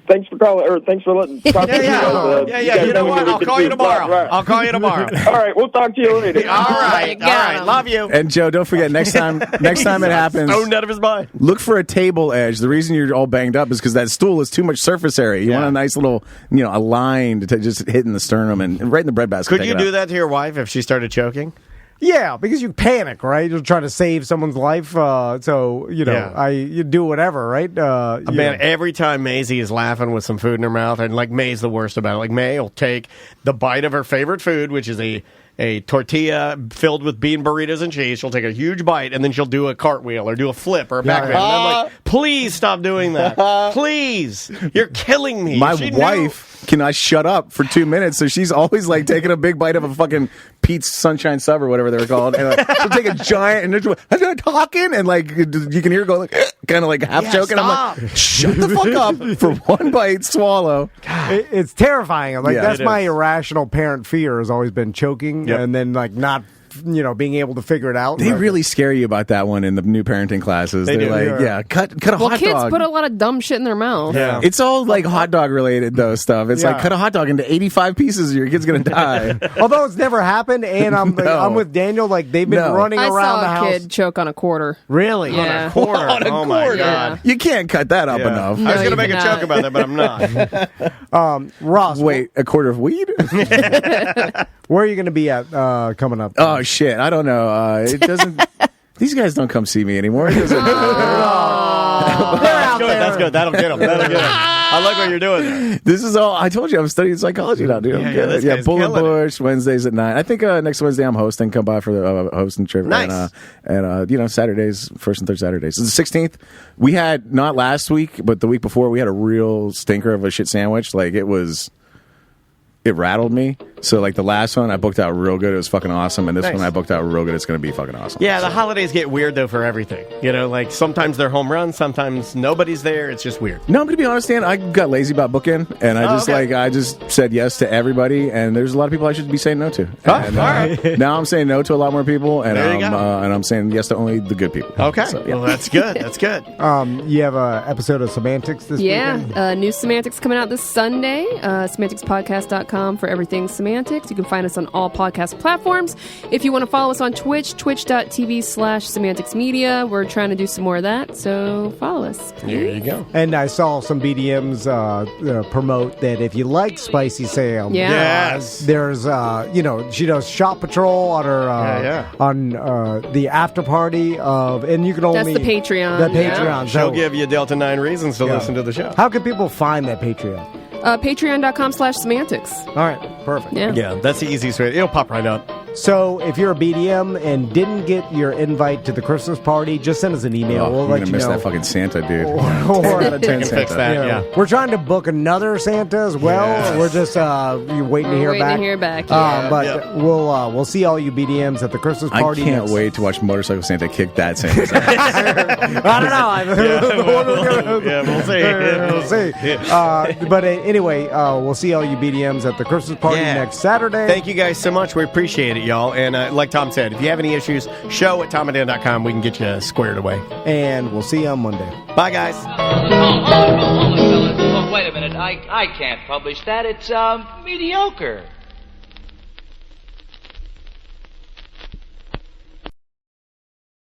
Thanks for calling, or thanks for letting talk to me. You know what? I'll call you tomorrow. I'll call you tomorrow. All right, we'll talk to you later. All right. Love you. And Joe, don't forget next time it happens, stoned out of his mind. Look for a table edge. The reason you're all banged up is because that stool is too much surface area. You want a nice little, a line to just hit in the sternum and right in the breadbasket. Could you do that to your wife if she started choking? Yeah, because you panic, right? You're trying to save someone's life, so you do whatever, right? Man, every time Maisie is laughing with some food in her mouth, and like May's the worst about it. Like May will take the bite of her favorite food, which is a tortilla filled with bean burritos and cheese. She'll take a huge bite, and then she'll do a cartwheel or do a flip or a backbend. And I'm like, please stop doing that. Please. You're killing me. My wife cannot shut up for 2 minutes, so she's always like taking a big bite of a fucking Pete's Sunshine Sub or whatever they were called. And she'll take a giant, and I'm talking, and like you can hear her go, like, kind of like half joking. Stop. I'm like, shut the fuck up for one bite, swallow. It's terrifying. Like that's my is. irrational parent fear has always been choking and then like not being able to figure it out. They really scare you about that one in the new parenting classes. They're like, cut a hot dog. Well, kids put a lot of dumb shit in their mouth. Yeah. It's all like hot dog related though stuff. It's like cut a hot dog into 85 pieces or your kid's gonna die. Although it's never happened, and I'm with Daniel. Like they've been running around the house. I saw a kid choke on a quarter. Really? Yeah. On a quarter. On a oh quarter. My God. You can't cut that up enough. I was gonna make a joke about that, but I'm not. Ross, wait, a quarter of weed? Where are you going to be at coming up? Oh shit, I don't know. It doesn't. These guys don't come see me anymore. It doesn't. That's good. That'll get them. I like what you're doing there. This is all. I told you I'm studying psychology now, dude. Yeah, Bullet Bush Wednesdays at 9. I think next Wednesday I'm hosting. Come by for the hosting trip. Nice. And Saturdays, first and third Saturdays. The 16th, we had not last week, but the week before we had a real stinker of a shit sandwich. Like it rattled me. So, like, the last one, I booked out real good. It was fucking awesome. And this one, I booked out real good. It's going to be fucking awesome. Yeah, the holidays get weird, though, for everything. Like, sometimes they're home runs. Sometimes nobody's there. It's just weird. No, I'm going to be honest, Dan. I got lazy about booking. And I just said yes to everybody. And there's a lot of people I should be saying no to. And, all right. Now I'm saying no to a lot more people. And, There you go. And I'm saying yes to only the good people. Okay. So, yeah. Well, that's good. That's good. You have an episode of Semantics this weekend? New Semantics coming out this Sunday. SemanticsPodcast.com for everything semantics. You can find us on all podcast platforms. If you want to follow us on Twitch, twitch.tv/semanticsmedia. We're trying to do some more of that, so follow us. There you go. And I saw some BDMs promote that if you like Spicy Sam, Yes. there's she does Shop Patrol on her on the after party of, and you can only That's the Patreon. The Patreon. She'll So give you Delta 9 reasons to listen to the show. how can people find that Patreon? Patreon.com/semantics. All right, perfect. Yeah. That's the easiest way. It'll pop right up. So if you're a BDM and didn't get your invite to the Christmas party, just send us an email. We'll I'm let going to you miss know. that fucking Santa, dude. Or 10 out of 10 Fix Santa. that. We're trying to book another Santa as well. Yes. We're just waiting to hear back. But we'll see all you BDMs at the Christmas party. I can't wait to watch Motorcycle Santa kick that Santa's ass. I don't know. We'll see. We'll see. But anyway, we'll see all you BDMs at the Christmas party next Saturday. Thank you guys so much. We appreciate it, y'all. And like Tom said, if you have any issues, show at TOMANDDAN20.com. We can get you squared away. And we'll see you on Monday. Bye, guys. wait a minute. I can't publish that. It's mediocre.